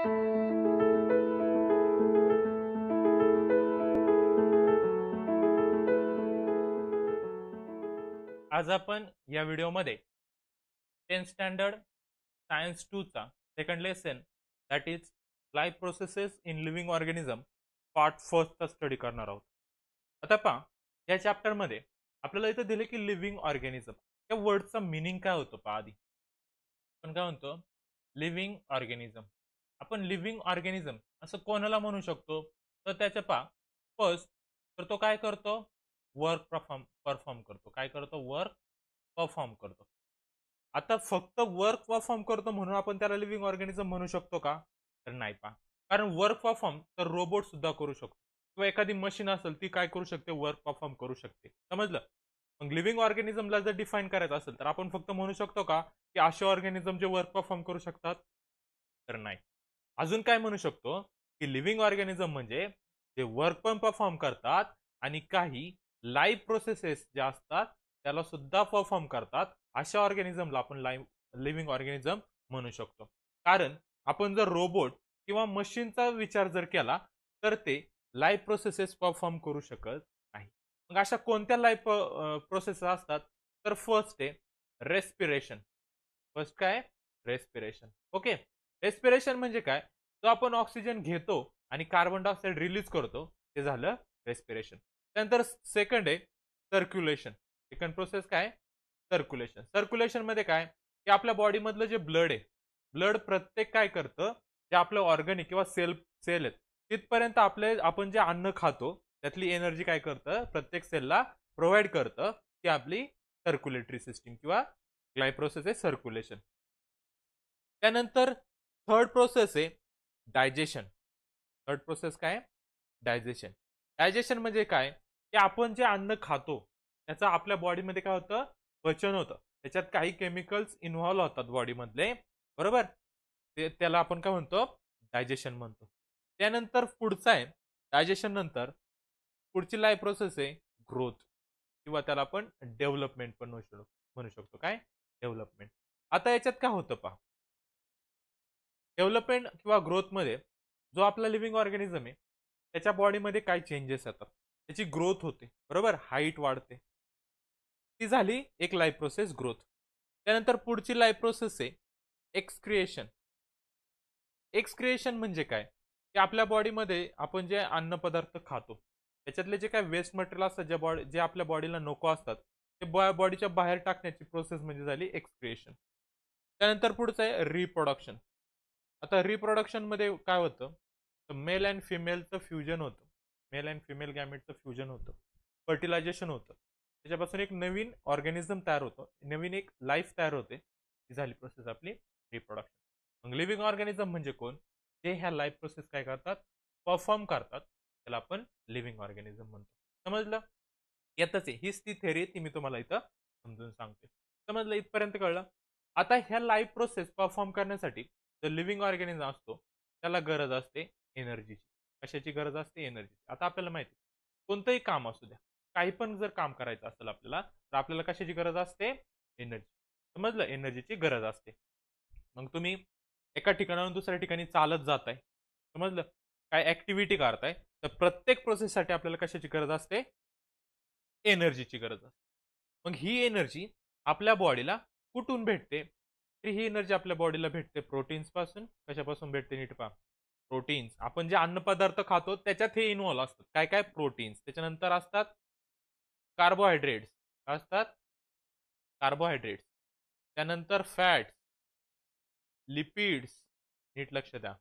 आज आपण या व्हिडिओमध्ये 10th स्टँडर्ड सायन्स 2 चा second lesson that is life processes in living organism part first चा स्टडी करणार आहोत. आता पहा, या चॅप्टर मध्ये आपल्याला इथं दिले की लिव्हिंग ऑर्गॅनिझम या वर्डचा मीनिंग काय होतो. पहा आधी आपण काय म्हणतो, लिव्हिंग ऑर्गॅनिझम. आपण लिव्हिंग ऑर्गॅनिझम असं कोणाला म्हणू शकतो, तर त्याच्या पहा फर्स्ट तर तो काय करतो, वर्क परफॉर्म करतो. काय करतो, वर्क परफॉर्म करतो. आता फक्त वर्क परफॉर्म करतो म्हणून आपण त्याला लिव्हिंग ऑर्गॅनिझम म्हणू शकतो का, तर नाही. पहा, कारण वर्क परफॉर्म तर रोबोट सुद्धा करू शकतो किंवा एखादी मशीन असेल ती काय करू शकते, वर्क परफॉर्म करू शकते. समजलं. मग लिव्हिंग ऑर्गॅनिझमला जर डिफाईन करायचं असेल तर आपण फक्त म्हणू शकतो का की असे ऑर्गॅनिझम जे वर्क परफॉर्म करू शकतात, तर नाही. अजून काय म्हणू शकतो की लिव्हिंग ऑर्गॅनिझम म्हणजे जे वर्क पण परफॉर्म करतात आणि काही लाईव्ह प्रोसेसेस ज्या असतात त्याला सुद्धा परफॉर्म करतात, अशा ऑर्गॅनिझमला आपण लिव्हिंग ऑर्गॅनिझम म्हणू शकतो. कारण आपण जर रोबोट किंवा मशीनचा विचार जर केला तर ते लाईव्ह प्रोसेसेस परफॉर्म करू शकत नाही. मग अशा कोणत्या लाईव्ह प्रोसेस असतात, तर फर्स्ट आहे रेस्पिरेशन. फर्स्ट काय, रेस्पिरेशन. ओके. रेस्पिरेशन म्हणजे काय, जो आपण ऑक्सिजन घेतो आणि कार्बन डायऑक्साईड रिलीज करतो ते झालं रेस्पिरेशन. त्यानंतर सेकंड आहे सर्क्युलेशन. सेकंड प्रोसेस काय, सर्क्युलेशन. सर्क्युलेशन मध्ये काय की आपल्या बॉडी मधलं जे ब्लड आहे, ब्लड प्रत्येक काय करतं, जे आपलं ऑर्गॅनिक किंवा सेल आहेत तिथपर्यंत आपण जे अन्न खातो त्यातली एनर्जी काय करतं, प्रत्येक सेलला प्रोव्हाइड करतं. ती आपली सर्क्युलेटरी सिस्टीम किंवा लाईफ प्रोसेस आहे सर्क्युलेशन. त्यानंतर थर्ड प्रोसेस आहे डायजेशन. थर्ड प्रोसेस काय, डायजेशन. डायजेशन म्हणजे काय की आपण जे अन्न खातो त्याचं आपल्या बॉडीमध्ये काय होतं, पचन होतं. त्याच्यात काही केमिकल्स इन्व्हॉल्व होतात बॉडीमधले, बरोबर. त्याला आपण काय म्हणतो, डायजेशन म्हणतो. त्यानंतर पुढचा आहे डायजेशन नंतर पुढची लाईफ प्रोसेस आहे ग्रोथ किंवा त्याला आपण डेव्हलपमेंट पण म्हणू शकतो. काय, डेव्हलपमेंट. आता याच्यात काय होतं पहा, डेव्हलपमेंट किंवा ग्रोथ मध्ये जो आपला लिव्हिंग ऑर्गॅनिझम आहे त्याच्या बॉडीमध्ये काय चेंजेस येतात, त्याची ग्रोथ होते, बरोबर, हाईट वाढते. ती झाली एक लाईफ प्रोसेस ग्रोथ. त्यानंतर पुढची लाईफ प्रोसेस आहे एक्सक्रिएशन. एक्सक्रिएशन म्हणजे काय की आपल्या बॉडीमध्ये आपण जे अन्न पदार्थ खातो त्याच्यातले जे काय वेस्ट मटेरियल असतात, जे आपल्या बॉडीला नको असतात ते बॉडीच्या बाहेर टाकण्याची प्रोसेस म्हणजे झाली एक्सक्रिएशन. त्यानंतर पुढचं आहे रिप्रोडक्शन. आता रिप्रोडक्शन मध्ये काय होतं, तर मेल अँड फिमेलचं फ्युजन होतं. मेल अँड फिमेल गॅमेटचं फ्युजन होतं, फर्टिलायझेशन होतं. त्याच्यापासून एक नवीन ऑर्गॅनिझम तयार होतं, नवीन एक लाईफ तयार होते. ही झाली प्रोसेस आपली रिप्रोडक्शन. मग लिव्हिंग ऑर्गॅनिझम म्हणजे कोण, जे ह्या लाईफ प्रोसेस काय करतात, परफॉर्म करतात, त्याला आपण लिव्हिंग ऑर्गॅनिझम म्हणतो. समजलं. येतच आहे, हीच ती थेअरी ती मी तुम्हाला इथं समजून सांगते. समजलं, इथपर्यंत कळलं. आता ह्या लाईफ प्रोसेस परफॉर्म करण्यासाठी जो लिव्हिंग ऑर्गॅनिझम असतो त्याला गरज असते एनर्जीची. कशाची गरज असते, एनर्जीची. आता आपल्याला माहिती कोणतंही काम असू द्या, काही पण जर काम करायचं असेल आपल्याला तर आपल्याला कशाची गरज असते, एनर्जी. समजलं, एनर्जीची गरज असते. मग तुम्ही एका ठिकाणाहून दुसऱ्या ठिकाणी चालत जाताय, समजलं, काय ऍक्टिव्हिटी करताय, तर प्रत्येक प्रोसेससाठी आपल्याला कशाची गरज असते, एनर्जीची गरज असते. मग ही एनर्जी आपल्या बॉडीला कुठून भेटते, तर ही एनर्जी आपल्या बॉडीला भेटते प्रोटीन्स पासून. कशापासून भेटते, नीट पहा. प्रोटीन्स, आपण जे अन्न पदार्थ खातो त्याच्यात हे इन्व्हॉल्व असतात. काय काय, प्रोटीन्स. त्याच्यानंतर असतात कार्बोहायड्रेट्स. काय असतात, कार्बोहायड्रेट्स. त्यानंतर फॅट्स, लिपिड्स. नीट लक्ष द्या.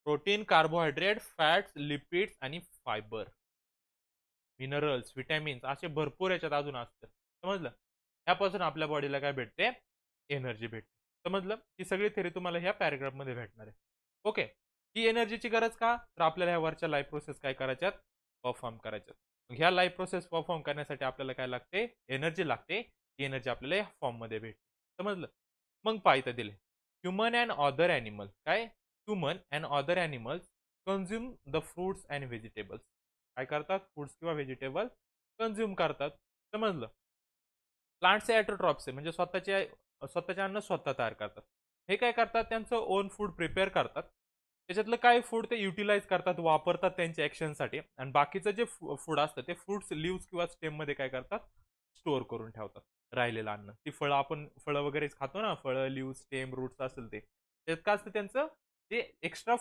प्रोटीन, कार्बोहायड्रेट, फॅट्स, लिपिड्स आणि फायबर, मिनरल्स, विटॅमिन्स असे भरपूर याच्यात अजून असतात. समजलं. ह्यापासून आपल्या बॉडीला काय भेटते, एनर्जी भेटते. समजलं. ही सगळी थेरी तुम्हाला ह्या पॅराग्राफ मध्ये भेटणार आहे. ओके. ही एनर्जीची गरज का, तर आपल्याला ह्या वरच्या लाईफ प्रोसेस काय करायच्यात, परफॉर्म करायच्यात. ह्या लाईफ प्रोसेस परफॉर्म करण्यासाठी आपल्याला काय लागते, एनर्जी लागते. ही एनर्जी आपल्याला या फॉर्म मध्ये भेटते. समजलं. मग पाहिजे दिले ह्युमन अँड अदर ॲनिमल. काय, human and other animals consume the fruits and vegetables. काय करतात, फ्रुट्स किंवा व्हेजिटेबल कन्झ्युम करतात. समजलं. प्लांट्स ॲटोट्रॉप्स म्हणजे स्वतःचे अन्न स्वतः तयार करतात. हे काय करतात, त्यांचं ओन फूड प्रिपेअर करतात त्याच्यातलं काय फूड ते युटिलाइज करतात, वापरतात त्यांच्या ऍक्शनसाठी, आणि बाकीचं जे फूड असतं ते फ्रुट्स लिव्स किंवा स्टेम मध्ये काय करतात, स्टोअर करून ठेवतात राहिलेलं अन्न. ती फळं, आपण फळं वगैरे खातो ना, फळं, लिव्ह, स्टेम, रूट्स असेल ते, त्यात काय असतं, त्यांचं जे एक्स्ट्रा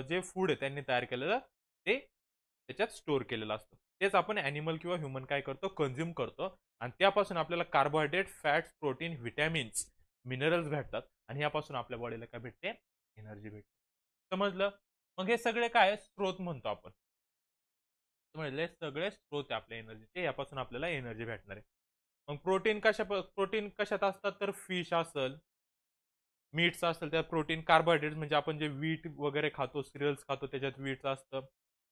जे फूड आहे त्यांनी तयार केलेलं, ते त्याच्यात स्टोअर केलेलं असतं. तेच आपण ॲनिमल किंवा ह्युमन काय करतो, कन्झ्युम करतो, आणि त्यापासून आपल्याला carbohydrate, fats, protein, vitamins, minerals भेटतात, आणि यापासून आपल्या बॉडीला काय भेटते, एनर्जी भेटते. समजलं? मग हे सगळे काय स्त्रोत म्हणतो आपण. समजले? सगळे स्त्रोत आहे आपल्या एनर्जीचे, यापासून आपल्याला एनर्जी भेटणार आहे. मग प्रोटीन कशात असतात, तर फिश असेल, मीट्स असेल, त्यात प्रोटीन, कार्बोहायड्रेट्स म्हणजे आपण जे व्हीट वगैरे खातो, सिरियल्स खातो, त्याच्यात व्हीट्स असतं,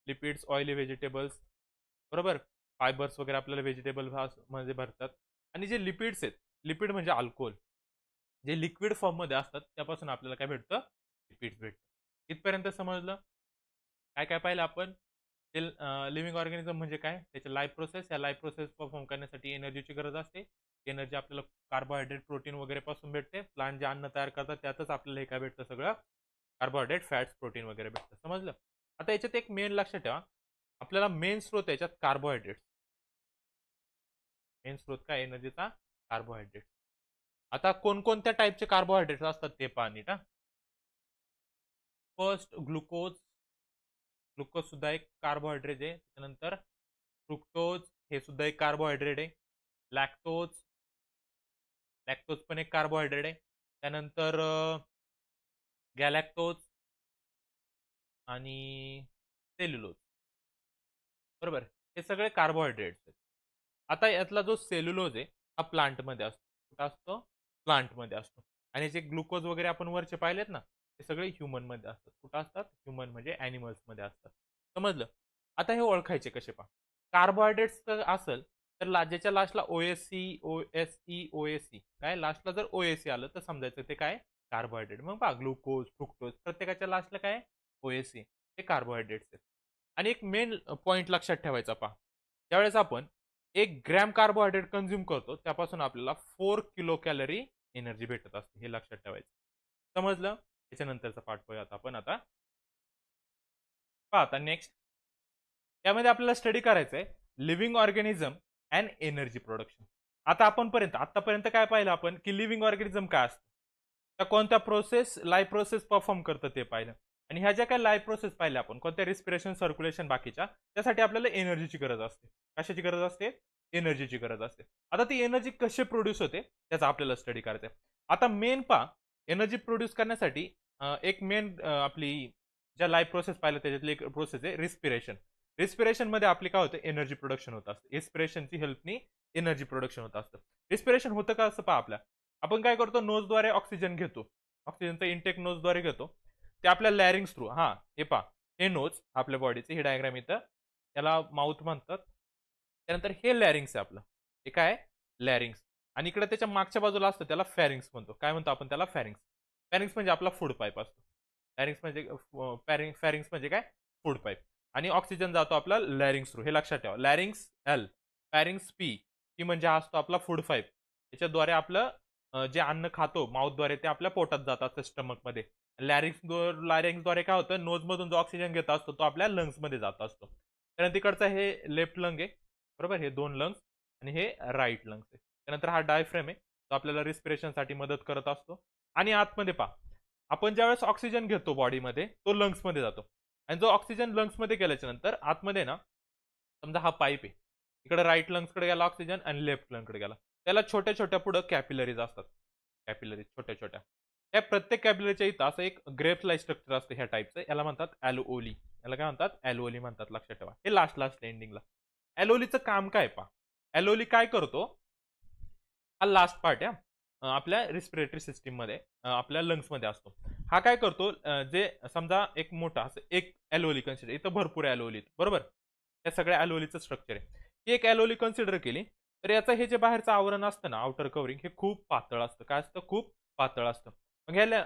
लिपिड्स, ऑइली व्हेजिटेबल्स, बरोबर, फायबर्स वगैरे आपल्याला व्हेजिटेबल मध्ये भरतात. आणि जे लिपिड्स आहेत, लिपिड म्हणजे अल्कोहोल, जे लिक्विड फॉर्म मध्ये असतात, त्यापासून आपल्याला काय भेटतं, लिपिड्स भेटतं. इथपर्यंत समजलं? काय काय पाहिलं आपण? लिव्हिंग ऑर्गॅनिझम म्हणजे काय, त्याची लाईफ प्रोसेस, या लाईफ प्रोसेस परफॉर्म करण्यासाठी एनर्जीची गरज असते. एनर्जी आपल्याला कार्बोहायड्रेट, प्रोटीन वगैरे पासून भेटते. प्लांट जे अन्न तयार करतात त्यातच आपल्याला हे काय भेटतं, सगळं कार्बोहायड्रेट, फॅट्स, प्रोटीन वगैरे भेटतं. समजलं? आता याच्यात एक मेन लक्षात ठेवा, आपल्याला मेन स्रोत याच्यात कार्बोहायड्रेट. मेन स्रोत काय एनर्जीचा, कार्बोहायड्रेट. आता कोणकोणत्या टाईपचे कार्बोहायड्रेट असतात ते पहा नीट. First glucose. ग्लुकोज सुद्धा एक कार्बोहायड्रेट आहे. त्यानंतर फ्रुक्टोज, हे सुद्धा एक कार्बोहायड्रेट आहे. लॅक्टोज, लॅक्टोज पण एक कार्बोहायड्रेट आहे. त्यानंतर गॅलॅक्टोज आणि सेल्युलोज, बरोबर, हे सगळे कार्बोहायड्रेट्स आहेत. आता यातला जो सेल्युलोज आहे हा प्लांटमध्ये असतो. कुठं असतो, प्लांटमध्ये असतो. आणि जे ग्लुकोज वगैरे आपण वरचे पाहिलेत ना, ते सगळे ह्युमन मध्ये असतात. कुठं असतात, ह्युमन म्हणजे ॲनिमल्स मध्ये असतात. समजलं? आता हे ओळखायचे कसे पहा. कार्बोहायड्रेट्स असेल तर ज्याच्या लास्टला ओएससी, ओएसई, ओएसी, काय लास्टला जर ओएसी आलं तर समजायचं ते काय, कार्बोहायड्रेट. मग पहा, ग्लुकोज, फ्रुक्टोज, प्रत्येकाच्या लास्टला काय, ओएसी, ते कार्बोहायड्रेट्स आहेत. आणि एक मेन पॉइंट लक्षात ठेवायचा पहा, त्यावेळेस आपण 1 ग्रॅम कार्बोहायड्रेट कंझ्युम करतो, त्यापासून आपल्याला 4 किलो कॅलरी एनर्जी भेटत असते. हे लक्षात ठेवायचं. समजलं? त्याच्यानंतरचा पार्ट पाहूयात आपण आता. पहा आता नेक्स्ट, त्यामध्ये आपल्याला स्टडी करायचं आहे living organism and energy production. आता आतापर्यंत काय पाहिलं आपण, की लिव्हिंग ऑर्गॅनिझम काय असतं, त्या कोणत्या प्रोसेस, लाईफ प्रोसेस परफॉर्म करतं ते पाहिलं. आणि ह्या ज्या काही लाईफ प्रोसेस पाहिल्या आपण, कोणत्या रिस्पिरेशन, सर्क्युलेशन, बाकीच्या, त्यासाठी आपल्याला एनर्जीची गरज असते. कशाची गरज असते, एनर्जीची गरज असते. आता ती एनर्जी कशी प्रोड्यूस होते त्याचा आपल्याला स्टडी करायचं आहे. आता मेन पहा, एनर्जी प्रोड्यूस करण्यासाठी एक मेन आपली ज्या लाईफ प्रोसेस पाहिलं त्याच्यातली एक प्रोसेस आहे रिस्पिरेशन. रिस्पिरेशन मध्ये आपली काय होतं, एनर्जी प्रोडक्शन होत असतं. रिस्पिरेशनची हेल्पनी एनर्जी प्रोडक्शन होत असतं. रिस्पिरेशन होतं का असं पहा, आपल्या आपण काय करतो, नोजद्वारे ऑक्सिजन घेतो, ऑक्सिजनचा इंटेक नोजद्वारे घेतो, ते आपल्या लॅरिंग्स थ्रू, हा हे पहा, हे नोज आपल्या बॉडीचे, हे डायग्राम इथं, त्याला माउथ म्हणतात. त्यानंतर हे लॅरिंग्स आहे आपलं, हे काय, लॅरिंग्स. आणि इकडे त्याच्या मागच्या बाजूला असतं त्याला फॅरिंग्स म्हणतो. काय म्हणतो आपण त्याला, फॅरिंग्स. फॅरिंग्स म्हणजे आपला फूड पाईप असतो. लॅरिंग्स म्हणजे फॅरिंग्स म्हणजे काय, फूड पाईप. आणि ऑक्सिजन जातो आपला लॅरिंग्स थ्रू, हे लक्षात ठेवा. लॅरिंग्स एल, फॅरिंग्स पी, पी म्हणजे असतो आपला फूड पाईप. त्याच्याद्वारे आपलं जे अन्न खातो माउथद्वारे ते आपल्या पोटात जातात, स्टमक मध्ये. लॅरिंग्सद्वारे काय होतं, नोज मधून जो ऑक्सिजन घेत असतो तो आपल्या लंग्स मध्ये जात असतो. त्यानंतर तिकडचा हे लेफ्ट लंग आहे, बरोबर, हे 2 लंग्स, आणि हे राईट लंग्स आहे. त्यानंतर हा डायफ्रेम आहे, तो आपल्याला रिस्पिरेशनसाठी मदत करत असतो. आणि आतमध्ये पहा, आपण ज्यावेळेस ऑक्सिजन घेतो बॉडीमध्ये, तो लंग्स मध्ये जातो. आणि जो ऑक्सिजन लंग्स मध्ये गेल्याच्या नंतर आतमध्ये ना, समजा हा पाईप आहे, इकडे राईट लंग्स कडे गेला ऑक्सिजन आणि लेफ्ट लंग कडे गेला, त्याला छोट्या छोट्या पुढे कॅपिलरीज असतात. कॅपिलरीज छोट्या छोट्या, त्या प्रत्येक कॅपिलरीच्या इथं असं एक ग्रेप लाईक स्ट्रक्चर असतं ह्या टाईपचं, याला म्हणतात ॲल्व्होली. याला काय म्हणतात, ॲल्व्होली म्हणतात, लक्षात ठेवा. हे लास्ट एंडिंगला. ॲल्व्होलीचं काम काय पहा, ॲल्व्होली काय करतो, हा लास्ट पार्ट आहे आपल्या रिस्पिरेटरी सिस्टीम मध्ये, आपल्या लंग्स मध्ये असतो. हा काय करतो, जे समजा एक मोठा असं एक ॲल्व्होली कन्सिडर, इथं भरपूर ॲल्व्होली, बरोबर, या सगळ्या ॲल्व्होलीचं स्ट्रक्चर आहे. ही एक ॲल्व्होली कन्सिडर केली तर याचं हे जे बाहेरचं आवरण असतं ना, आउटर कव्हरिंग, हे खूप पातळ असतं. काय असतं, खूप पातळ असतं. मग ह्या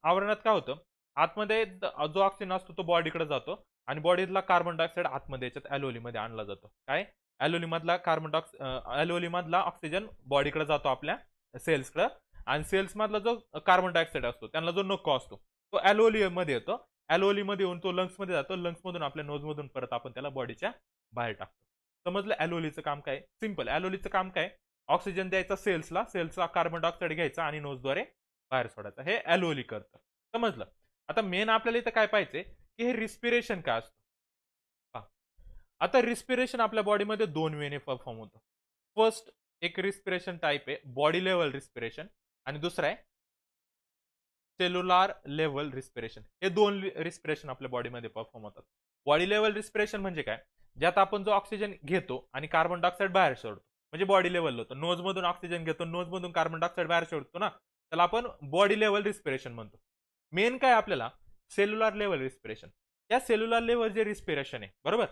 आवरणात काय होतं, आतमध्ये जो ऑक्सिजन असतो तो बॉडीकडे जातो, आणि बॉडीतला कार्बन डायऑक्साईड आतमध्ये याच्यात ॲल्व्होली मध्ये आणला जातो. काय, ॲल्व्होली मधला ॲल्व्होली मधला ऑक्सिजन बॉडीकडे जातो आपल्या सेल्सकडे, आणि सेल्स मधला जो कार्बन डायऑक्साईड असतो त्यांना जो नको असतो तो ॲल्व्होली मध्ये येतो, अल्व्होली मध्ये येऊन तो लंग्स मध्ये जातो, लंग्स मधून आपल्या नोज मधून परत आपण त्याला बॉडीच्या बाहेर टाकतो. समजलं अल्व्होलीचं काम काय? सिंपल. अल्व्होलीचं काम काय? ऑक्सिजन द्यायचा सेल्सला, सेल्सला कार्बन डायऑक्साईड घ्यायचा आणि नोजद्वारे बाहेर सोडायचा. हे अल्व्होली करतं. समजलं. आता मेन आपल्याला इथं काय पाहिजे की हे रिस्पिरेशन काय असतं. आता रिस्पिरेशन आपल्या बॉडीमध्ये 2 वेने परफॉर्म होतं. फर्स्ट एक रिस्पिरेशन टाईप आहे बॉडी लेवल रिस्पिरेशन आणि दुसरा आहे सेल्युलर लेवल रिस्पिरेशन. हे 2 रिस्पिरेशन आपल्या बॉडीमध्ये परफॉर्म होतात. बॉडी लेवल रिस्पिरेशन म्हणजे काय? ज्यात आपण जो ऑक्सिजन घेतो आणि कार्बन डायऑक्साईड बाहेर सोडतो, म्हणजे बॉडी लेवल होतं. नोज मधून ऑक्सिजन घेतो, नोज मधून कार्बन डायऑक्साईड बाहेर सोडतो ना, त्याला आपण बॉडी लेवल रिस्पिरेशन म्हणतो. मेन काय आपल्याला सेल्युलर लेवल रिस्पिरेशन. या सेल्युलर लेवल जे रिस्पिरेशन आहे बरोबर,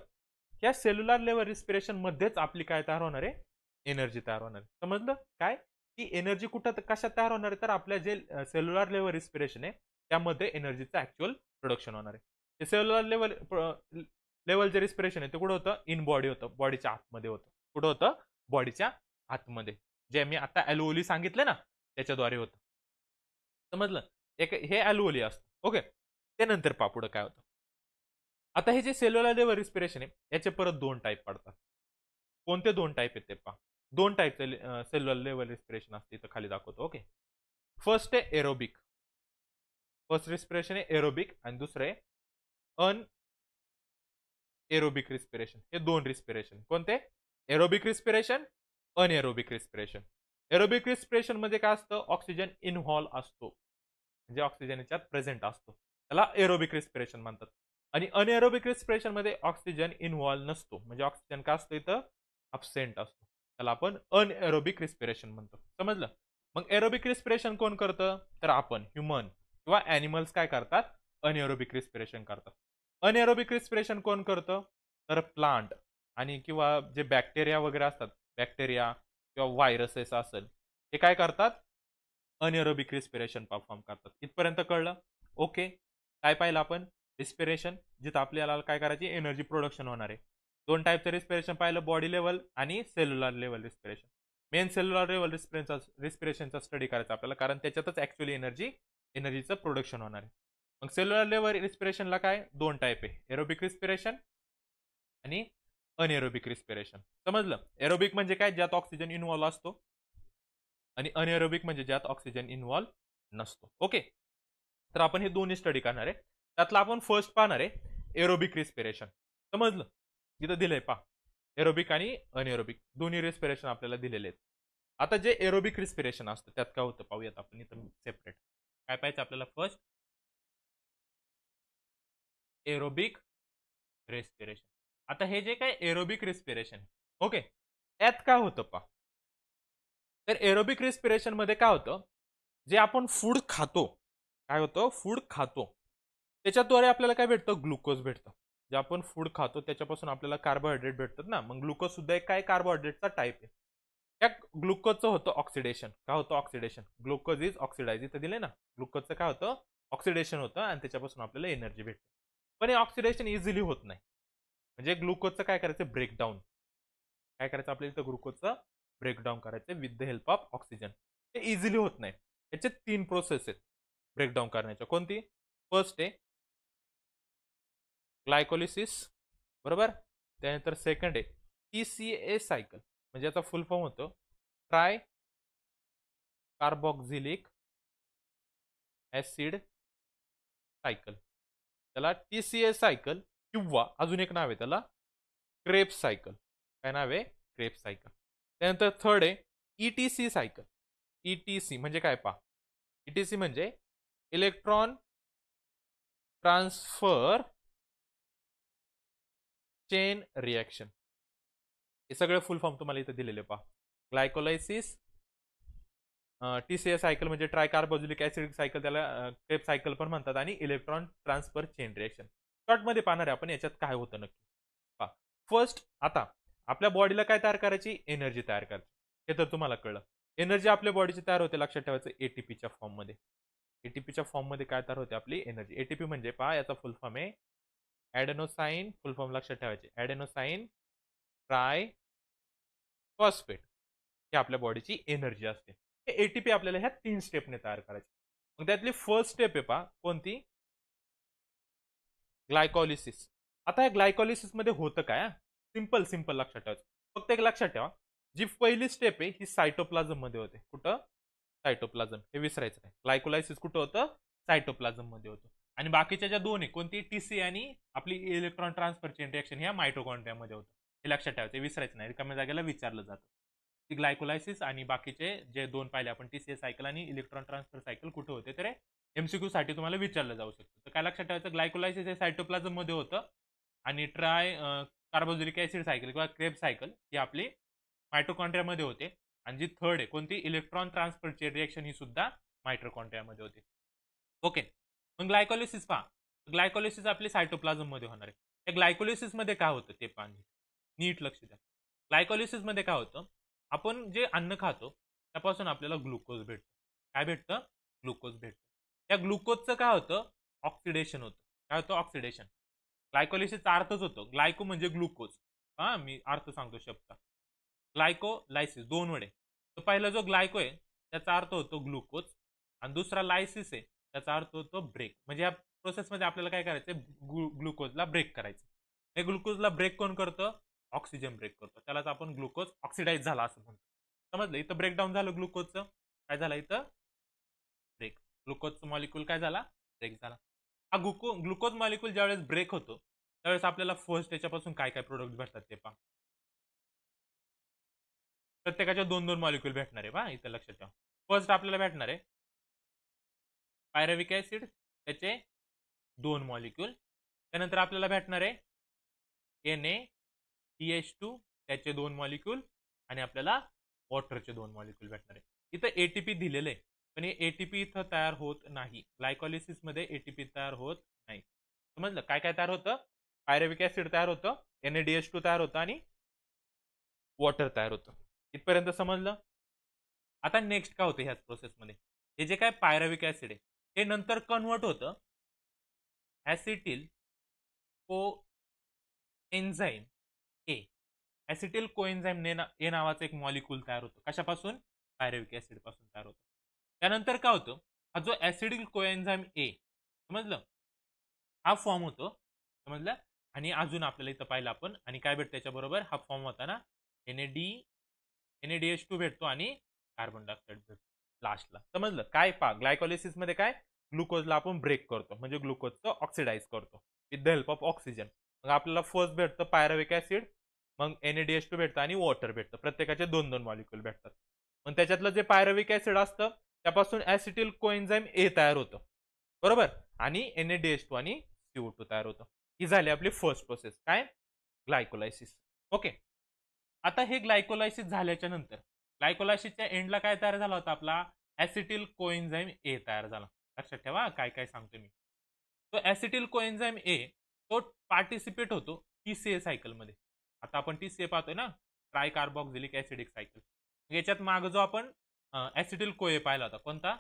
या सेल्युलर लेवल रिस्पिरेशन मध्येच आपली काय तयार होणार आहे? एनर्जी तयार होणार आहे. समजलं काय? ती एनर्जी कुठं कशात तयार होणार आहे? तर आपल्या जे सेल्युलर लेवल रिस्पिरेशन आहे त्यामध्ये एनर्जीचं ऍक्च्युअल प्रोडक्शन होणार आहे. सेल्युलर लेवल जे रिस्पिरेशन आहे ते कुठं होतं? इन बॉडी होतं, बॉडीच्या आतमध्ये होतं. कुठं होतं? बॉडीच्या आतमध्ये. जे मी आता अल्व्होली सांगितलं ना त्याच्याद्वारे होतं. समजलं? एक हे अल्व्होली असतं. ओके. त्यानंतर पुढं काय होतं? आता हे जे सेल्युलर लेवल रिस्पिरेशन आहे याचे परत 2 टाईप पडतात. कोणते 2 टाईप आहेत ते पहा. 2 टाईपचे सेल्युलर लेवल रिस्पिरेशन असते, इथं खाली दाखवतो. ओके. फर्स्ट आहे एरोबिक. फर्स्ट रिस्पिरेशन आहे एरोबिक आणि दुसरं आहे अन एरोबिक रिस्पिरेशन. हे 2 रिस्पिरेशन. कोणते? Aerobic respiration, anaerobic respiration. Aerobic respiration मध्ये काय असतं? ऑक्सिजन इनव्हॉल्व असतो, म्हणजे ऑक्सिजन याच्यात प्रेझेंट असतो, त्याला एरोबिक रिस्पिरेशन म्हणतात. आणि अनएरोबिक रिस्पिरेशन मध्ये ऑक्सिजन इन्व्हॉल्व नसतो, म्हणजे ऑक्सिजन काय असतो इथं? अब्सेंट असतो. त्याला आपण अनएरोबिक रिस्पिरेशन म्हणतो. समजलं? मग एरोबिक रिस्पिरेशन कोण करतं? तर आपण ह्युमन किंवा ॲनिमल्स काय करतात? अनएरोबिक रिस्पिरेशन करतात. अनएरोबिक रिस्पिरेशन कोण करतं? तर प्लांट आणि किंवा जे बॅक्टेरिया वगैरे असतात, बॅक्टेरिया किंवा व्हायरसेस असेल, हे काय करतात? अनएरोबिक रिस्पिरेशन परफॉर्म करतात. इथपर्यंत कळलं? ओके. काय पाहिलं आपण? रिस्पिरेशन, जिथं आपल्याला काय करायची? एनर्जी प्रोडक्शन होणार आहे. 2 टाईपचं रिस्पिरेशन पाहिलं, बॉडी लेवल आणि cellular level respiration. Main cellular level रिस्पिरेशनचा स्टडी करायचा आपल्याला, कारण त्याच्यातच ऍक्च्युअली एनर्जीचं प्रोडक्शन होणार आहे. मग सेल्युलर लेवल रिस्पिरेशनला काय 2 टाईप आहे, एरोबिक रिस्पिरेशन आणि अनएरोबिक रिस्पिरेशन. समजलं? एरोबिक म्हणजे काय? ज्यात ऑक्सिजन इन्व्हॉल्व असतो, आणि अनएरोबिक म्हणजे ज्यात ऑक्सिजन इन्व्हॉल्व नसतो. ओके. तर आपण हे दोन्ही स्टडी करणार आहे. त्यातला आपण फर्स्ट पाहणार आहे एरोबिक रिस्पिरेशन. समजलं? इथं दिलंय पहा, एरोबिक आणि अनएरोबिक दोन्ही रिस्पिरेशन आपल्याला दिलेले आहेत. आता जे एरोबिक रिस्पिरेशन असतं त्यात काय होतं पाहूयात आपण इथं सेपरेट. काय पाहिजे आपल्याला? First aerobic respiration. आता हे जे काय एरोबिक रेस्पिरेशन, ओके, यात काय होतं पहा. तर एरोबिक रेस्पिरेशन मध्ये काय होतं? जे आपण फूड खातो, काय होतं? फूड खातो त्याच्याद्वारे आपल्याला काय भेटतं? ग्लुकोज भेटतं. जे आपण फूड खातो त्याच्यापासून आपल्याला कार्बोहायड्रेट भेटतात ना, मग ग्लुकोज सुद्धा एक काय कार्बोहायड्रेटचा टाईप आहे. त्या ग्लुकोजचं होतं ऑक्सिडेशन. काय होतं? ऑक्सिडेशन. Glucose is oxidise. इथं दिले ना, ग्लुकोजचं काय होतं? ऑक्सिडेशन होतं आणि त्याच्यापासून आपल्याला एनर्जी भेटते. पण हे ऑक्सिडेशन इझिली होत नाही, म्हणजे ग्लुकोजचं काय करायचं? ब्रेकडाऊन. काय करायचं आपल्याला इथं? ग्लुकोजचं ब्रेकडाऊन करायचं with the help of oxygen. हे इझिली होत नाही. याचे 3 प्रोसेस आहेत ब्रेकडाऊन करण्याच्या. कोणती? फर्स्ट आहे ग्लायकोलिसिस, बरोबर. त्यानंतर सेकंड आहे TCA सायकल, म्हणजे याचा फुल फॉर्म होतो ट्राय कार्बोक्झिलिक ऍसिड सायकल. त्याला TCA सायकल किंवा अजून एक नाव आहे त्याला क्रेप्स सायकल. काय नाव आहे? Krebs cycle. त्यानंतर थर्ड आहे ETC सायकल. ETC म्हणजे काय पहा? ETC म्हणजे इलेक्ट्रॉन ट्रान्सफर चेन रिएक्शन. हे सगळे फुल फॉर्म तुम्हाला इथे दिलेले पहा. ग्लायकोलायसिस, TCA सायकल म्हणजे ट्रायकार्बोक्झिलिक ऍसिड सायकल, त्याला क्रेप सायकल पण म्हणतात, आणि electron transfer chain reaction. Short मध्ये पाहणार आहे आपण याच्यात काय होतं नक्की. पहा, फर्स्ट आता आपल्या बॉडीला काय तयार करायची? एनर्जी तयार करायची. हे तर तुम्हाला कळलं. एनर्जी आपल्या बॉडीची तयार होते, लक्षात ठेवायचं, एटीपीच्या फॉर्म मध्ये. एटीपीच्या फॉर्म मध्ये काय तयार होते? आपली एनर्जी. एटीपी म्हणजे पहा, याचा फुल फॉर्म आहे ॲडेनोसाइन. फुल फॉर्म लक्षात ठेवायचे, ॲडेनोसाइन ट्राय फॉस्फेट. ही आपल्या बॉडीची एनर्जी असते. हे एटीपी आपल्याला ह्या 3 स्टेपने तयार करायचे. मग त्यातली फर्स्ट स्टेप आहे पहा, कोणती? ग्लायकोलिसिस. आता या ग्लायकोलिसिस मध्ये होतं काय? सिंपल सिंपल लक्षात ठेवायचं. फक्त एक लक्षात ठेवा, जी पहिली स्टेप आहे ही सायटोप्लाझम मध्ये होते. कुठं? सायटोप्लाझम. हे विसरायचं नाही. ग्लायकोलायसिस कुठं होतं? सायटोप्लाझम मध्ये होतं. आणि बाकीच्या ज्या दोन आहे, कोणती? टीसी आणि आपली इलेक्ट्रॉन ट्रान्सफर चेन रिएक्शन, ह्या मायटोकॉन्ड्रिया मध्ये होतं. हे लक्षात ठेवायचं, विसरायचं नाही. रिकाम्या जागेला विचारलं जातं की ग्लायकोलायसिस आणि बाकीचे जे दोन पाहिले आपण, टीसीए सायकल आणि इलेक्ट्रॉन ट्रान्सफर सायकल, कुठे होते? तर एमसीक्यू साठी तुम्हाला विचारलं जाऊ शकतं. तर काय लक्षात ठेवायचं? ग्लायकोलायसिस हे सायटोप्लाझम मध्ये होतं आणि ट्राय कार्बोक्सिलिक ऍसिड सायकल किंवा क्रेब सायकल ही आपली मायटोकॉन्ड्रिया मध्ये होते. आणि जी थर्ड आहे कोणती? इलेक्ट्रॉन ट्रान्सफर चेन रिएक्शन, ही सुद्धा मायटोकॉन्ड्रिया मध्ये होते. ओके. मग ग्लायकोलिसिस पहा. ग्लायकोलिसिस आपली सायटोप्लाझम मध्ये होणार आहे. त्या ग्लायकोलिसिस मध्ये काय होतं ते पहा, नीट लक्ष द्या. ग्लायकोलिसिस मध्ये काय होतं? आपण जे अन्न खातो त्यापासून आपल्याला ग्लुकोज भेटतं. काय भेटतं? ग्लुकोज भेटतं. त्या ग्लुकोजचं काय होतं? ऑक्सिडेशन होतं. काय होतं? ऑक्सिडेशन. ग्लायकोलिसिसचा अर्थच होतो, ग्लायको म्हणजे ग्लुकोज. हा, मी अर्थ सांगतो शब्द. ग्लायकोलायसिस दोन वडे. तर पहिला जो ग्लायको आहे त्याचा अर्थ होतो ग्लुकोज, आणि दुसरा लायसिस आहे त्याचा अर्थ होतो ब्रेक. म्हणजे या प्रोसेसमध्ये आपल्याला काय करायचं? ग्लुकोजला ब्रेक करायचं. हे ग्लुकोजला ब्रेक कोण करतं? ऑक्सिजन ब्रेक करतो. त्यालाच आपण ग्लुकोज ऑक्सिडाइज झाला असं म्हणतो. समजलं? इथं ब्रेकडाऊन झालं ग्लुकोजचं. काय झालं इथं? ब्रेक. ग्लुकोजचं मॉलिक्यूल काय झाला? ब्रेक झाला. हा ग्लुकोज मॉलिक्यूल ज्यावेळेस ब्रेक होतो त्यावेळेस आपल्याला फर्स्ट त्याच्यापासून काय काय प्रोडक्ट भेटतात ते पहा. प्रत्येकाच्या दोन दोन मॉलिक्यूल भेटणार आहे पहा, इथं लक्षात ठेवा. फर्स्ट आपल्याला भेटणार आहे पायरुव्हिक ऍसिड, त्याचे दोन मॉलिक्यूल. त्यानंतर आपल्याला भेटणार आहे NaCH2, त्याचे दोन मॉलिक्यूल. आणि आपल्याला वॉटरचे दोन मॉलिक्यूल भेटणार आहे. इथं एटीपी दिलेलं आहे, पण हे एटीपी इथं तयार होत नाही. ग्लायकोलिसिस मध्ये एटीपी तयार होत नाही. समजलं? काय काय तयार होतं? पायरुव्हिक ऍसिड तयार होतं, NaDH2 तयार होतं आणि वॉटर तयार होतं. इथपर्यंत समजलं? आता नेक्स्ट काय होतं ह्याच प्रोसेसमध्ये? हे जे काय पायरुव्हिक ऍसिड आहे हे नंतर कन्वर्ट होतं ऍसिटिल को एन्झाईम ए. ऍसिटिल कोएन्झाईम ए नावाचं एक मॉलिक्यूल तयार होतं. कशापासून? पायरुव्हिक ऍसिड पासून तयार होतं. त्यानंतर काय होतं? हा जो ऍसिटिल कोएन्झाईम ए, समजलं, हा फॉर्म होतो. समजलं? आणि अजून आपल्याला इथं पाहिलं आपण, आणि काय भेटतं त्याच्याबरोबर? हा फॉर्म होता ना, NaDH2 भेटतो आणि कार्बन डायऑक्साईड भेटतो लास्टला. समजलं? काय पहा, ग्लायकोलिसिस मध्ये काय? ग्लुकोजला आपण ब्रेक करतो, म्हणजे ग्लुकोजचं ऑक्सिडाइज करतो with the help of oxygen. मग आपल्याला फर्स्ट भेटतं पायरुव्हिक ऍसिड, मग NaDH2 भेटतं आणि वॉटर भेटतं. प्रत्येकाचे दोन दोन मॉलिक्यूल भेटतात. मग त्याच्यातलं जे पायरुव्हिक ऍसिड असतं त्यापासून ऍसिटिल कोएन्झाईम ए तयार होतं, बरोबर, आणि NaDH2 आणि CO2 तयार होतं. ही झाली आपली फर्स्ट प्रोसेस, काय? ग्लायकोलायसिस. ओके. आता हे ग्लायकोलायसिस झाल्याच्या नंतर ग्लायकोलायसिसच्या एंडला काय तयार झाला होता? आपला ऍसिटिल कोएन्झाईम ए तयार झाला. लक्षात ठेवा काय काय सांगतो मी. तो ऍसिटिल कोएन्झाईम ए तो पार्टिसिपेट होतो टीसीए सायकल मध्ये. आता आपण टीसीए पाहतोय ना, ट्राय कार्बोक्सिलिक ऍसिडिक सायकल. याच्यात माग जो आपण ऍसिटिल कोए पाहिला होता, कोणता?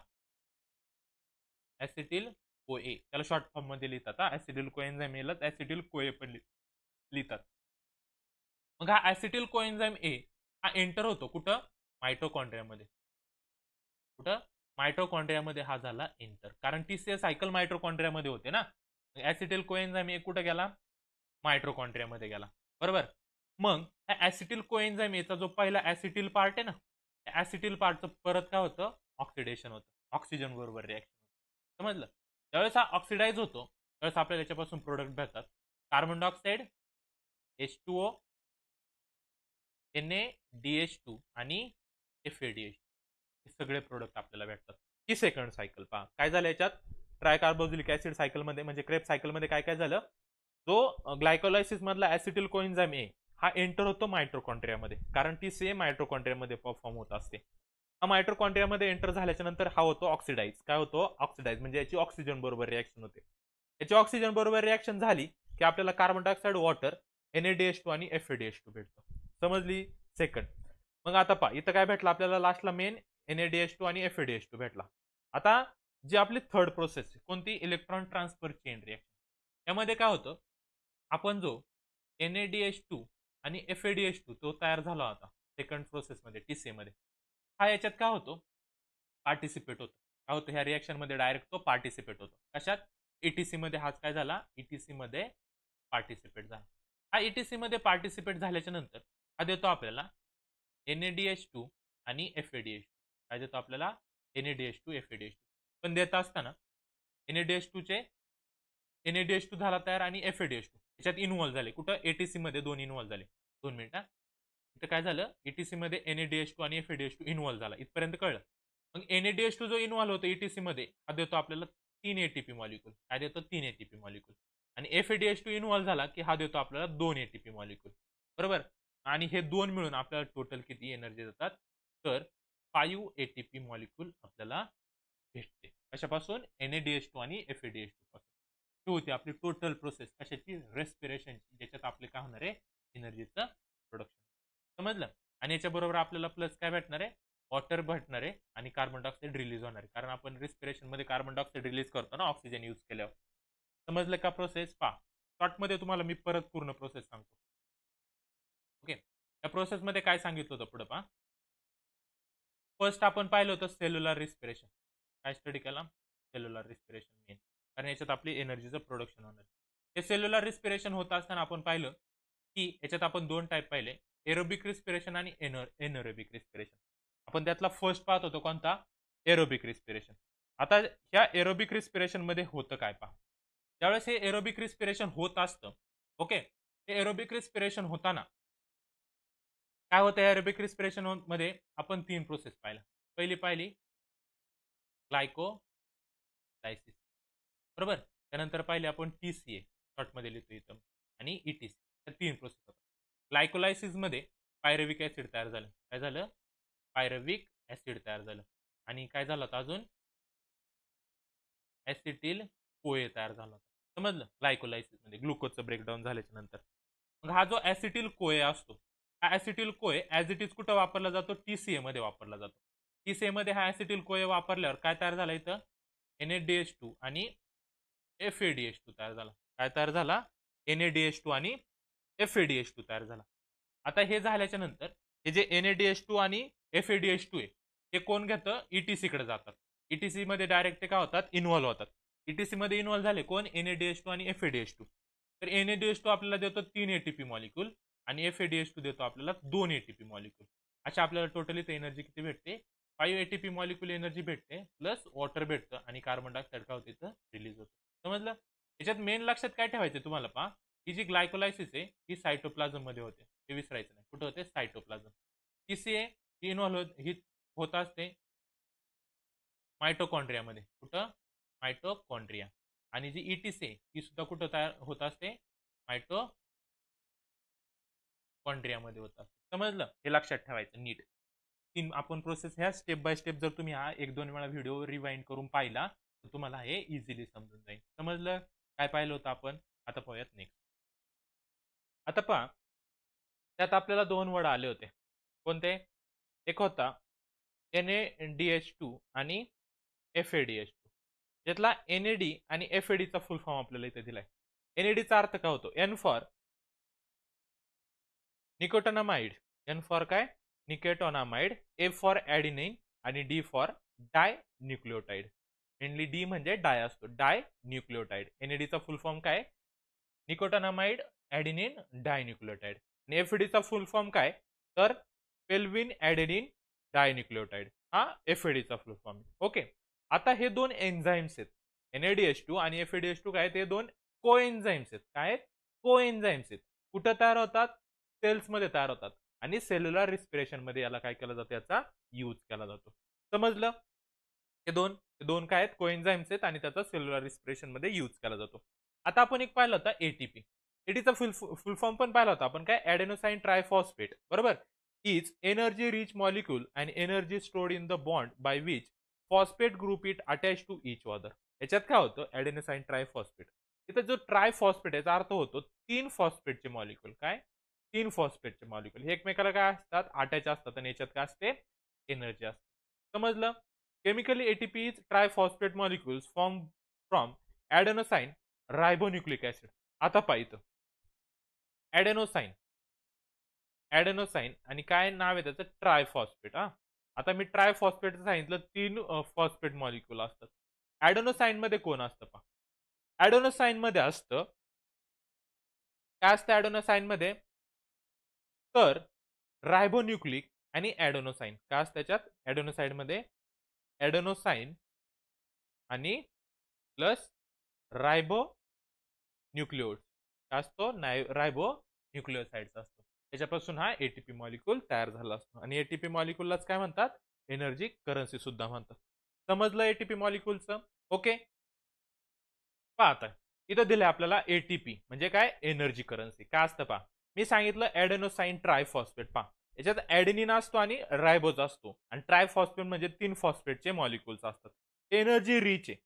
ऍसिटिल कोए. त्याला शॉर्ट फॉर्म मध्ये लिहितात. ऍसिटिल कोएन्झाईम एलाच ऍसिटिल कोए पण लिहितात. मग हा ऍसिटिल कोएन्झाईम ए हा एंटर होतो कुठं? मायटोकॉन्ड्रियामध्ये. कुठं? मायटोकॉन्ड्रियामध्ये हा झाला एंटर, कारण टीसीए सायकल मायटोकॉन्ड्रियामध्ये होते ना. ऍसिटिल कोएन्झाईम ए कुठं गेला? मायटोकॉन्ड्रियामध्ये गेला, बरोबर. मग ह्या ऍसिटिल कोएन्झाईम एचा जो पहिला ऍसिटिल पार्ट आहे ना, त्या ऍसिटिल पार्टचं परत काय होतं? ऑक्सिडेशन होतं, ऑक्सिजन बरोबर रिएक्शन. समजलं? ज्यावेळेस हा ऑक्सिडाइज होतो त्यावेळेस आपल्याला याच्यापासून प्रोडक्ट भेटतात. कार्बन डायऑक्साईड, H2O, NaDH2 आणि FADH. हे सगळे प्रोडक्ट आपल्याला भेटतात. ही सेकंड सायकल पहा काय झालं याच्यात. ट्रायकार्बोक्सिलिक ऍसिड सायकल मध्ये म्हणजे क्रेब सायकल मध्ये काय काय झालं? जो ग्लायकोलायसिस मधला ऍसिटिल कोएन्झाईम ए हा एंटर होतो मायटोकॉन्ड्रियामध्ये, कारण ती सेम मायटोकॉन्ड्रियामध्ये परफॉर्म होत असते. हा मायटोकॉन्ड्रियामध्ये एंटर झाल्याच्या नंतर हा होतो ऑक्सिडाइज. काय होतो? ऑक्सिडाइज. म्हणजे याची ऑक्सिजन बरोबर रिएक्शन होते. याची ऑक्सिजन बरोबर रिएक्शन झाली की आपल्याला कार्बन डायऑक्साईड, वॉटर, NaDH2 आणि FADH2 भेटतो. समजली? सेकंड. मग आता पहा इथं काय भेटलं आपल्याला लास्टला? मेन NaDH2 आणि FADH2 भेटला. आता जी आपली थर्ड प्रोसेस आहे कोणती? Electron transfer chain reaction. यामध्ये काय होतं? आपण जो NaDH2 आणि FADH2 तो तयार झाला होता सेकंड प्रोसेसमध्ये टीसीए मध्ये, हा याच्यात काय होतो? पार्टिसिपेट होतो. काय होतं? ह्या रिएक्शन मध्ये डायरेक्ट तो पार्टिसिपेट होतो. कशात? ETC मध्ये हाच काय झाला, ETC मध्ये पार्टिसिपेट झाला. हा ETC मध्ये पार्टिसिपेट झाल्याच्या नंतर हा देतो आपल्याला NADH2 आणि FADH2. काय देतो आपल्याला, NADH2 FADH2. पण देत असताना NADH2 झाला तयार आणि FADH2 याच्यात इन्व्हॉल्व झाले. कुठं, ETC मध्ये दोन इन्व्हॉल्व झाले. 2 मिनिटं. इथं काय झालं, ETC मध्ये NADH2 आणि FADH2 इन्व्हॉल्व झाला. इथपर्यंत कळलं. मग NADH2 जो इन्व्हॉल्व होतो ETC मध्ये हा देतो आपल्याला 3 ATP मॉलिक्यूल. काय देतो, 3 ATP मॉलिक्यूल. आणि FADH2 इन्व्हॉल्व झाला की हा देतो आपल्याला 2 ATP मॉलिक्यूल. बरोबर. आणि हे दोन मिळून आपल्याला टोटल किती एनर्जी देतात, तर 5 ATP मॉलिक्यूल आपल्याला भेटते. कशापासून, NADH2 आणि FADH2 पासून. ही होती आपली टोटल प्रोसेस कशाची, रेस्पिरेशनची, ज्याच्यात आपले काय होणार आहे, एनर्जीचं प्रोडक्शन. समजलं. आणि याच्याबरोबर आपल्याला प्लस काय भेटणार आहे, वॉटर भेटणार आहे आणि कार्बन डायऑक्साईड रिलीज होणार आहे. कारण आपण रेस्पिरेशन मध्ये कार्बन डायऑक्साईड रिलीज करतो ना ऑक्सिजन यूज केल्यावर. समजलं का प्रोसेस. पहा शॉर्ट मध्ये तुम्हाला मी परत पूर्ण प्रोसेस सांगतो. ओके. या प्रोसेस मध्ये काय सांगितलं होतं पुढे पहा. फर्स्ट आपण पाहिलं होतं सेल्युलर रिस्पिरेशन. काय स्टडी केला, सेल्युलर रिस्पिरेशन मेन, कारण याच्यात आपली एनर्जीचं प्रोडक्शन होणार. हे सेल्युलर रिस्पिरेशन होत असताना आपण पाहिलं की याच्यात आपण दोन टाईप पाहिले, एरोबिक रिस्पिरेशन आणि एनएरोबिक रिस्पिरेशन. आपण त्यातला फर्स्ट पाहत होतो कोणता, एरोबिक रिस्पिरेशन. आता ह्या एरोबिक रिस्पिरेशन मध्ये होतं काय पहा. ज्यावेळेस हे एरोबिक रिस्पिरेशन होत असतं, ओके, हे एरोबिक रिस्पिरेशन होताना काय होतं, एरोबिक रिस्पिरेशन मध्ये आपण 3 प्रोसेस पाहिला. पहिली पाहिली ग्लायकोलायसिस, बरोबर. त्यानंतर पाहिले आपण TCA, शॉर्ट मध्ये लिहितो इथं, आणि ETC. त्या 3 प्रोसेस होतात. ग्लायकोलायसिस मध्ये पायरुव्हिक ऍसिड तयार झालं. काय झालं, पायरुव्हिक ऍसिड तयार झालं. आणि काय झालं होतं अजून, ऍसिटिल कोए तयार झाला होता. समजलं. ग्लायकोलायसिस मध्ये ग्लुकोजचं ब्रेकडाऊन झाल्याच्या नंतर. मग हा जो ऍसिटिल कोए असतो, हा ऍसिटिल कोए ऍज इट इज कुठं वापरला जातो, TCA मध्ये वापरला जातो. TCA मध्ये हा ऍसिटिल कोए वापरल्यावर काय तयार झाला इथं, NADH2 आणि FADH2 तयार झाला. काय तयार झाला, NADH2 आणि FADH2 तयार झाला. आता हे झाल्याच्या नंतर हे जे NADH2 आणि FADH2 आहे ते कोण घेतं, ETC कडे जातात. ETC मध्ये डायरेक्ट ते काय होतात, इन्व्हॉल्व होतात. ETC मध्ये इन्व्हॉल्व झाले कोण, NADH2 आणि FADH2. तर NADH2 आपल्याला देतो 3 ATP मॉलिक्यूल आणि FADH2 देतो आपल्याला 2 ATP मॉलिक्यूल. अशा आपल्याला टोटली ते एनर्जी किती भेटते, 5 ATP मॉलिक्यूल एनर्जी भेटते, प्लस वॉटर भेटतं आणि कार्बन डायऑक्साईड काय होतं इथं रिलीज होतं. समजलं. याच्यात मेन लक्षात काय ठेवायचं तुम्हाला पहा, ही जी ग्लायकोलायसिस आहे ही सायटोप्लाझम मध्ये होते, हे विसरायचं नाही. कुठं होते, सायटोप्लाझम. TCA ही इन्व्हॉल्व होत असते मायटोकॉन्ड्रियामध्ये. कुठं, मायटोकॉन्ड्रिया. आणि जी ETC ही सुद्धा कुठं तयार होत असते, मायटोकॉन्ड्रियामध्ये होत असते. समजलं. हे लक्षात ठेवायचं नीट. 3 आपण प्रोसेस ह्या स्टेप बाय स्टेप जर तुम्ही हा 1-2 वेळा व्हिडिओ रिवाइंड करून पाहिला तर तुम्हाला हे इझिली समजून जाईल. समजलं काय पाहिलं होतं आपण. आता पाहूयात नेक्स्ट. आता पहा त्यात आपल्याला 2 वर्ड आले होते. कोणते, एक होता NADH2 आणि FADH2. यातला NAD आणि FAD चा फुल फॉर्म आपल्याला इथे दिलाय. NAD चा अर्थ काय होतो, N for nicotinamide, N for काय, निकोटोनामाइड, A फॉर ऍडिनिन आणि D for di nucleotide. Mainly D म्हणजे डाय असतो, डाय न्यूक्लिओटाइड. NAD चा फुल फॉर्म काय, निकोटोनामाइड ऍडिनिन डायन्यूक्लिओटाइड. आणि FAD चा फुल फॉर्म काय, तर पेल्विन ऍडेनिन डायन्यूक्लिओटाइड. हा FAD चा फुल फॉर्म. ओके. आता हे दोन एन्झाइम्स आहेत, NADH2 आणि FADH2 काय, ते दोन कोएन्झाइम्स आहेत. काय, कोएन्झाइम्स आहेत. कुठं तयार होतात, सेल्स मध्ये तयार होतात. आणि सेल्युलर रिस्पिरेशन मध्ये याला काय केला जातो, याचा यूज केला जातो. समजलं. हे दोन काय आहेत, कोएन्झाइम्स आहेत आणि त्याचा सेल्युलर रिस्पिरेशन मध्ये यूज केला जातो. आता आपण एक पाहिलं होता ATP. ATP चा फुल फॉर्म पण पाहिला होता आपण, काय, ऍडेनोसाइन ट्रायफॉस्फेट, बरोबर. Is energy rich molecule and energy stored in the bond by which phosphate group it attach to each other. याच्यात काय होतं, ऍडेनोसाइन ट्रायफॉस्फेट. इथं जो ट्रायफॉस्फेट याचा अर्थ होतो 3 फॉस्फेटचे मॉलिक्यूल. काय, 3 फॉस्फेटचे मॉलिक्यूल हे एकमेकाला काय असतात, अटॅच असतात आणि याच्यात काय असते, एनर्जी असते. समजलं. Chemically ATP is triphosphate molecules form from adenosine ribonucleic acid. आता पाहिजे ऍडेनोसाइन आणि काय नाव आहे त्याचं, ट्रायफॉस्फेट. हा, आता मी ट्रायफॉस्फेट सांगितलं, 3 फॉस्फेट मॉलिक्यूल असतात. ऍडेनोसाइन मध्ये कोण असतं पहा, ॲडेनोसाइन मध्ये असतं. काय असतं ॲडेनोसाइन मध्ये? तर रायबोन्यूक्लिक आणि ॲडेनोसाइन काय असतं त्याच्यात? ॲडेनोसाइन मध्ये ॲडेनोसाइन आणि प्लस रायबो न्यूक्लिओड काय असतो? रायबो न्यूक्लिओसाइड्स असतो. त्याच्यापासून हा एटीपी मॉलिक्यूल तयार झाला असतो आणि एटीपी मॉलिक्यूललाच काय म्हणतात? एनर्जी करन्सी सुद्धा म्हणतात. समजलं एटीपी मॉलिक्यूलचं? ओके. पहा आता इथं दिलंय आपल्याला एटीपी म्हणजे काय? Energy currency. काय असतं पहा, मी सांगितलं ॲडेनोसाइन ट्रायफॉस्फेट. पहा याच्यात ॲडेनिन असतो आणि रायबोज असतो आणि ट्रायफॉस्फेट म्हणजे 3 फॉस्फेटचे मॉलिक्युल्स असतात. एनर्जी रिच आहे.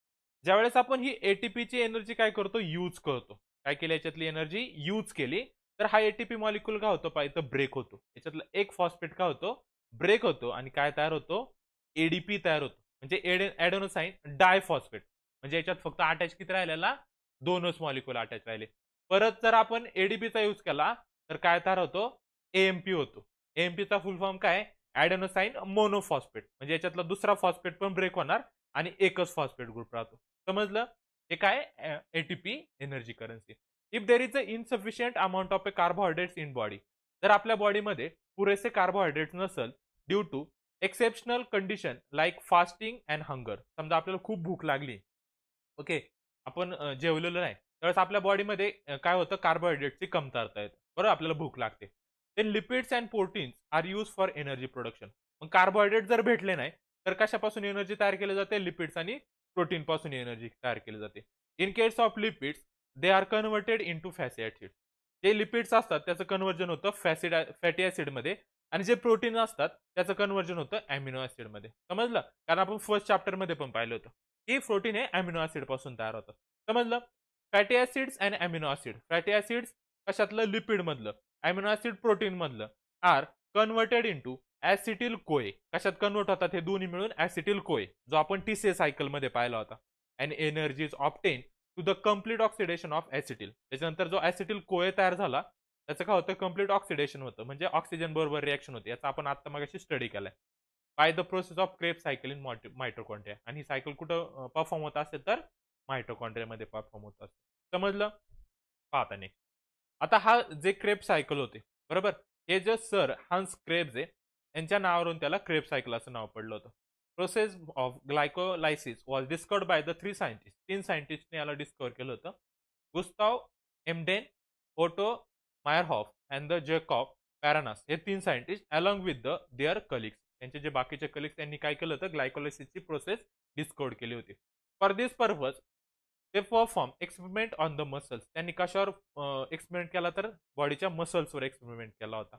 ज्यावेळेस आपण ही एटीपीची एनर्जी काय करतो? यूज करतो. काय केली याच्यातली एनर्जी? यूज केली तर हा एटीपी मॉलिक्यूल काय होतो? पहा इथं ब्रेक होतो. याच्यातलं एक फॉस्फेट काय होतो? ब्रेक होतो आणि काय तयार होतो? एडीपी तयार होतो. म्हणजे ॲडेनोसाइन डायफॉस्फेट. म्हणजे याच्यात फक्त अटॅच किती राहिलेला? 2च मॉलिक्यूल अटॅच राहिले. परत जर आपण एडीपीचा यूज केला तर काय तयार होतो? एएमपी होतो. एएमपीचा फुल फॉर्म काय? ॲडेनोसाइन मोनोफॉस्फेट. म्हणजे याच्यातला दुसरा फॉस्फेट पण ब्रेक होणार आणि एकच फॉस्फेट ग्रुप राहतो. समजलं? हे काय? ATP energy currency. If there is a insufficient amount of a carbohydrates in body, जर आपल्या बॉडीमध्ये पुरेसे कार्बोहायड्रेट्स नसेल due to exceptional condition like fasting and hunger, समजा आपल्याला खूप भूक लागली, ओके, आपण जेवलेलो नाही, त्यावेळेस आपल्या बॉडीमध्ये काय होतं? कार्बोहायड्रेटची कमतरता येते, बरोबर, आपल्याला भूक लागते. Then lipids and proteins are use for energy production. मग कार्बोहायड्रेट जर भेटले नाही तर कशापासून एनर्जी तयार केली जाते? लिपिड्स आणि प्रोटीन पासून एनर्जी तयार केली जाते. In case of lipids they are converted into fatty acid. जे लिपिड्स असतात त्याचं कन्व्हर्जन होतं फॅटी ऍसिड मध्ये आणि जे प्रोटीन असतात त्याचं कन्व्हर्जन होतं अॅमिनो ऍसिड मध्ये. समजलं? कारण आपण फर्स्ट चॅप्टर मध्ये पण पाहिलं होतं की प्रोटीन हे अॅमिनो ऍसिड पासून तयार होतं. समजलं? Fatty acids and amino acid. Fatty acids कशातलं? लिपिड मधलं. अॅमिनो ऍसिड प्रोटीन मधलं. Are converted into acetyl CoA. कशात कन्वर्ट होतात हे दोन्ही मिळून? ऍसिटिल कोए, जो आपण टीसीए सायकल मध्ये पाहिला होता. And energy is obtain to the complete oxidation of acetyl. त्याच्यानंतर जो ऍसिटिल कोए तयार झाला त्याचं काय होतं? कम्प्लीट ऑक्सिडेशन होतं, म्हणजे ऑक्सिजन बरोबर रिएक्शन होते. याचा आपण आता मगाशी स्टडी केलाय. By the process of Krebs cycle in mitochondria. आणि ही सायकल कुठं परफॉर्म होत असेल? तर मायटोकॉन्ड्रियामध्ये परफॉर्म होत असते. समजलं? पाहता नेक्स्ट. आता हा जे क्रेब सायकल होते, बरोबर, हे जे सर हन्स क्रेब्स आहे यांच्या नावावरून त्याला क्रेब सायकल असं नाव पडलं होतं. Process of glycolysis was discovered by the 3 scientist. 3 सायंटिस्टने याला डिस्कवर केलं होतं. गुस्ताव एमडेन, ओटो मायरहॉफ अँड द जॅकॉब पॅरानास. हे 3 scientist along with the there colleagues, त्यांचे जे बाकीचे कलिग्स, त्यांनी काय केलं होतं? ग्लायकोलायसिसची प्रोसेस डिस्कवर केली होती. फॉर दिस पर्पज ते perform experiment on the muscles. त्यांनी कशावर एक्सपेरिमेंट केला? तर बॉडीच्या मसल्सवर एक्सपेरिमेंट केला होता.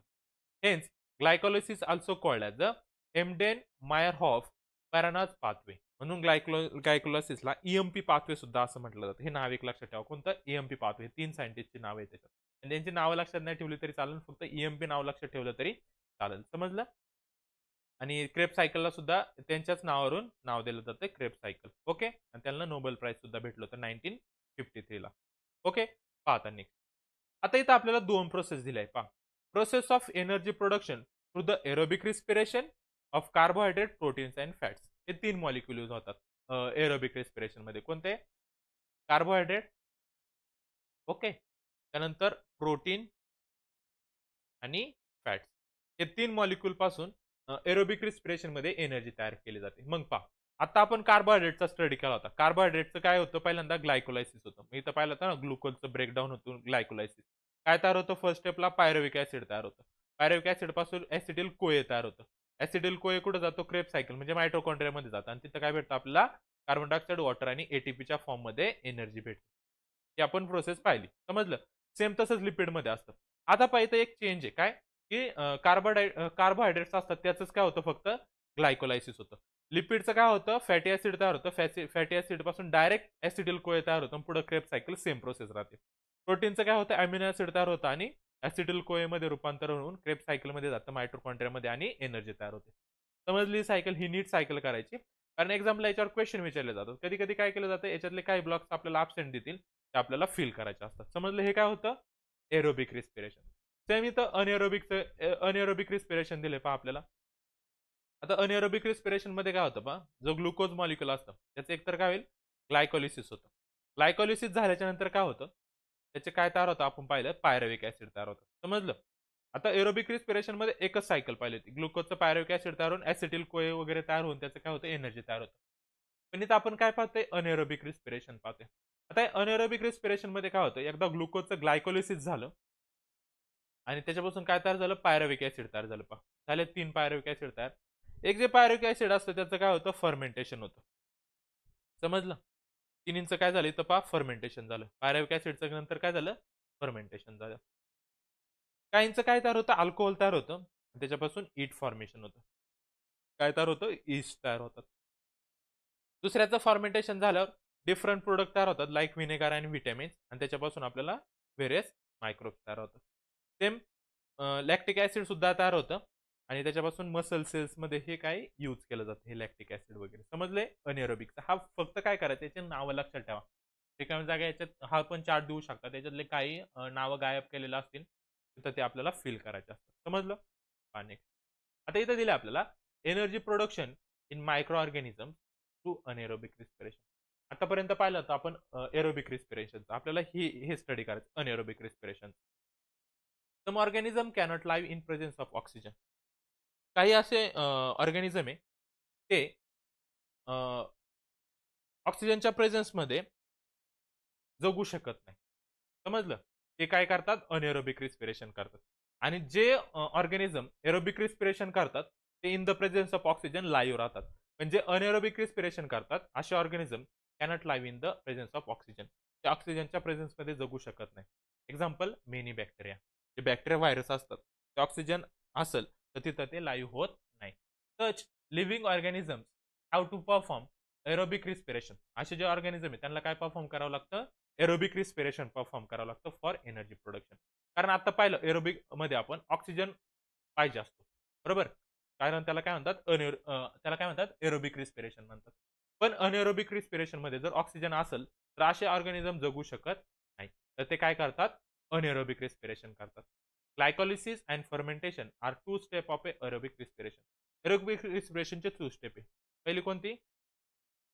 Hence glycolysis also called as the Embden Meyerhof Parnas pathway. म्हणून ग्लायकोलायसिसला ईएमपी पाथवे सुद्धा असं म्हटलं जातं. हे नाव एक लक्षात ठेवा. कोणतं? EMP pathway. 3 सायंटिस्टची नाव आहे त्याच्यात. आणि त्यांची नावं लक्षात नाही ठेवली तरी चालेल, फक्त ईएमपी नाव लक्षात ठेवलं तरी चालेल. समजलं? आणि क्रेब सायकलला सुद्धा त्यांच्याच नावावरून नाव दिलं जातं, क्रेब सायकल. ओके. आणि त्यांना नोबेल प्राइज सुद्धा भेटलं होतं 1953 ला. ओके. पाहता नेक्स्ट. आता इथं आपल्याला 2 प्रोसेस दिल्या आहे. पहा, process of energy production through the aerobic respiration of carbohydrate, proteins and fats. हे 3 मॉलिक्यूल यूज होतात एरोबिक रेस्पिरेशन मध्ये. कोणते? कार्बोहायड्रेट, ओके, त्यानंतर प्रोटीन आणि फॅट्स. हे 3 मॉलिक्यूल पासून एरोबिक रिस्पिरेशन मध्ये एनर्जी तयार केली जाते. मग पहा, आता आपण कार्बोहायड्रेटचा स्टडी केला होता. कार्बोहायड्रेटचं काय होतं? पहिल्यांदा ग्लायकोलायसिस होतं. मी इथं पाहिलं होतं ना, ग्लुकोजचं ब्रेकडाऊन होतं, ग्लायकोलायसिस. काय तयार होतं? फर्स्ट स्टेपला पायरुविक ऍसिड तयार होतं. पायरुविक ऍसिड पासून ऍसिटिल कोए तयार होतं. ऍसिटिल कोए कुठे जातो? क्रेब सायकल म्हणजे मायटोकॉन्ड्रियामध्ये जातं आणि तिथं काय भेटतं आपल्याला? कार्बन डायऑक्साइड, वॉटर आणि एटीपीच्या फॉर्म मध्ये एनर्जी भेटते. ही आपण प्रोसेस पाहिली. समजलं? सेम तसंच लिपिड मध्ये असतं. आता पाहिजे एक चेंज आहे. काय? की कार्बोहायड्रेट्स असतात त्याचंच काय होतं? फक्त ग्लायकोलायसिस होतं. लिपिडचं काय होतं? फॅटी ऍसिड तयार होतं. फॅटी ऍसिड पासून डायरेक्ट ऍसिटिल कोए तयार होतं. पुढे क्रेब सायकल सेम प्रोसेस राहते. प्रोटीनचं काय होतं? अॅमिनो ऍसिड तयार होतं आणि ऍसिटिल कोए मध्ये रूपांतर होऊन क्रेब सायकल मध्ये जातं मायटोकॉन्ड्रियामध्ये आणि एनर्जी तयार होते. समजली सायकल? ही नीट सायकल करायची, कारण एक्झामला याच्यावर क्वेश्चन विचारले जातात. कधी कधी काय केलं जातं? याच्यातले काही ब्लॉक्स आपल्याला ॲब्सेंट देतील, ते आपल्याला फिल करायचे असतात. समजलं? हे काय होतं? Aerobic respiration. सेम इथं अनएरोबिक रिस्पिरेशन दिले पहा आपल्याला. आता अनएरोबिक रिस्पिरेशन मध्ये काय होतं पहा, जो ग्लुकोज मॉलिक्यूल असतं त्याचं एकतर काय होईल? ग्लायकोलिसिस होतं. ग्लायकोलिसिस झाल्याच्या नंतर काय होतं, त्याचे काय तयार होतं आपण पाहिलं, पायरुव्हिक ऍसिड तयार होतं. समजलं. आता एरोबिक रिस्पिरेशन मध्ये एकच सायकल पाहिली होती. ग्लुकोजचं पायरुव्हिक ऍसिड तयार होऊन ऍसिटिल कोए वगैरे तयार होऊन त्याचं काय होतं, एनर्जी तयार होतं. पण इथं आपण काय पाहतोय, अनएरोबिक रिस्पिरेशन पाहतोय. आता अनएरोबिक रिस्पिरेशन मध्ये काय होतं, एकदा ग्लुकोजचं ग्लायकोलिसिस झालं आणि त्याच्यापासून काय तयार झालं, पायरुव्हिक ऍसिड तयार झालं. पहा झाले 3 पायरुव्हिक ऍसिड तयार. एक जे पायरुव्हिक ऍसिड असतं त्याचं काय होतं, फर्मेंटेशन होतं. समजलं. तिन्हींचं काय झालं इथं पहा, फर्मेंटेशन झालं. पायरुव्हिक ऍसिडचं नंतर काय झालं, फर्मेंटेशन झालं. काहींचं काय तयार होतं, अल्कोहोल तयार होतं, त्याच्यापासून ईट फॉर्मेशन होतं. काय तयार होतं, ईस्ट तयार होतात. दुसऱ्याचं फॉर्मेंटेशन झाल्यावर डिफरंट प्रोडक्ट तयार होतात, लाईक व्हिनेगर आणि व्हिटॅमिन्स, आणि त्याच्यापासून आपल्याला व्हेरियस मायक्रोब्स तयार होतात. सेम लॅक्टिक ऍसिड सुद्धा तयार होतं आणि त्याच्यापासून मसल सेल्स मध्ये हे काय यूज केलं जातं, हे लॅक्टिक ऍसिड वगैरे. समजले. अनएरोबिकचा हा फक्त काय करायचं, याचे नावं लक्षात ठेवा. रिकाम्या जागा याच्यात हा पण चार्ट देऊ शकता, त्याच्यातले काही नावं गायब केलेलं असतील तर ते आपल्याला फिल करायचे असतात. समजलं. नेक्स्ट. आता इथं दिले आपल्याला energy production in micro organism through anaerobic respiration. आतापर्यंत पाहिलं तर आपण एरोबिक रिस्पिरेशनचं, आपल्याला हे स्टडी करायचं anaerobic respiration. Some organism cannot live in presence of oxygen. काही असे ऑर्गॅनिझम आहे ते ऑक्सिजनच्या प्रेझेन्समध्ये जगू शकत नाही. समजलं. ते काय करतात, अनएरोबिक रिस्पिरेशन करतात. आणि जे ऑर्गॅनिझम एरोबिक रिस्पिरेशन करतात ते in the presence of oxygen live राहतात. म्हणजे अनएरोबिक रिस्पिरेशन करतात असे organism cannot live in the presence of oxygen. ते ऑक्सिजनच्या प्रेझेन्समध्ये जगू शकत नाही. Example, many bacteria. जे बॅक्टेरिया व्हायरस असतात ते ऑक्सिजन असेल तर तिथं ते लाईव्ह होत नाही. Such living organism have to perform aerobic respiration. असे जे ऑर्गॅनिझम आहे त्यांना काय परफॉर्म करावं लागतं, एरोबिक रिस्पिरेशन परफॉर्म करावं लागतं फॉर एनर्जी प्रोडक्शन. कारण आता पाहिलं एरोबिक मध्ये आपण ऑक्सिजन पाहिजे असतो, बरोबर. कारण त्याला काय म्हणतात, त्याला काय म्हणतात, एरोबिक रिस्पिरेशन म्हणतात. पण अनएरोबिक रिस्पिरेशन मध्ये जर ऑक्सिजन असेल तर असे ऑर्गॅनिझम जगू शकत नाही. तर ते काय करतात, अनएरोबिक रिस्पिरेशन करतात. Glycolysis and fermentation are 2 step of aerobic respiration. Aerobic रिस्पिरेशनचे 2 स्टेप आहे. पहिली कोणती,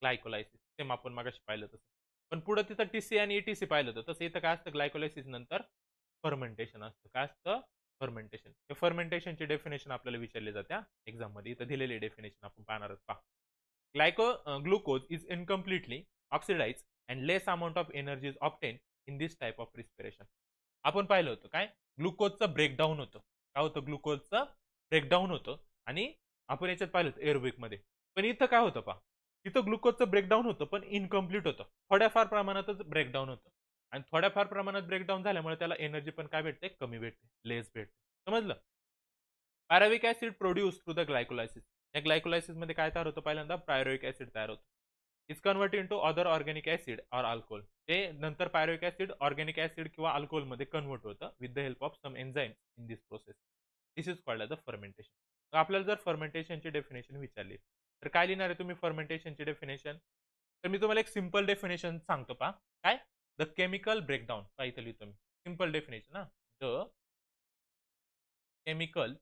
ग्लायकोलायसिस. सेम आपण मागाशी पाहिलं तसं. पण पुढे तिथं टीसी आणि ईटीसी पाहिलं होतं. तसं इथं काय असतं, ग्लायकोलायसिस नंतर फर्मेंटेशन असतं. काय असतं, फर्मेंटेशन. हे फर्मेंटेशनची डेफिनेशन आपल्याला विचारली जाते एक्झाम मध्ये. इथं दिलेली डेफिनेशन आपण पाहणार आहोत. पहा. Glucose is incompletely oxidize and less amount of energy is obtain in this type of respiration. आपण पाहिलं होतं काय, ग्लुकोजचं ब्रेकडाऊन होतं. काय होतं, ग्लुकोजचं ब्रेकडाऊन होतं आणि आपण याच्यात पाहिलं होतं एरोबिक मध्ये. पण इथं काय होतं पहा, इथं ग्लुकोजचं ब्रेकडाऊन होतं पण इनकम्प्लीट होतं. थोड्याफार प्रमाणातच ब्रेकडाऊन होतं आणि थोड्याफार प्रमाणात ब्रेकडाऊन झाल्यामुळे त्याला एनर्जी पण काय भेटते, कमी भेटते, लेस भेटते. समजलं. Pyruvic acid produce through the glycolysis. या ग्लायकोलायसिस मध्ये काय तयार होतं, पहिल्यांदा पायरुव्हिक ऍसिड तयार होतं. Is convert into other organic acid or alcohol. ते नंतर पायरुव्हिक ऍसिड ऑर्गॅनिक ऍसिड किंवा अल्कोहोल मध्ये कन्वर्ट होतं with the help of some enzyme in this process. This is called the fermentation. तर आपल्याला जर फर्मेंटेशनची डेफिनेशन विचारली तर काय लिहिणार आहे तुम्ही फर्मेंटेशनची डेफिनेशन. तर मी तुम्हाला एक सिंपल डेफिनेशन सांगतो. पहा काय, द केमिकल ब्रेकडाऊन. पहा इथं लिहितो मी simple definition. The chemical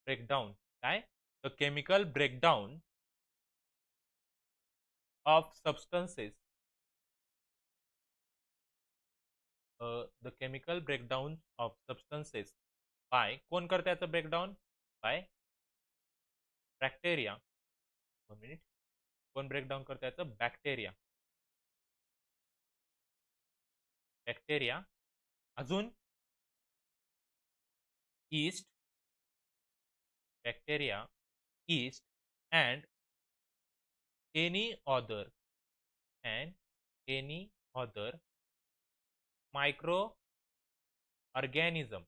breakdown. काय, the chemical breakdown of substances, the chemical breakdown of substances by, कोण करते याचं ब्रेकडाऊन, बाय बॅक्टेरिया. 1 मिनिट. कोण ब्रेकडाऊन करते याचं, बॅक्टेरिया. बॅक्टेरिया अजून yeast, bacteria, yeast and any other microorganism.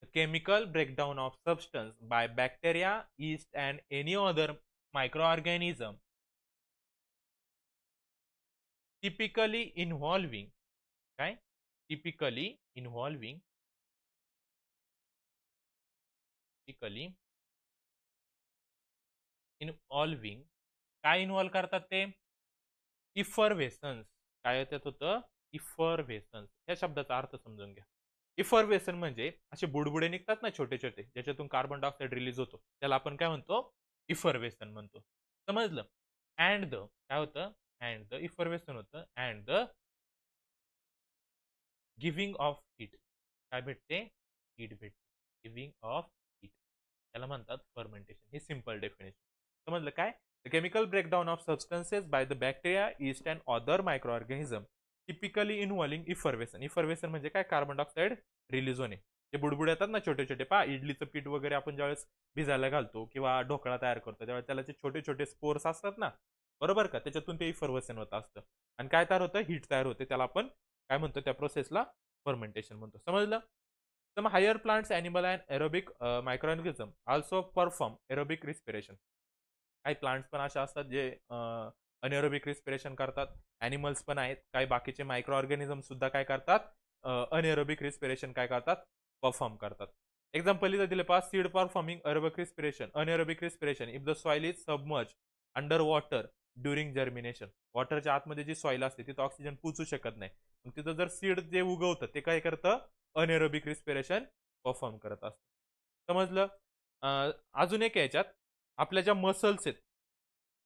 The chemical breakdown of substance by bacteria, yeast and any other microorganism typically involving, काय, typically involving काय involve करतात ते, इफरवेसन्स. काय त्यात होतं, इफरवेसन्स. या शब्दाचा अर्थ समजून घ्या. इफरवेसन म्हणजे असे बुडबुडे निघतात ना छोटे छोटे, ज्याच्यातून कार्बन डायऑक्साईड रिलीज होतो, त्याला आपण काय म्हणतो, इफरवेसन म्हणतो. समजलं. अँड द काय होतं, अँड द इफर्वेशन होतं, and the giving of heat. काय भेटते, हीट भेटते. गिव्हिंग ऑफ हीट त्याला म्हणतात फर्मेंटेशन. ही सिंपल डेफिनेशन. समजलं काय? The chemical breakdown of substances by the bacteria, yeast and other microorganism typically involving effervescence. Effervescence म्हणजे काय, कार्बन डायऑक्साईड रिलीज होणे. जे बुडबुड येतात ना छोटे छोटे, पहा इडलीचं पीठ वगैरे आपण ज्यावेळेस भिजायला घालतो किंवा ढोकळा तयार करतो त्यावेळेस त्याला जे छोटे छोटे स्पोर्स असतात ना, बरोबर का, त्याच्यातून ते इफर्वेशन होत असतं आणि काय तयार होतं, हीट तयार होते. त्याला आपण काय म्हणतो, त्या प्रोसेसला फर्मेंटेशन म्हणतो. समजलं? Some higher plants, animal and aerobic microorganism also perform aerobic respiration. काही प्लांट्स पण अशा असतात जे अनएरोबिक रिस्पिरेशन करतात. ॲनिमल्स पण आहेत, काही बाकीचे मायक्रो ऑर्गॅनिझम सुद्धा काय करतात, अनएरोबिक रिस्पिरेशन काय करतात, परफॉर्म करतात. एक्झाम्पल इथं दिले पहा, seed performing aerobic respiration, anaerobic respiration if the soil is submerge under water during germination. वॉटरच्या आतमध्ये जी सॉइल असते तिथं ऑक्सिजन पोचू शकत नाही, मग तिथं जर सीड जे उगवतं ते काय करतं, अनएरोबिक रिस्पिरेशन परफॉर्म करत असतं. समजलं? अजून एक याच्यात आपल्या ज्या मसल्स आहेत,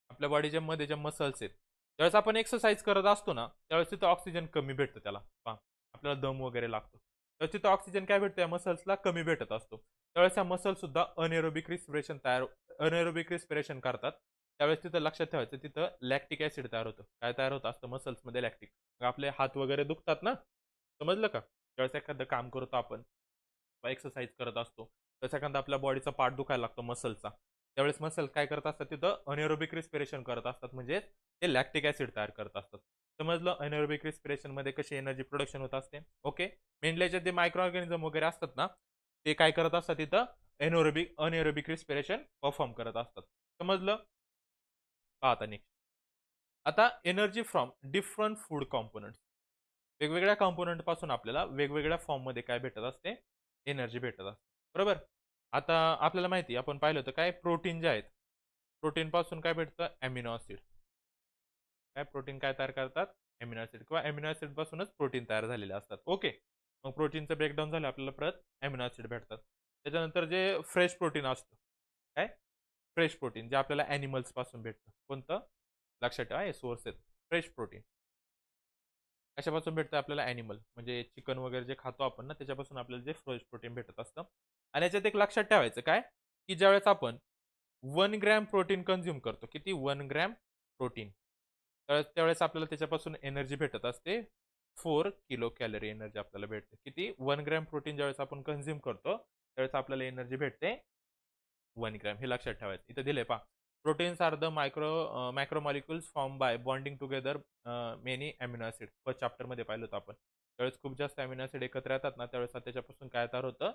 आपल्या बॉडीच्या मध्ये ज्या मसल्स आहेत, ज्यावेळेस आपण एक्सरसाइज करत असतो ना त्यावेळेस तिथं ऑक्सिजन कमी भेटतं. त्याला पहा, आपल्याला दम वगैरे लागतो त्यावेळेस तिथं ऑक्सिजन काय भेटतं, या मसल्सला कमी भेटत असतो. त्यावेळेस या मसल सुद्धा अनएरोबिक रिस्पिरेशन करतात. त्यावेळेस तिथं लक्षात ठेवायचं, तिथं लॅक्टिक ऍसिड तयार होतं. काय तयार होत असतं मसल्समध्ये, लॅक्टिक. आपले हात वगैरे दुखतात ना, समजलं का, त्यावेळेस एखादं काम करतो आपण, एक्सरसाइज करत असतो, तर एखादा आपल्या बॉडीचा पार्ट दुखायला लागतो मसलचा, त्यावेळेस मसल काय करत असतात, तिथं अनएरोबिक रिस्पिरेशन करत असतात, म्हणजे ते लॅक्टिक ऍसिड तयार करत असतात. समजलं? अनएरोबिक रिस्पिरेशन मध्ये कशी एनर्जी प्रोडक्शन होत असते. ओके, मेनली जे मायक्रो ऑर्गॅनिझम वगैरे असतात ना, ते काय करत असतात, तिथं अनएरोबिक रिस्पिरेशन परफॉर्म करत असतात. समजलं? आता नेक्स्ट, आता energy from different food component. वेगवेगळ्या कॉम्पोनंट पासून आपल्याला वेगवेगळ्या फॉर्म मध्ये काय भेटत असते, एनर्जी भेटत असते. बरोबर? आता आपल्याला माहिती, आपण पाहिलं होतं काय, प्रोटीन जे आहेत, प्रोटीन पासून काय भेटतं, अमिनो ऍसिड. काय प्रोटीन काय तयार करतात, अमिनो ऍसिड, किंवा अमिनो ऍसिड पासूनच प्रोटीन तयार झालेले असतात. ओके, मग प्रोटीनचं ब्रेकडाऊन झालं आपल्याला परत अमिनो ऍसिड भेटतात. त्याच्यानंतर जे फ्रेश प्रोटीन असतं, काय फ्रेश प्रोटीन जे आपल्याला ॲनिमल्स पासून भेटतं. कोणतं, लक्षात ठेवा, हे सोर्स आहेत फ्रेश प्रोटीन. कशापासून भेटतं आपल्याला, ॲनिमल म्हणजे चिकन वगैरे जे खातो आपण ना, त्याच्यापासून आपल्याला जे फ्रेश प्रोटीन भेटत असतं. आणि याच्यात एक लक्षात ठेवायचं काय, की ज्यावेळेस आपण 1 ग्रॅम प्रोटीन कंझ्युम करतो, किती, 1 ग्रॅम प्रोटीन, त्यावेळेस आपल्याला त्याच्यापासून एनर्जी भेटत असते 4 किलो कॅलरी एनर्जी आपल्याला भेटते. किती, 1 ग्रॅम प्रोटीन ज्यावेळेस आपण कंझ्युम करतो त्यावेळेस आपल्याला एनर्जी भेटते 1 ग्रॅम. हे लक्षात ठेवायचं. इथं दिले पहा, proteins are the macromolecules form by bonding together many amino acid. First chapter मध्ये पाहिलं होतं आपण. त्यावेळेस खूप जास्त अमिनो ऍसिड एकत्र येतात ना, त्यावेळेस त्याच्यापासून काय तयार होतं,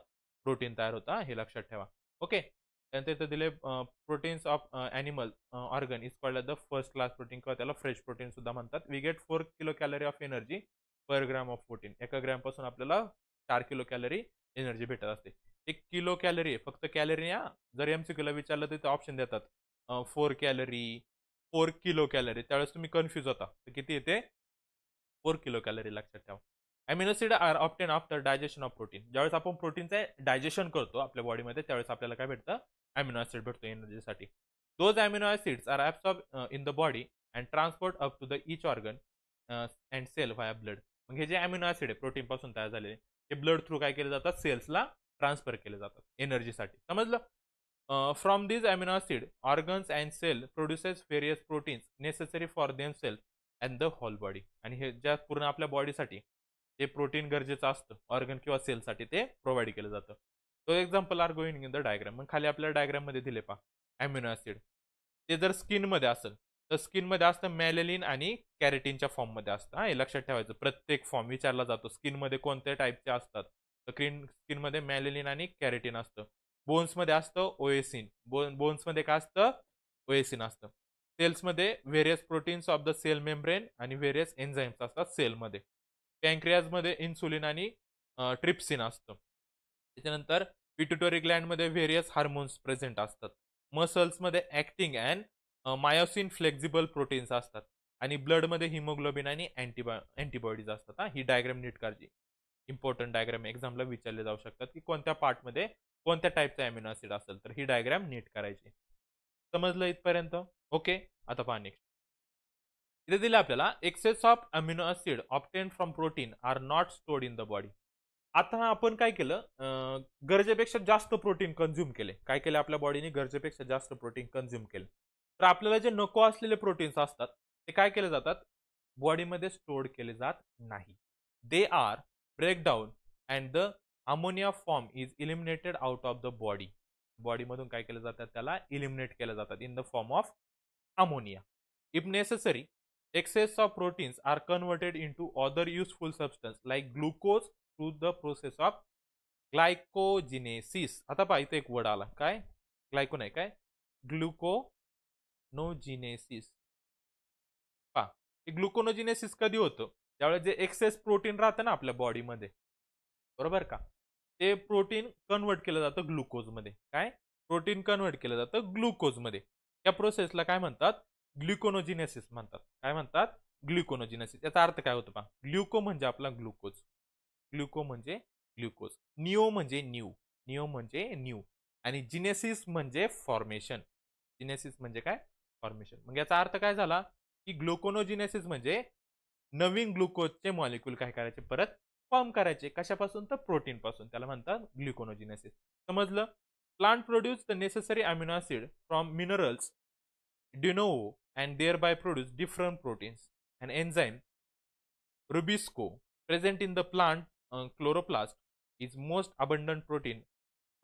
प्रोटीन तयार होतं. हे लक्षात ठेवा. ओके, त्यानंतर इथं दिले proteins of animal organ is called the first class protein, किंवा त्याला फ्रेश प्रोटीन सुद्धा म्हणतात. We get 4 kilo calorie of energy per gram of protein. एका ग्रॅम पासून आपल्याला 4 किलो कॅलरी एनर्जी भेटत असते. 1 किलो कॅलरी फक्त कॅलरी. जर एमसीक्यूला विचारलं तर ते ऑप्शन देतात 4 कॅलरी, 4 किलो कॅलरी, त्यावेळेस तुम्ही कन्फ्युज होता. तर किती येते, 4 किलो कॅलरी. लक्षात ठेवा. Amino acid are obtain after digestion of protein. ज्यावेळेस आपण प्रोटीनचं डायजेशन करतो आपल्या बॉडीमध्ये त्यावेळेस आपल्याला काय भेटतं, अमिनो ऍसिड भेटतो एनर्जीसाठी. Those amino acids are absorb in the body and transport up to the each organ and cell via blood. मग हे जे अमिनो ऍसिड आहे प्रोटीन पासून तयार झालेले, हे ब्लड थ्रू काय केले जातात, सेल्सला ट्रान्सफर केले जातात एनर्जीसाठी. समजलं? From this amino acid organs and cell produces various proteins necessary for them cell and the whole body. आणि हे ज्या पूर्ण आपल्या बॉडीसाठी जे प्रोटीन गरजेचं असतं ऑर्गन किंवा सेलसाठी, ते प्रोव्हाइड केलं जातं. तो example are going in the diagram. मग खाली आपल्या डायग्राम मध्ये दिले पहा, अमिनो ऍसिड ते जर स्किन मध्ये असेल तर स्किन मध्ये असतं मॅलेलिन आणि कॅरेटिनच्या फॉर्म मध्ये असतं. हे लक्षात ठेवायचं, प्रत्येक फॉर्म विचारला जातो स्किन मध्ये कोणत्या टाईपचे असतात. तर स्किन मध्ये मॅलेलिन आणि कॅरेटिन असतं. बोन्स मध्ये असतं ओएसिन. बोन्स मध्ये काय असतं, ओएसिन असतं. सेल्स मध्ये various proteins of the cell membrane आणि व्हेरियस एन्झाईम्स असतात सेलमध्ये. पॅन्क्रियाज मध्ये इन्सुलिन आणि ट्रिप्सिन असतं. त्याच्यानंतर पिट्युटरी ग्लँड मध्ये व्हेरियस हार्मोन्स प्रेझेंट असतात. मसल्स मध्ये actin and myosin flexible proteins असतात. आणि ब्लड मध्ये हिमोग्लोबिन आणि अँटीबॉडीज असतात. ही डायग्राम नीट काळजी, इम्पॉर्टंट डायग्राम एक्झामला विचारले जाऊ शकतात, की कोणत्या पार्टमध्ये कोणत्या टाईपचा अमिनो ऍसिड असेल, तर ही डायग्राम नीट करायची. समजलं इथपर्यंत? ओके, आता पहा नेक्स्ट. इथे दिलं आपल्याला excess of amino acid obtain from protein are not stored in the body. आता आपण काय केलं, गरजेपेक्षा जास्त प्रोटीन कंझ्युम केले. काय केले आपल्या बॉडीने, गरजेपेक्षा जास्त प्रोटीन कंझ्युम केले. तर आपल्याला जे नको असलेले प्रोटीन्स असतात ते काय केले जातात, बॉडीमध्ये स्टोअर केले जात नाही. They are break down and the ammonia form is eliminated out of the body. बॉडीमधून काय केलं जातात, त्याला इलिमिनेट केलं जातात in the form of ammonia. If necessary, excess of proteins are converted into other useful substance like glucose through the process of glycogenesis. आता पहा इथे एक वर्ड आला, काय ग्लायको नाही, काय ग्लुकोनोजिनेसिस. पहा ग्लुकोनोजिनेसिस कधी होतं, त्यावेळेस जे एक्सेस प्रोटीन राहतं ना आपल्या बॉडीमध्ये, बरोबर का, ते प्रोटीन कन्वर्ट केलं जातं ग्लुकोजमध्ये. काय प्रोटीन कन्वर्ट केलं जातं ग्लुकोजमध्ये. या प्रोसेसला काय म्हणतात, ग्लुकोनोजिनेसिस म्हणतात. काय म्हणतात, ग्लुकोनोजिनेसिस. याचा अर्थ काय होतो पहा, ग्लुको म्हणजे आपला ग्लुकोज, ग्लुको म्हणजे ग्लुकोज, निओ म्हणजे न्यू, निओ म्हणजे न्यू, आणि जिनेसिस म्हणजे फॉर्मेशन. जिनेसिस म्हणजे काय, फॉर्मेशन. मग याचा अर्थ काय झाला की ग्लुकोनोजिनेसिस म्हणजे नवीन ग्लुकोजचे मॉलिक्यूल काय करायचे, परत फॉर्म करायचे. कशापासून, तर प्रोटीन पासून. त्याला म्हणतात ग्लुकोनोजिनेसिस. समजलं. Plant produce the necessary amino acid from minerals de novo and thereby produce different proteins. An enzyme, rubisco, present in the plant chloroplast is most abundant protein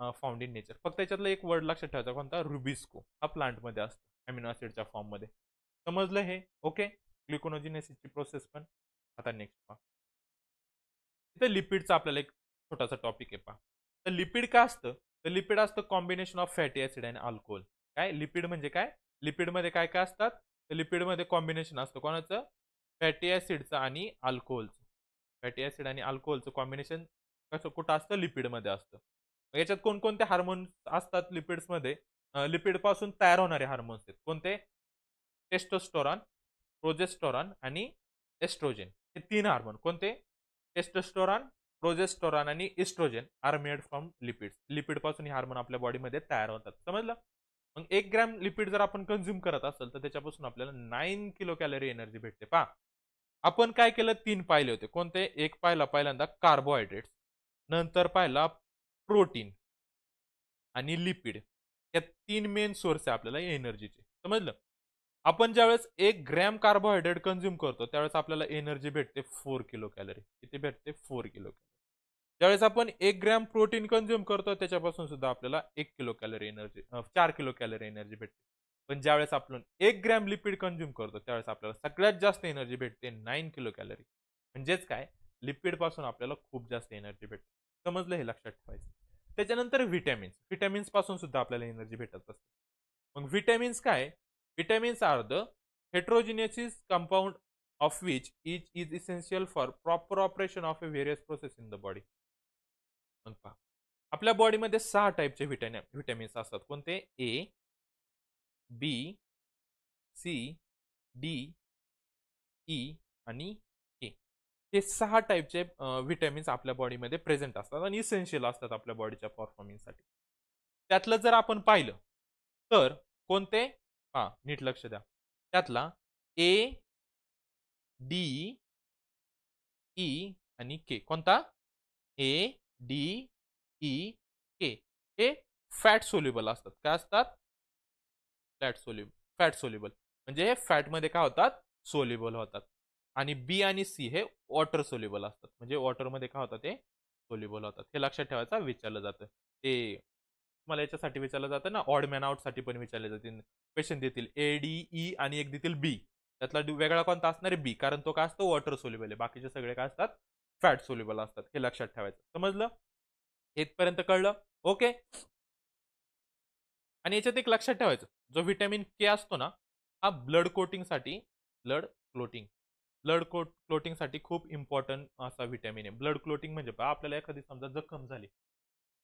found in nature. फक्त त्याच्यातला एक word लक्षात ठेवायचा, कोणता, Rubisco. हा plant मध्ये असतो amino ऍसिडच्या form मध्ये. समजलं हे, ओके. ग्लुकोनोजिनेसिसची प्रोसेस पण. आता नेक्स्ट पहा, इथे लिपिडचा आपल्याला एक छोटासा टॉपिक आहे पहा. तर लिपिड काय असतं, तर लिपिड असतं कॉम्बिनेशन ऑफ फॅटी ऍसिड आणि अल्कोहोल. काय लिपिड म्हणजे काय, लिपिडमध्ये काय काय असतात, तर लिपिडमध्ये कॉम्बिनेशन असतं कोणाचं, फॅटी ऍसिडचं आणि अल्कोहोलचं. फॅटी ऍसिड आणि अल्कोहोलचं कॉम्बिनेशन कसं कुठं असतं, लिपिडमध्ये असतं. याच्यात कोणकोणते हार्मोन्स असतात लिपिड्समध्ये, लिपिड पासून तयार होणारे हार्मोन्स आहेत कोणते, टेस्टोस्टेरॉन, प्रोजेस्टेरॉन आणि एस्ट्रोजन. हे तीन हार्मोन कोणते, टेस्टोस्टेरॉन, प्रोजेस्टेरॉन आणि oestrogen are made from lipids. Lipid पासून हे हार्मोन आपल्या बॉडीमध्ये तयार होतात. समजलं. मग 1 ग्रॅम लिपिड जर आपण कंझ्युम करत असेल तर त्याच्यापासून आपल्याला 9 किलो कॅलरी एनर्जी भेटते. पहा आपण काय केलं, 3 पाहिले होते कोणते, एक पाहिला पहिल्यांदा कार्बोहायड्रेट्स, नंतर पाहिला प्रोटीन आणि लिपिड. या 3 मेन सोर्स आहे आपल्याला एनर्जीचे. समजलं. आपण ज्यावेळेस 1 ग्रॅम कार्बोहायड्रेट कंझ्युम करतो त्यावेळेस आपल्याला एनर्जी भेटते 4 किलो कॅलरी. किती भेटते, 4 किलो कॅलरी. ज्यावेळेस आपण 1 ग्रॅम प्रोटीन कंझ्युम करतो त्याच्यापासून सुद्धा आपल्याला 1 kilo calorie energy, 4 kilo calorie energy भेटते. पण ज्यावेळेस आपण 1 ग्रॅम लिपिड कंझ्युम करतो त्यावेळेस आपल्याला सगळ्यात जास्त एनर्जी भेटते 9 किलो कॅलरी. म्हणजेच काय, लिपिड पासून आपल्याला खूप जास्त एनर्जी भेटते. समजलं, हे लक्षात ठेवायचं. त्याच्यानंतर विटॅमिन्स, विटॅमिन्स पासून सुद्धा आपल्याला एनर्जी भेटत असते. मग विटॅमिन्स काय, vitamins are the heterogenesis compound of which each is essential for proper operation of a various process in the body. मग पहा आपल्या बॉडीमध्ये 6 टाईपचे विटॅमिन्स असतात कोणते, A, B, C, D, E आणि के. हे 6 टाईपचे विटॅमिन्स आपल्या बॉडीमध्ये प्रेझेंट असतात आणि इसेन्शियल असतात आपल्या बॉडीच्या परफॉर्मन्ससाठी. त्यातलं जर आपण पाहिलं तर कोणते, हा नीट लक्ष द्या, त्यातला ए, डी, ई आणि के. कोणता, ए, डी, ई, के. हे फॅट सोल्युबल असतात. काय असतात, फॅट सोल्युबल म्हणजे हे फॅट मध्ये काय होतात, सोल्युबल होतात. आणि बी आणि सी हे वॉटर सोल्युबल असतात, म्हणजे वॉटर मध्ये काय होतात, ते सोल्युबल होतात. हे लक्षात ठेवायचं, विचारलं जातं ते. मला याच्यासाठी विचारलं जातं ना, ऑड मॅन आउट साठी पण विचारले जातील क्वेश्चन, देतील ए, डी, ई आणि एक देतील बी. त्यातला वेगळा कोणता असणार आहे, बी, कारण तो काय असतो, वॉटर सोल्युबल आहे. बाकीचे सगळे काय असतात, फॅट सोल्युबल असतात. हे लक्षात ठेवायचं. समजलं, इथपर्यंत कळलं, ओके. आणि याच्यात एक लक्षात ठेवायचं, जो व्हिटॅमिन के असतो ना, हा ब्लड कोटिंगसाठी, ब्लड क्लोटिंग साठी खूप इम्पॉर्टंट असा व्हिटॅमिन आहे. ब्लड क्लोटिंग म्हणजे पहा आपल्याला एखादी समजा जखम झाली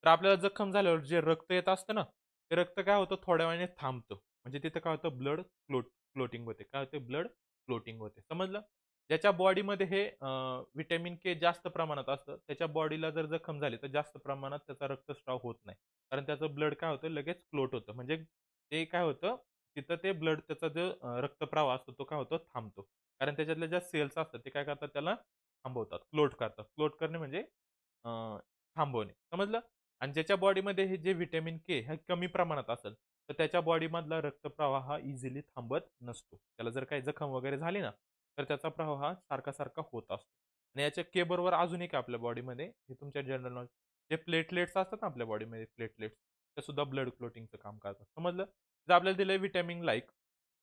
तर आपल्याला जखम झाल्यावर जे रक्त येत असतं ना, ते रक्त काय होतं, थोड्या वेळाने थांबतं. म्हणजे तिथं काय होतं, ब्लड क्लोटिंग होते. काय होते, ब्लड क्लोटिंग होते. समजलं. ज्याच्या बॉडीमध्ये हे व्हिटॅमिन के जास्त प्रमाणात असतं त्याच्या बॉडीला जर जखम झाली तर जास्त प्रमाणात त्याचा रक्तस्राव होत नाही, कारण त्याचं ब्लड काय होतं, लगेच क्लोट होतं. म्हणजे ते काय होतं, तिथं ते ब्लड, त्याचा जो रक्तप्रवाह असतो तो काय होतो, थांबतो. कारण त्याच्यातल्या ज्या सेल्स असतात ते काय करतात, त्याला थांबवतात, क्लोट करतात. क्लोट करणे म्हणजे थांबवणे, समजलं. आणि ज्याच्या बॉडीमध्ये हे जे व्हिटॅमिन के हे कमी प्रमाणात असेल तर त्याच्या बॉडीमधला रक्तप्रवाह हा इझिली थांबत नसतो. त्याला जर काही जखम वगैरे झाली ना तर त्याचा प्रवाह हा सारखा सारखा होत असतो. आणि याच्या के बरोबर अजून एक आपल्या बॉडीमध्ये, हे तुमच्या जनरल नॉलेज, जे प्लेटलेट्स असतात ना आपल्या बॉडीमध्ये, प्लेटलेट्स ते सुद्धा ब्लड क्लोटिंगचं काम करतात, समजलं. जर आपल्याला दिलंय व्हिटॅमिन लाईक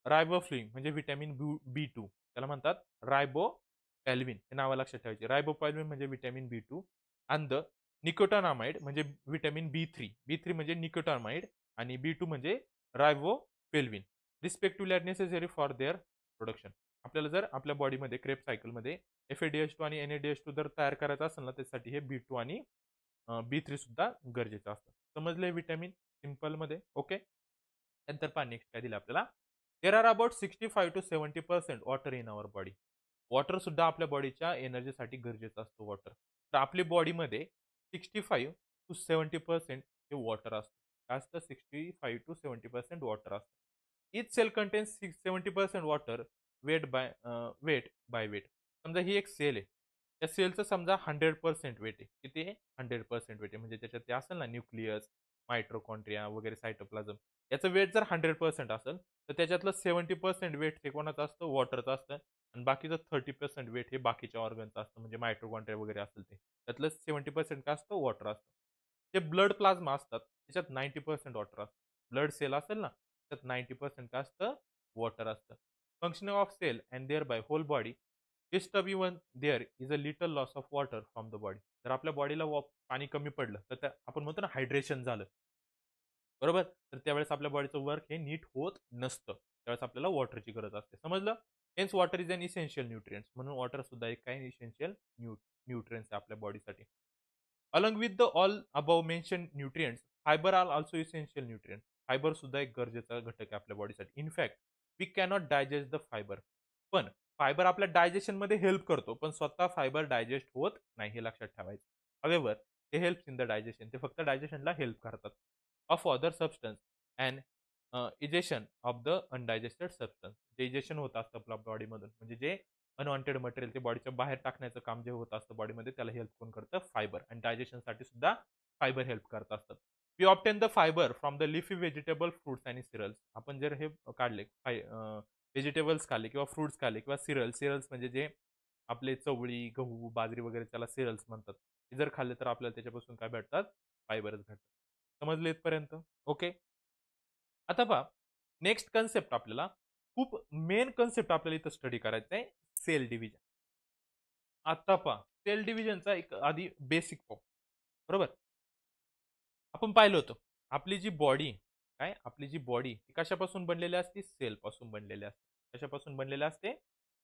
रायबोफ्लिविन म्हणजे व्हिटॅमिन B2, त्याला म्हणतात रायबोपॅल्विन, हे नावं लक्षात ठेवायची. रायबोपॅल्विन म्हणजे व्हिटॅमिन B2 आणि द निकोटामाइड म्हणजे व्हिटॅमिन B3 म्हणजे निकोटामाइड आणि B2 म्हणजे riboflavin respectively are necessary for their production. आपल्याला जर आपल्या बॉडीमध्ये क्रेब सायकलमध्ये FADH2 आणि NADH2 जर तयार करायचं असेल ना त्यासाठी हे B2 आणि B3 सुद्धा गरजेचं असतं. समजले व्हिटॅमिन सिंपलमध्ये, ओके. नंतर पहा नेक्स्ट काय दिलं आपल्याला. There are about 65 to 70% water in our body. Water सुद्धा आपल्या बॉडीच्या एनर्जीसाठी गरजेचं असतं वॉटर. तर आपल्या बॉडीमध्ये 65 to 70% हे वॉटर असतं. काय असतं? 65 to 70% वॉटर असतं. Each cell contains 70% water weight by weight. समजा ही एक सेल आहे. त्या सेलचं समजा 100% वेट आहे. किती आहे? 100% वेट आहे. म्हणजे त्याच्यात ते असेल ना न्यूक्लियस, मायट्रोकॉन्ड्रिया वगैरे सायटोप्लाझम. याचं वेट जर 100% असेल तर त्याच्यातलं 70% वेट हे कोणाचं असतं? वॉटरचं असतं. आणि बाकीचं 30% वेट हे बाकीच्या ऑर्गनचं असतं, म्हणजे मायट्रोकॉन्ड्रिया वगैरे असेल ते. त्यातलं 70% काय असतं? वॉटर असतं. जे ब्लड प्लाझ्मा असतात त्याच्यात 90% वॉटर असतं. ब्लड सेल असेल ना त्यात 90% काय असतं? वॉटर असतं. Functioning of cell and there by whole body disturb even there is a little loss of water from the body. जर आपल्या बॉडीला पाणी कमी पडलं तर आपण म्हणतो ना हायड्रेशन झालं, बरोबर. तर त्यावेळेस आपल्या बॉडीचं वर्क हे नीट होत नसतं. त्यावेळेस आपल्याला वॉटरची गरज असते, समजलं. Hence water is an essential nutrients. म्हणून वॉटर सुद्धा एक काय इसेन्शियल न्यूट्रिएंट्स आहे आपल्या बॉडीसाठी. Along with the all above mention nutrients fibre are also essential nutrients. Fibre सुद्धा एक गरजेचा घटक आहे आपल्या बॉडीसाठी. In fact we cannot digest the fibre. पण फायबर आपल्या डायजेशन मध्ये हेल्प करतो, पण स्वतः फायबर डायजेस्ट होत नाही, हे लक्षात ठेवायचं. हवेवर ते हेल्प्स इन द डायजेशन. ते फक्त डायजेशनला हेल्प करतात. Of other substance and egestion of the undigested substance. जे इजेशन होत असतं आपल्या बॉडीमधून, म्हणजे जे अनवॉन्टेड मटेरियल ते बॉडीच्या बाहेर टाकण्याचं काम जे होत असतं बॉडीमध्ये, त्याला हेल्प कोण करतं? फायबर. आणि डायजेशनसाठी सुद्धा फायबर हेल्प करत असतात. We obtain the fibre from the leafy vegetable fruits आणि सिरल्स. आपण जर हे काढले व्हेजिटेबल्स खाल्ले किंवा फ्रुट्स खाल्ले किंवा सिरल्स म्हणजे जे आपले चवळी, गहू, बाजरी वगैरे त्याला सिरल्स म्हणतात. हे जर खाल्ले तर आपल्याला त्याच्यापासून काय भेटतात? फायबरच भेटतात. समजले इथपर्यंत? ओके. आता पहा नेक्स्ट कन्सेप्ट आपल्याला, खूप मेन कन्सेप्ट आपल्याला इथं स्टडी करायचं आहे, सेल डिव्हिजन. आता पहा सेल डिव्हिजनचा एक आधी बेसिक पाहू, बरोबर. आपण पाहिलं होतं आपली जी बॉडी, काय आपली जी बॉडी कशापासून बनलेली असते? सेल पासून बनलेली असते. कशापासून बनलेली असते?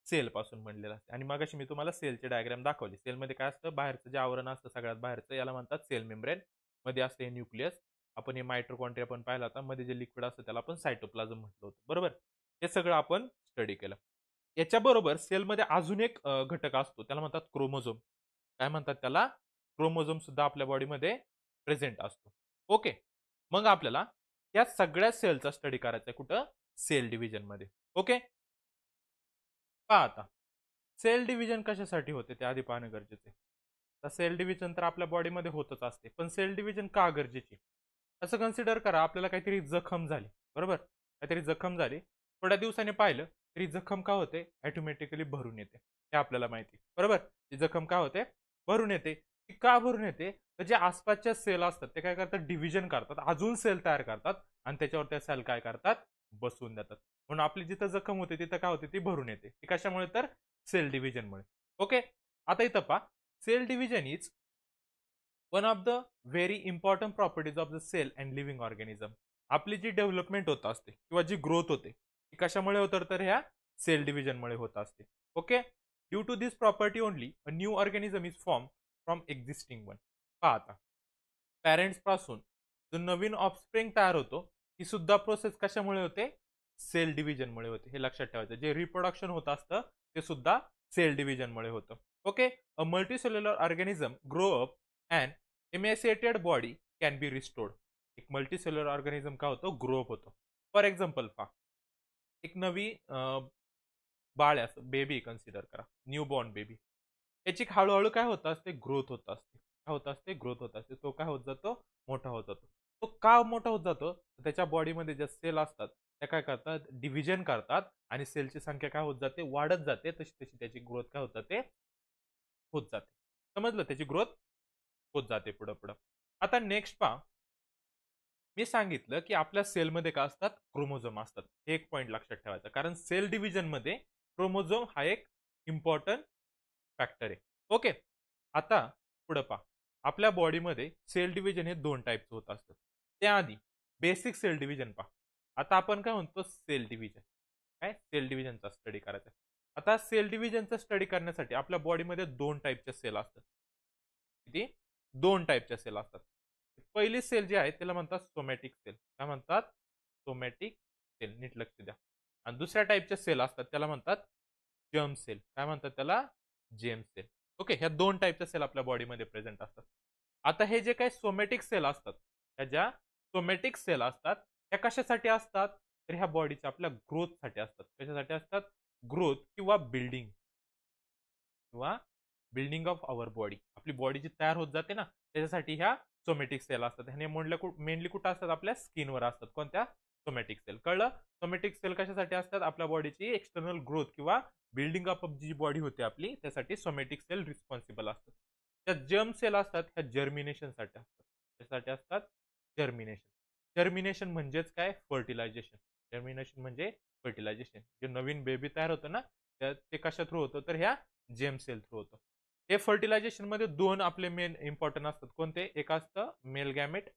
सेल पासून बनलेलं असते. आणि मगाशी मी तुम्हाला सेलचे डायग्राम दाखवले. सेलमध्ये काय असतं? बाहेरचं जे आवरण असतं सगळ्यात बाहेरचं याला म्हणतात सेल मेम्ब्रेन. मध्ये असते न्यूक्लियस. आपण हे मायट्रोकॉन्ड्रिया पण पाहिला होता. मध्ये जे लिक्विड असतं त्याला आपण सायटोप्लाझम म्हटलं होतं, बरोबर. हे सगळं आपण स्टडी केलं. याच्याबरोबर सेलमध्ये अजून एक घटक असतो, त्याला म्हणतात क्रोमोझोम. काय म्हणतात त्याला? क्रोमोझोम सुद्धा आपल्या बॉडीमध्ये प्रेझेंट असतो. ओके. मग आपल्याला या सगळ्या सेलचा स्टडी करायचा आहे कुठं? सेल डिव्हिजन मध्ये. ओके. पहा आता सेल डिव्हिजन कशासाठी होते ते आधी पाहणं गरजेचं आहे. तर सेल डिव्हिजन तर आपल्या बॉडीमध्ये होतच असते, पण सेल डिव्हिजन का गरजेची? असं कन्सिडर करा आपल्याला काहीतरी जखम झाली, बरोबर. काहीतरी जखम झाली, थोड्या दिवसाने पाहिलं तरी जखम का होते? ऑटोमॅटिकली भरून येते, हे आपल्याला माहिती, बरोबर. ती जखम का होते? भरून येते. ती का भरून येते? तर जे आसपासच्या सेल असतात ते काय करतात? डिव्हिजन करतात, अजून सेल तयार करतात आणि त्याच्यावर त्या सेल काय करतात? बसवून देतात. म्हणून आपली जिथं जखम होते तिथं काय होते? ती भरून येते. ती कशामुळे? तर सेल डिव्हिजनमुळे. ओके. आता इथं पहा cell division is one of the very important properties of the cell and living organism. आपली जी डेव्हलपमेंट होत असते किंवा जी ग्रोथ होते ती कशामुळे होतं? तर ह्या सेल डिव्हिजनमुळे होत असते. Okay. Due to this property only a new organism is form from existing one. पहा आता पॅरेंट्स पासून जो नवीन ऑफस्प्रिंग तयार होतो ही सुद्धा प्रोसेस कशामुळे होते? सेल डिव्हिजनमुळे होते, हे लक्षात ठेवायचं. जे रिप्रोडक्शन होत असतं ते सुद्धा सेल डिव्हिजनमुळे होतं. Okay. A multicellular organism grow up and emaciated body can be restored. एक मल्टीसेल्युलर ऑर्गॅनिझम का होतो? ग्रो अप होतो. फॉर एक्झाम्पल पहा एक नवी बाळ आहे, असं बेबी कन्सिडर करा, न्यू बॉर्न बेबी. याची हळूहळू काय होत असते, ग्रोथ होत असते. काय होत असते, ग्रोथ होत असते. तो काय होत जातो, मोठा होत जातो. तो का मोठा होत जातो, त्याच्या बॉडीमध्ये ज्या सेल असतात त्या काय करतात, डिव्हिजन करतात आणि सेलची संख्या काय होत जाते, वाढत जाते. तशी तशी त्याची ग्रोथ काय होत जाते, होत जाते. समजलं, त्याची ग्रोथ होत जाते पुढं पुढं. आता नेक्स्ट पहा, मी सांगितलं की आपल्या सेलमध्ये काय असतात, क्रोमोझोम असतात. हे एक पॉईंट लक्षात ठेवायचा, कारण सेल डिव्हिजन मध्ये क्रोमोझोम हा एक इम्पॉर्टंट फॅक्टर आहे. ओके. आता पुढे पहा, आपल्या बॉडीमध्ये सेल डिव्हिजन हे दोन टाईपचं होत असतं. त्याआधी बेसिक सेल डिव्हिजन पहा. आता आपण काय म्हणतो, सेल डिव्हिजन. काय, सेल डिव्हिजनचा स्टडी करायचा. आता सेल डिव्हिजनचा स्टडी करण्यासाठी आपल्या बॉडीमध्ये दोन टाईपच्या सेल असतात. किती, दोन टाईपच्या सेल असतात. पहिली सेल जी आहे त्याला म्हणतात सोमॅटिक सेल. काय म्हणतात, सोमॅटिक सेल. नीट लक्ष द्या. आणि दुसऱ्या टाईपच्या सेल असतात त्याला म्हणतात जर्म सेल. काय म्हणतात त्याला, जेम सेल. ओके. ह्या दोन टाईपच्या सेल आपल्या बॉडीमध्ये प्रेझेंट असतात. आता हे जे काही सोमॅटिक सेल असतात, ह्या ज्या सोमॅटिक सेल असतात त्या कशासाठी असतात, तर ह्या बॉडीच्या आपल्या ग्रोथसाठी असतात. कशासाठी असतात, ग्रोथ किंवा बिल्डिंग, किंवा बिल्डिंग ऑफ आवर बॉडी. आपली बॉडी जी तयार होत जाते ना, त्याच्यासाठी ह्या सोमॅटिक सेल असतात. ह्याने मेनली कुठं असतात, आपल्या स्किनवर असतात. कोणत्या, सोमॅटिक सेल. कळलं. सोमॅटिक सेल कशासाठी असतात, आपल्या बॉडीची एक्सटर्नल ग्रोथ किंवा बिल्डिंग अप जी बॉडी होते आपली, त्यासाठी सोमॅटिक सेल रिस्पॉन्सिबल असतात. त्या जर्म सेल असतात, ह्या जर्मिनेशनसाठी असतात. त्यासाठी असतात जर्मिनेशन. जर्मिनेशन म्हणजेच काय, फर्टिलायझेशन. जर्मिनेशन म्हणजे फर्टिलायझेशन. जे नवीन बेबी तयार होतं ना, ते कशा थ्रू होतं, तर ह्या जेम सेल थ्रू होतं. हे फर्टिलायझेशन मध्ये दोन आपले मेन इम्पॉर्टंट असतात. कोणते, एक असतं मेल गॅमेट,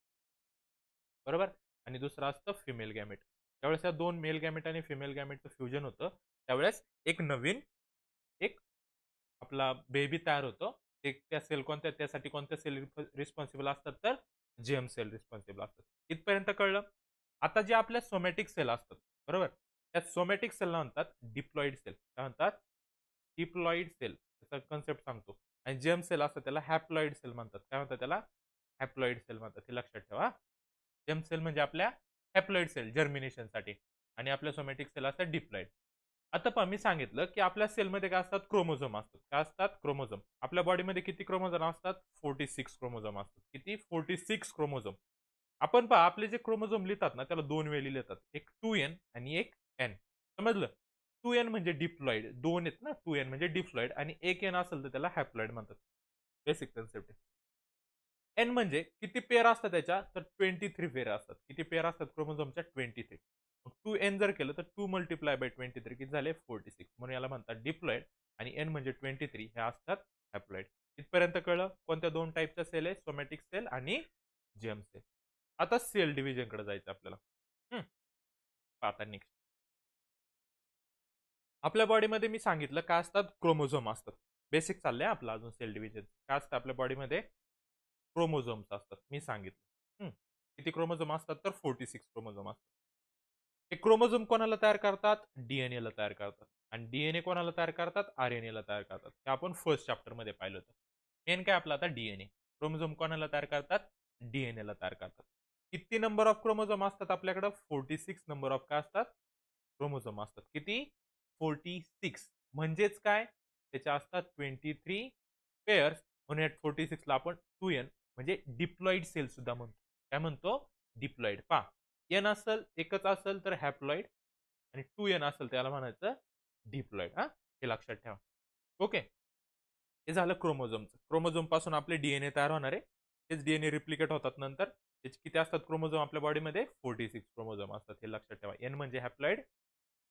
बरोबर, आणि दुसरं असतं फिमेल गॅमेट. त्यावेळेस या दोन मेल गॅमेट आणि फिमेल गॅमेटचं फ्युजन होतं, त्यावेळेस एक नवीन, एक आपला बेबी तयार होतो. त्या सेल कोणत्या, त्यासाठी कोणत्या सेल रिस्पॉन्सिबल असतात, तर जेम सेल रिस्पॉन्सिबल असतात. इथपर्यंत कळलं. आता जे आपल्या सोमॅटिक सेल असतात, बरोबर, त्या सोमॅटिक सेलला म्हणतात डिप्लॉइड सेल. काय म्हणतात, डिप्लॉइड सेल. त्याचा कन्सेप्ट सांगतो. आणि जेम सेल असतात त्याला हॅप्लॉइड सेल म्हणतात. काय म्हणतात त्याला, हॅप्लॉइड सेल म्हणतात. हे लक्षात ठेवा. जेम सेल म्हणजे आपल्या हॅप्लॉइड सेल जर्मिनेशनसाठी, आणि आपल्या सोमॅटिक सेल असतात डिप्लॉइड. आता पहा, मी सांगितलं की आपल्या सेलमध्ये काय असतात, क्रोमोझोम असतात. काय असतात, क्रोमोझोम. आपल्या बॉडीमध्ये किती क्रोमोझोम असतात, 46 क्रोमोझोम असतात. किती, 46 क्रोमोझोम. आपण पहा, आपले जे क्रोमोझोम लिहितात ना, त्याला दोन वेळी लिहितात, एक 2n आणि एक n. समजलं. 2n म्हणजे डिप्लॉइड, दोन आहेत ना, 2n म्हणजे डिप्लॉइड, आणि एक n असेल तर त्याला हॅप्लॉइड म्हणतात. बेसिक कन्सेप्ट आहे. एन म्हणजे किती पेअर असतात त्याच्या, तर 23 पेअर असतात. किती पेअर असतात क्रोमोझोमच्या, 23. मग 2n जर केलं तर 2 मल्टिप्लाय बाय 23 किती झाले, 46. म्हणून याला म्हणतात डिप्लॉइड. आणि एन म्हणजे 23, हे असतात हॅप्लॉइड. इथपर्यंत कळलं कोणत्या दोन टाईपच्या सेल आहे, सोमॅटिक सेल आणि जेम सेल. आता सेल डिव्हिजन कडे जायचं आपल्याला. आता नेक्स्ट, आपल्या बॉडीमध्ये मी सांगितलं काय असतात, क्रोमोझोम असतात. बेसिक चाललंय आपलं अजून सेल डिव्हिजन. काय असतं आपल्या बॉडीमध्ये, क्रोमोझोम्स असतात. मी सांगितलं किती क्रोमोझोम असतात, तर 46 क्रोमोझोम असतात. हे क्रोमोझोम कोणाला तयार करतात, डीएनए ला तयार करतात. आणि डीएनए कोणाला तयार करतात, आरएनए ला तयार करतात. हे आपण फर्स्ट चॅप्टर मध्ये पाहिलं होतं. मेन काय आपलं आता, डीएनए. क्रोमोझोम कोणाला तयार करतात, डीएनए ला तयार करतात. किती नंबर ऑफ क्रोमोझोम असतात आपल्याकडे, 46 नंबर ऑफ काय असतात, क्रोमोझोम असतात. किती, 46. म्हणजेच काय, त्याच्या असतात 23 पेअर्स. म्हणून 46 ला आपण 2n म्हणजे डिप्लॉइड सेल सुद्धा म्हणतो. काय म्हणतो, डिप्लॉइड. पा, एन असेल, एकच असेल तर हॅप्लॉइड, आणि 2n असेल त्याला म्हणायचं डिप्लॉइड. हे लक्षात ठेवा. ओके. हे झालं क्रोमोझोमचं. क्रोमोझोम पासून आपले डीएनए तयार होणार आहे. तेच डीएनए रिप्लिकेट होतात नंतर. त्याचे किती असतात क्रोमोझोम आपल्या बॉडीमध्ये, 46 क्रोमोझोम असतात. हे लक्षात ठेवा. एन म्हणजे हॅप्लॉइड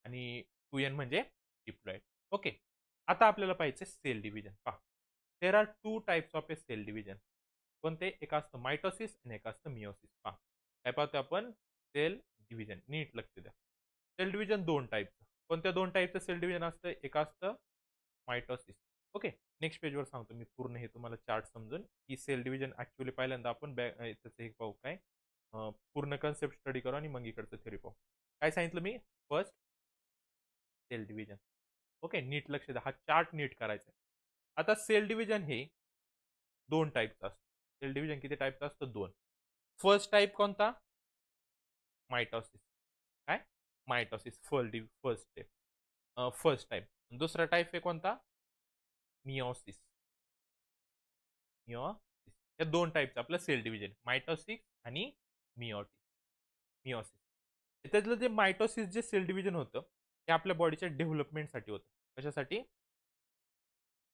आणि 2n म्हणजे डिप्लॉइड. ओके. आता आपल्याला पाहिजे सेल डिव्हिजन. पहा, there are two types of a cell division. कोणते, एक असतं मायटोसिस आणि एक असतं मिओसिस. पहा, काय पाहतो आपण, सेल डिव्हिजन. नीट लक्ष द्या. सेल डिव्हिजन दोन टाईपचं. कोणत्या दोन टाईपचं सेल डिव्हिजन असतं, एक असतं मायटोसिस. ओके. नेक्स्ट पेजवर सांगतो मी पूर्ण हे तुम्हाला चार्ट समजून, की सेल डिव्हिजन ऍक्च्युअली पहिल्यांदा आपण त्याचं एक पाहू. काय, पूर्ण कन्सेप्ट स्टडी करू आणि मग इकडचं थेरी पाहू. काय सांगितलं मी, फर्स्ट सेल डिव्हिजन. ओके. नीट लक्ष द्या, हा चार्ट नीट करायचा आहे. आता सेल डिव्हिजन हे दोन टाईपचं असतं. सेल डिव्हिजन किती टाईपचं असतं, दोन. फर्स्ट टाईप कोणता, मायटोसिस. काय, mitosis, first type. First type दुसरा टाईप आहे कोणता? मिओसिस. मिओसिस या दोन टाईपचं आपलं सेल डिव्हिजन, मायटोसिस आणि मिओसिस. त्यातलं जे मायटोसिस जे सेल डिव्हिजन होतं ते आपल्या बॉडीच्या डेव्हलपमेंटसाठी होतं. कशासाठी?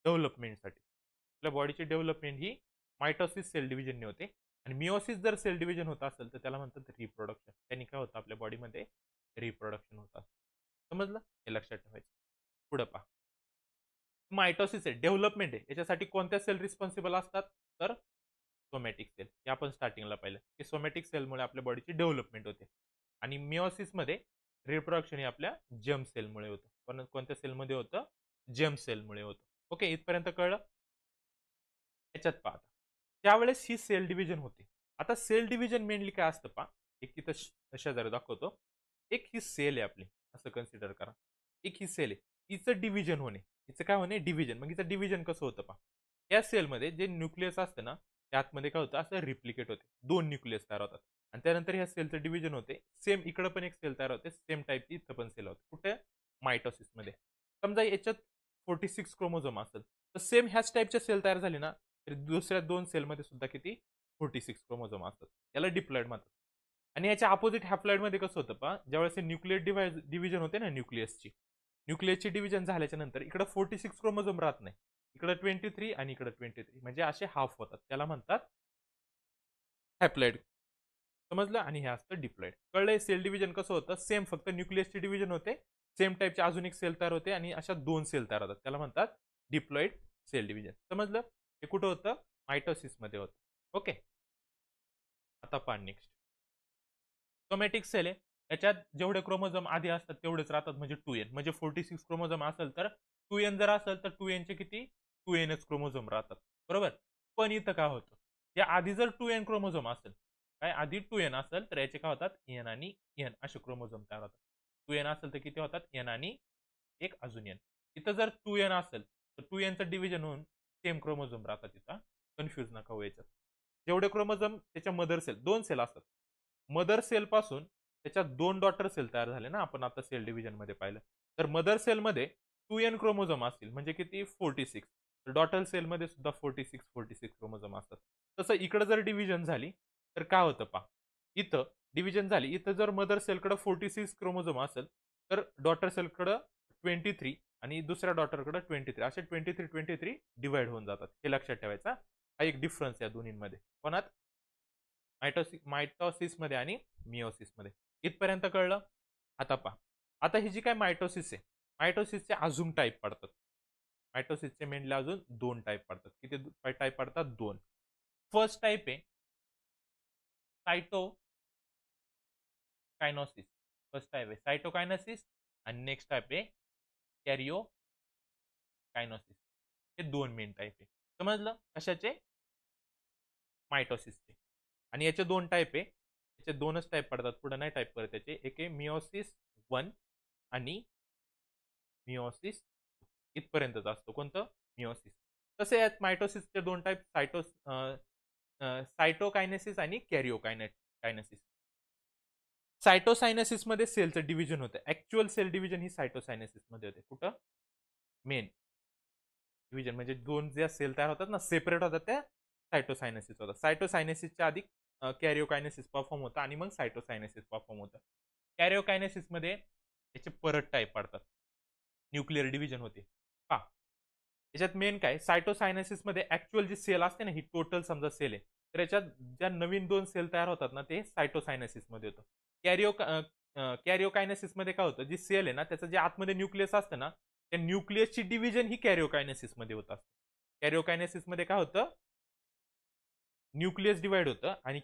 डेव्हलपमेंटसाठी. आपल्या बॉडीची डेव्हलपमेंट ही मायटोसिस सेल डिव्हिजनने होते. आणि मिओसिस जर सेल डिव्हिजन होत असेल तर त्याला म्हणतात रिप्रोडक्शन. त्यांनी काय होतं आपल्या बॉडीमध्ये? रिप्रोडक्शन होतं. समजलं? हे लक्षात ठेवायचं. पुढे पहा. मायटोसिस आहे, डेव्हलपमेंट आहे. याच्यासाठी कोणत्या सेल रिस्पॉन्सिबल असतात? तर सोमॅटिक सेल. हे आपण स्टार्टिंगला पाहिलं की सोमॅटिक सेलमुळे आपल्या बॉडीची डेव्हलपमेंट होते. आणि मिओसिसमध्ये रिप्रोडक्शन हे आपल्या जर्म सेलमुळे होतं. पण कोणत्या सेलमध्ये होतं? जर्म सेलमुळे होतं. ओके, इथपर्यंत कळलं? याच्यात पहा, त्यावेळेस ही सेल डिव्हिजन होते. आता सेल डिव्हिजन मेनली काय असतं पहा, एक तिथं शेजारी दाखवतो. एक ही सेल आहे आपली, असं कन्सिडर करा. एक ही सेल आहे, हिचं डिव्हिजन होणे, हिचं काय होणे? डिव्हिजन. मग हिचं डिव्हिजन कसं होतं पहा, या सेलमध्ये जे न्यूक्लियस असतं ना, त्यातमध्ये काय होतं? असं रिप्लिकेट होते, दोन न्यूक्लियस तयार होतात. आणि त्यानंतर ह्या सेलचं डिव्हिजन होते. सेम इकडं पण एक सेल तयार होते, सेम टाईपची इथं पण सेल होते. कुठे? मायटोसिसमध्ये. समजा याच्यात 46 क्रोमोझोम असेल, तर सेम ह्याच टाईपच्या सेल तयार झाले ना, तर दुसऱ्या दोन सेलमध्ये सुद्धा किती? 46 क्रोमोझोम असतात. याला डिप्लॉइड म्हणतात. आणि याच्या अपोजिट हॅप्लॉइडमध्ये कसं होतं पहा, ज्यावेळेस न्यूक्लियर डिव्हिजन होते ना न्यूक्लियसची डिव्हिजन झाल्याच्या नंतर इकडे 46 क्रोमोझोम राहत नाही, इकडे 23 आणि इकडे 23, म्हणजे असे हाफ होतात. त्याला म्हणतात हॅप्लॉइड. समजलं? आणि हे असतं डिप्लॉइड. कळलंय सेल डिव्हिजन कसं होतं? सेम, फक्त न्यूक्लियसची डिव्हिजन होते, सेम टाईपचे अजून एक सेल तयार होते आणि अशा दोन सेल तयार होतात. त्याला म्हणतात डिप्लॉइड सेल डिव्हिजन. समजलं? हे कुठं होतं? मायटोसिसमध्ये होतं. ओके, आता पहा नेक्स्ट. सोमॅटिक सेल आहे, त्याच्यात जेवढे क्रोमोझोम आधी असतात तेवढेच राहतात, म्हणजे 2n. म्हणजे 46 क्रोमोझोम असेल तर 2n जर असेल तर 2n चे किती? 2nच क्रोमोझोम राहतात. बरोबर? पण इथं काय होतं? या आधी जर 2n क्रोमोझोम असेल, काय आधी 2n असेल तर याचे काय होतात? n आणि n असे क्रोमोझोम तयार होतात. 2n असेल तर किती होतात? n आणि एक अजून n. इथं जर 2n असेल तर 2n चं डिव्हिजन होऊन सेम क्रोमोझोम राहतात. इथं कन्फ्युज नका होऊ याच्यात. जेवढे क्रोमोझोम त्याच्या मदर सेल, दोन सेल असतात. मदर सेल पासून त्याच्यात दोन डॉटर सेल तयार झाले ना, आपण आता सेल डिव्हिजन मध्ये पाहिलं. तर मदर सेलमध्ये 2n क्रोमोझोम असतील, म्हणजे किती? 46. तर डॉटर सेलमध्ये सुद्धा 46 क्रोमोझोम असतात. तसं इकडे जर डिव्हिजन झाली तर काय होतं पहा, इथं डिव्हिजन झाली, इथं जर मदर सेलकडे 46 क्रोमोझोम असेल तर डॉटर सेलकडे 23 आणि दुसऱ्या डॉटरकडे 23, असे 23 डिवाइड होऊन जातात. हे लक्षात ठेवायचा. हा एक डिफरन्स आहे दोन्हींमध्ये. कोणात? मायटोसिसमध्ये आणि मिओसिसमध्ये. इथपर्यंत कळलं? आता पहा, आता ही जी काय मायटोसिस आहे, मायटोसिसचे अजून टाईप पडतात. मायटोसिसचे मेनली अजून दोन टाईप पडतात. किती टाईप पडतात? दोन. फर्स्ट टाईप आहे सायटोकायनोसिस. फर्स्ट टाईप आहे सायटोकायनोसिस आणि नेक्स्ट टाईप आहे कॅरिओकायनोसिस. हे दोन मेन टाईप आहे. समजलं? कशाचे? मायटोसिसचे. आणि याचे दोन टाईप आहे. याचे दोनच टाईप पडतात, पुढे नाही टाईप करत याचे. एक आहे मिओसिस 1 आणि मिओसिस इथपर्यंतच असतो. कोणतं? मिओसिस. तसे यात मायटोसिसचे दोन टाईप, सायटोकायनेसिस आणि कॅरिओकायनेसिस. सायटोसायनेसिस मध्ये सेलचं डिव्हिजन होतं. ऍक्च्युअल सेल डिव्हिजन ही सायटोसायनेसिस मध्ये होते. कुठं? मेन डिव्हिजन म्हणजे दोन ज्या सेल तयार होतात ना, सेपरेट होतात, त्या सायटोसायनेसिस होतात. सायटोसायनेसिसच्या आधी कॅरिओकायनेसिस परफॉर्म होतं आणि मग सायटोसायनेसिस परफॉर्म होतं. कॅरिओकायनेसिस मध्ये याचे परत टाईप पडतात, न्यूक्लिअर डिव्हिजन होते. पहा, याच्यात मेन काय, सायटोसायनेसिस मध्ये ऍक्च्युअल जी सेल असते ना, ही टोटल समजा सेल आहे, तर याच्यात ज्या नवीन दोन सेल तयार होतात ना, ते सायटोसायनेसिस मध्ये होतं. कॅरिओकायनेसिस मध्ये काय होतं, जी सेल आहे ना, त्याचं जे आतमध्ये न्यूक्लियस असतं ना, त्या न्यूक्लियसची डिव्हिजन ही कॅरिओकायनेसिस मध्ये होत असते. कॅरिओकायनेसिस मध्ये काय होतं? न्यूक्लियस डिवाइड होतं आणि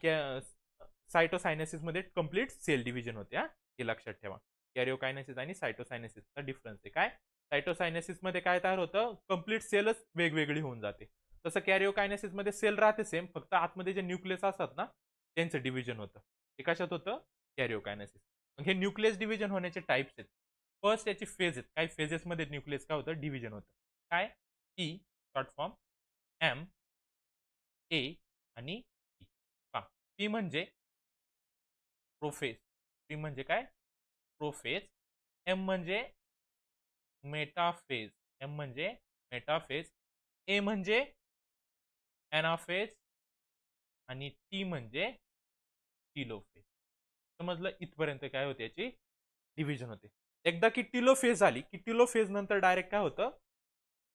सायटोसायनेसिस मध्ये कम्प्लीट सेल डिव्हिजन होते. हे लक्षात ठेवा. कॅरिओकायनेसिस आणि सायटोसायनेसिसचा डिफरन्स आहे. काय? सायटोसायनेसिस मध्ये काय तयार होतं? कम्प्लीट सेलच वेगवेगळी होऊन जाते. तसं कॅरिओकायनेसिस मध्ये सेल राहते सेम, फक्त आतमध्ये जे न्यूक्लियस असतात ना, त्यांचं डिव्हिजन होतं. हे कशात होतं? कॅरिओकायनेसिस. हे न्यूक्लियस डिव्हिजन होण्याचे टाइप्स आहेत. फर्स्ट याची फेज आहेत. काही फेजेसमध्ये न्यूक्लियस काय होतं? डिव्हिजन होतं. काय? ई शॉर्ट फॉर्म, एम, ए आणि पी. पहा, पी म्हणजे प्रोफेज. पी म्हणजे काय? प्रोफेज. एम म्हणजे मेटाफेज. एम म्हणजे मेटाफेज, ए म्हणजे एनाफेज आणि टी म्हणजे टिलोफेज. समजलं? इथपर्यंत काय होते, याची डिव्हिजन होते. एकदा की टिलोफेज झाली की टिलोफेज नंतर डायरेक्ट काय होतं,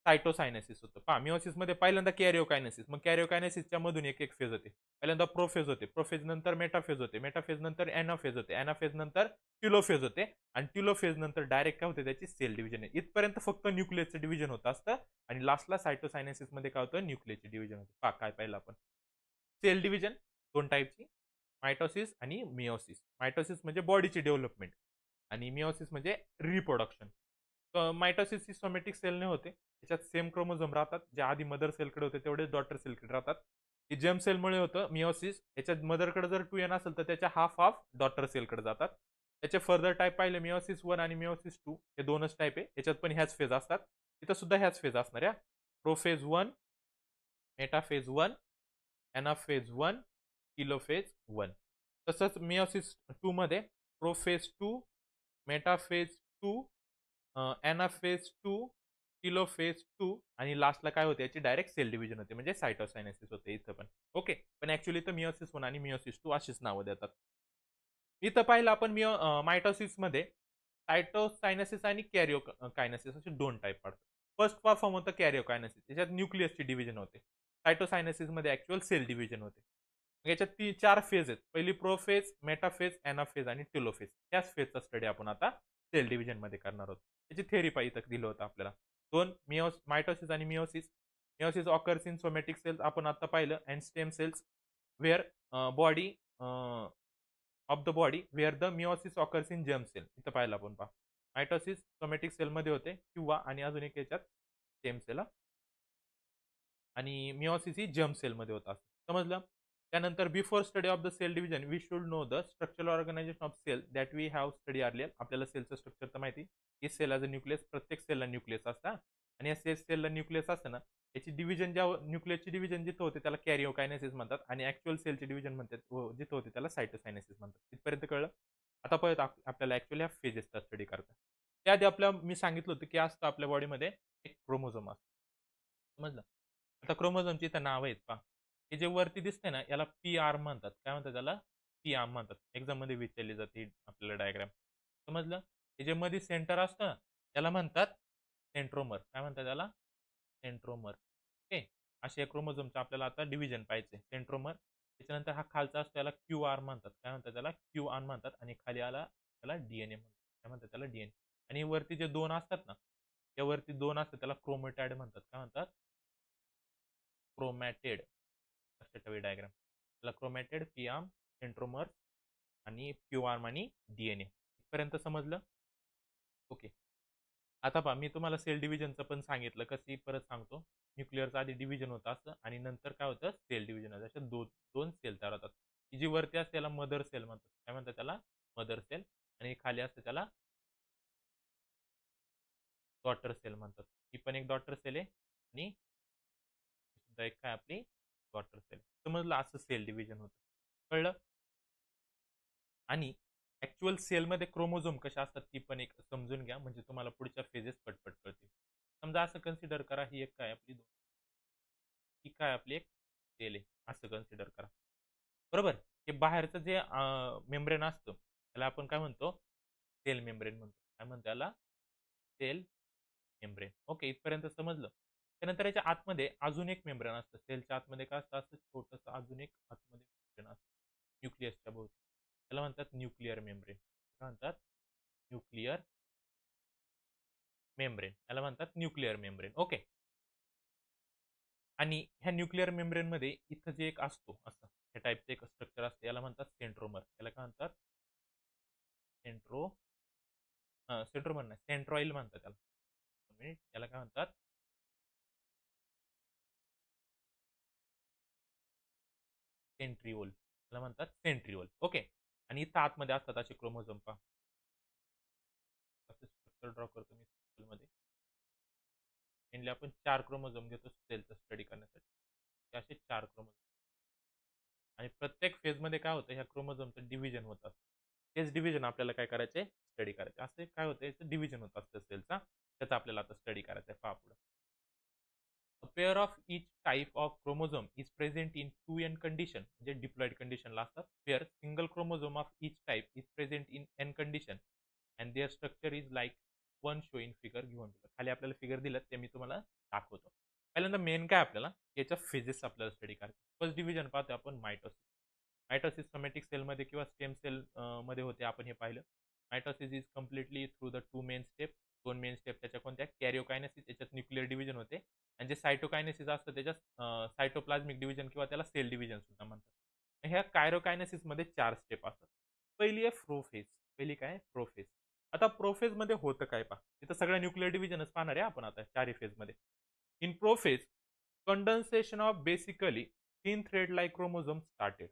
सायटोसायनेसिस होतं. पहा, मिओसिस मध्ये पहिल्यांदा कॅरिओकायनेसिस, मग कॅरिओकायनेसिसच्या मधून एक एक फेज होते. पहिल्यांदा प्रोफेज होते, प्रोफेज नंतर मेटाफेज होते, मेटाफेज नंतर एनाफेज होते, एनाफेज नंतर टिलोफेज होते, आणि टिलोफेज नंतर डायरेक्ट काय होते, त्याची सेल डिव्हिजन आहे. इथपर्यंत फक्त न्यूक्लियसचं डिव्हिजन होत असतं, आणि लास्टला सायटोसायनेसिस मध्ये काय होतं, न्यूक्लियसची डिव्हिजन होते. पहा काय पाहिलं आपण, सेल डिव्हिजन दोन टाईपची, मायटोसिस आणि मिओसिस. मायटोसिस म्हणजे बॉडीची डेव्हलपमेंट, आणि मिओसिस म्हणजे रिप्रोडक्शन. मायटोसिस ही सोमॅटिक सेलने होते. त्याच्यात सेम क्रोमोझोम राहतात, जे आधी मदर सेलकडे होते तेवढेच डॉटर सेलकडे राहतात. ही जेम सेलमुळे होतं मिओसिस. याच्यात मदरकडे जर 2n असेल तर त्याच्या हाफ डॉटर सेलकडे जातात. त्याचे फर्दर टाईप पाहिले, मिओसिस 1 आणि मिओसिस 2 हे दोनच टाईप आहे. याच्यात पण ह्याच फेज असतात, इथं सुद्धा ह्याच फेज असणार. या प्रोफेज 1, मेटाफेज 1, एनाफेज 1, टिलोफेज 1. तसंच मिओसिस 2 मध्ये प्रोफेज 2, मेटाफेज 2, एनाफेज 2, टिलोफेज 2, आणि लास्टला काय होते, याची डायरेक्ट सेल डिव्हिजन होते, म्हणजे सायटोसायनेसिस होते इथं पण. ओके, पण ऍक्च्युअली तर मिओसिस 1 आणि मिओसिस 2 अशीच नावं देतात. इथं पाहिलं आपण मायटोसिस मध्ये सायटोसायनेसिस आणि कॅरिओकायनेसिस असे दोन टाईप पडतात. फर्स्ट फॉर्म होतं कॅरिओकायनेसिस, याच्यात न्यूक्लियसची डिव्हिजन होते. सायटोसायनेसिस मध्ये ऍक्च्युअल सेल डिव्हिजन होते. याच्यात चार फेज आहेत, पहिली प्रोफेज, मेटाफेज, एनाफेज आणि टिलोफेज. त्याच फेजचा स्टडी आपण आता सेल डिव्हिजन मध्ये करणार आहोत. त्याची थेअरी पाहिजे दिलं होतं आपल्याला. दोन मायटोसिस आणि meiosis. Meiosis occurs in somatic cells आपण आता पाहिलं, and stem cells where body of the body where the meiosis occurs in germ cell. इथं पाहिलं आपण. पहा, मायटोसिस सोमॅटिक सेलमध्ये होते, किंवा आणि अजून एक याच्यात स्टेम सेल, आणि मिओसिस ही जर्म सेलमध्ये होत असते. समजलं? त्यानंतर before study of the cell division we should know the structural organisation of cell that we have study earlier. आपल्याला सेलचं स्ट्रक्चर तर माहिती, की सेल ॲज अ न्यूक्लियस, प्रत्येक सेलला न्यूक्लियस असतं, आणि या सेलला न्यूक्लियस असतं ना, याची डिव्हिजन ज्या न्यूक्लियसची डिव्हिजन जिथं होते त्याला कॅरिओकायनेसिस म्हणतात, आणि ऍक्च्युअल सेलची डिव्हिजन म्हणतात जिथं होते त्याला सायटोसायनेसिस म्हणतात. इथपर्यंत कळलं? आता परत आपल्याला ऍक्च्युअली ह्या फेजेसचा स्टडी करतात. त्याआधी आपल्या मी सांगितलं होतं की असतं आपल्या बॉडीमध्ये एक क्रोमोझोम असतं. समजलं? आता क्रोमोझोमची इथं नाव आहेत. पहा, हे जे वरती दिसते ना, याला पी आर्म म्हणतात. काय म्हणतात त्याला? पी आर्म म्हणतात. एक्झाम मध्ये विचारली जाते आपल्याला डायग्राम. समजलं? हे जे मध्ये सेंटर असतं ना, त्याला म्हणतात सेंट्रोमर. काय म्हणतात त्याला? सेंट्रोमर. ओके, असे या क्रोमोझोमचं आपल्याला आता डिव्हिजन पाहिजे. सेंट्रोमर. त्याच्यानंतर हा खालचा असतो, त्याला क्यू आर्म म्हणतात. काय म्हणतात त्याला? क्यू आर्म म्हणतात. आणि खाली आला त्याला डीएनए म्हणतात. काय म्हणतात त्याला? डीएनए. आणि वरती जे दोन असतात ना, त्या वरती दोन असतात त्याला क्रोमॅटॅड म्हणतात. काय म्हणतात? क्रोमॅटेड. लक्षात ठेवा डायग्राम. त्याला क्रोमॅटेड, पी आर्म, सेंट्रोमर आणि क्यू आर्म आणि डीएनए. इथपर्यंत समजलं? ओके. आता पहा, मी तुम्हाला सेल डिव्हिजनचं पण सांगितलं, कशी परत सांगतो. न्यूक्लिअरचं आधी डिव्हिजन होतं असं, आणि नंतर काय होतं, सेल डिव्हिजन होतं. अशा दोन सेल तयार होतात. ही जी वरती असते त्याला मदर सेल म्हणतात. काय म्हणतात त्याला? Mother cell. आणि खाली असते त्याला डॉटर सेल म्हणतात. ही पण एक डॉटर सेल आहे, आणि सुद्धा एक काय आपली डॉटर सेल. समजलं? असं सेल डिव्हिजन होतं. कळलं? आणि ऍक्च्युअल सेलमध्ये क्रोमोझोम कशा असतात ती पण एक समजून घ्या, म्हणजे तुम्हाला पुढच्या फेजेस पटपट कळतील. समजा असं कन्सिडर करा, ही एक काय आपली ही काय आपली एक सेल आहे, असं कन्सिडर करा. बरोबर? हे बाहेरचं जे मेम्ब्रेन असतं त्याला आपण काय म्हणतो? सेल मेम्ब्रेन म्हणतो. काय म्हणतो त्याला? Sale membrane. ओके, इथपर्यंत समजलं? त्यानंतर याच्या आतमध्ये अजून एक मेम्ब्रेन असतं. सेलच्या आतमध्ये काय असतं? असं छोटंसं अजून एक आतमध्ये मेम्ब्रेन असतं न्यूक्लियसच्या भोवती. त्याला म्हणतात न्यूक्लिअर मेम्ब्रेन. काय म्हणतात? Nuclear membrane. याला म्हणतात न्यूक्लिअर मेम्ब्रेन. ओके. आणि ह्या न्यूक्लिअर मेम्ब्रेन मध्ये इथं जे एक असतो असं ह्या टाईपचं एक स्ट्रक्चर असतं, याला म्हणतात सेंट्रोमर. याला काय म्हणतात? सेंट्रोमर नाही, सेंट्रॉइल म्हणतात त्याला. याला काय म्हणतात? सेंट्रिओल. याला म्हणतात सेंट्रिओल. ओके. आणि इथं आतमध्ये असतात असे क्रोमोझोम. पहा, असं स्ट्रक्चर ड्रॉ करतो मी मध्ये. मेनली आपण 4 क्रोमोझोम घेतो सेलचा स्टडी करण्यासाठी. हे असे 4 क्रोमोझोम, आणि प्रत्येक फेजमध्ये काय होतं, ह्या क्रोमोझोमचं डिव्हिजन होत असतं. तेच डिव्हिजन आपल्याला काय करायचे? स्टडी करायचे. असं काय होतं, याचं डिव्हिजन होत असतं सेलचा. त्याचा आपल्याला आता स्टडी करायचा आहे. पहा पुढे. A pair of each type of chromosome is present in 2n condition, म्हणजे डिप्लॉइड कंडिशनला असतात. Where single chromosome of each type is present in n condition and their structure is like one show in figure given below. खाली आपल्याला figure दिलं ते मी तुम्हाला दाखवतो. पहिल्यांदा मेन काय आपल्याला याच्या फेजेस आपल्याला स्टडी करायचं. फर्स्ट डिव्हिजन पाहतो आपण मायटोसिस. मायटोसिस सोमॅटिक सेलमध्ये किंवा स्टेम सेल मध्ये होते, आपण हे पाहिलं. Mitosis is completely through the two main step. दोन मेन स्टेप त्याच्या कोणत्या, कॅरिओकायनेसिस, याच्यात न्यूक्लिअर डिव्हिजन होते, आणि जे सायटोकायनेसिस असतं त्याच्यात सायटोप्लाझ्मिक डिव्हिजन किंवा त्याला सेल डिव्हिजन सुद्धा म्हणतात. ह्या कायरोकायनेसिस मध्ये 4 स्टेप असतात. पहिली आहे प्रोफेज. पहिली काय, प्रोफेज. आता प्रोफेज मध्ये होतं काय पहा, तिथं सगळ्या न्यूक्लिअर डिव्हिजनच पाहणार आहे आपण आता 4 फेज मध्ये. In prophase condensation of basically thin thread like chromosome started.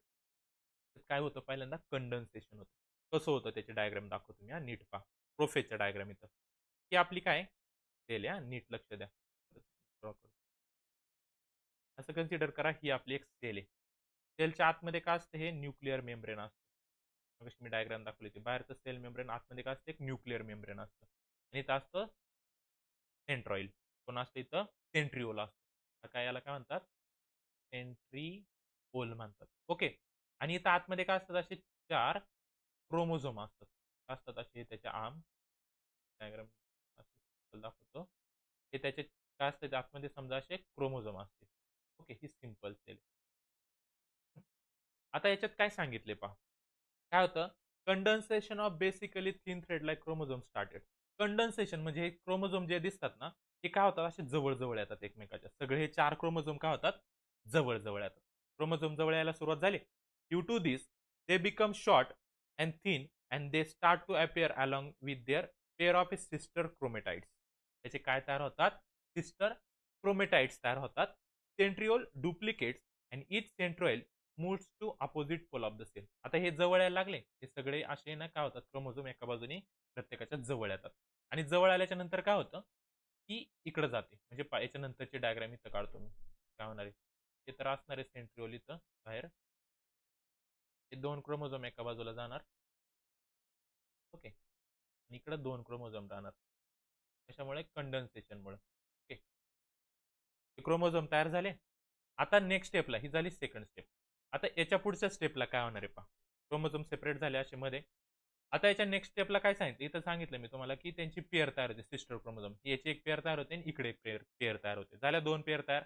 काय होतं, पहिल्यांदा कंडेन्सेशन होतं. कसं होतं त्याचे डायग्राम दाखवतो मी, नीट पहा. प्रोफेजचा डायग्राम इथं, ही आपली काय सेल आहे, नीट लक्ष द्या. असं कन्सिडर करा, ही आपली एक सेल आहे. सेलच्या आतमध्ये काय असतं, हे न्यूक्लिअर मेम्ब्रेन असतं. मग मी डायग्राम दाखवली होती, बाहेरचं सेल मेम्ब्रेन, आतमध्ये काय असतं, एक न्यूक्लिअर मेम्ब्रेन असतं. आणि इथं असतं सेंट्रॉइल. कोण असतं इथं, सेंट्रिओल असतं. काय याला काय म्हणतात, सेंट्रिओल म्हणतात. ओके. आणि इथं आतमध्ये काय असतात, असे 4 क्रोमोझोम असतात असे त्याचे आर्म. डायग्राम दाखवतो. हे त्याचे काय असतं, आतमध्ये समजा असे क्रोमोझोम असते. ओके, ही सिंपल सेल. आता याच्यात काय सांगितले पहा, काय होतं, condensation of basically thin thread like chromosome started. Condensation म्हणजे हे क्रोमोझोम जे दिसतात ना, हे काय होतात, असे जवळ जवळ येतात एकमेकाच्या. सगळे हे 4 क्रोमोझोम काय होतात, जवळ जवळ येतात. क्रोमोझोम जवळ यायला सुरुवात झाली. Due to this they become short and thin and they start to appear along with their pair of a sister chromatids. त्याचे काय तयार होतात, सिस्टर क्रोमेटाइड्स तयार होतात. Centriole duplicates and each centriole moves to opposite pole of the cell. आता हे जवळ यायला लागले, हे सगळे असे ना काय होतात, क्रोमोझोम एका बाजूने प्रत्येकाच्या जवळ येतात. आणि जवळ आल्याच्या नंतर काय होतं, की इकडे जाते. म्हणजे याच्या नंतरची डायग्राम इथं काढतो मी. काय होणार आहे, हे तर असणार आहे सेंट्रिओल इथं बाहेर. हे 2 क्रोमोझोम एका बाजूला जाणार. ओके. आणि इकडे 2 क्रोमोझोम राहणार. त्याच्यामुळे कंडेन्सेशनमुळे. ओके, क्रोमोझोम तयार झाले. आता नेक्स्ट स्टेपला, ही झाली सेकंड स्टेप. आता याच्या पुढच्या स्टेपला काय होणार आहे पहा, क्रोमोझोम सेपरेट झाले असे मध्ये. आता याच्या नेक्स्ट स्टेपला काय सांगितलं, इथं सांगितलं मी तुम्हाला की त्यांची पेअर तयार होते, सिस्टर क्रोमोझोम. याची एक पेअर तयार होते आणि इकडे एक पेअर तयार होते. झाल्या 2 पेअर तयार.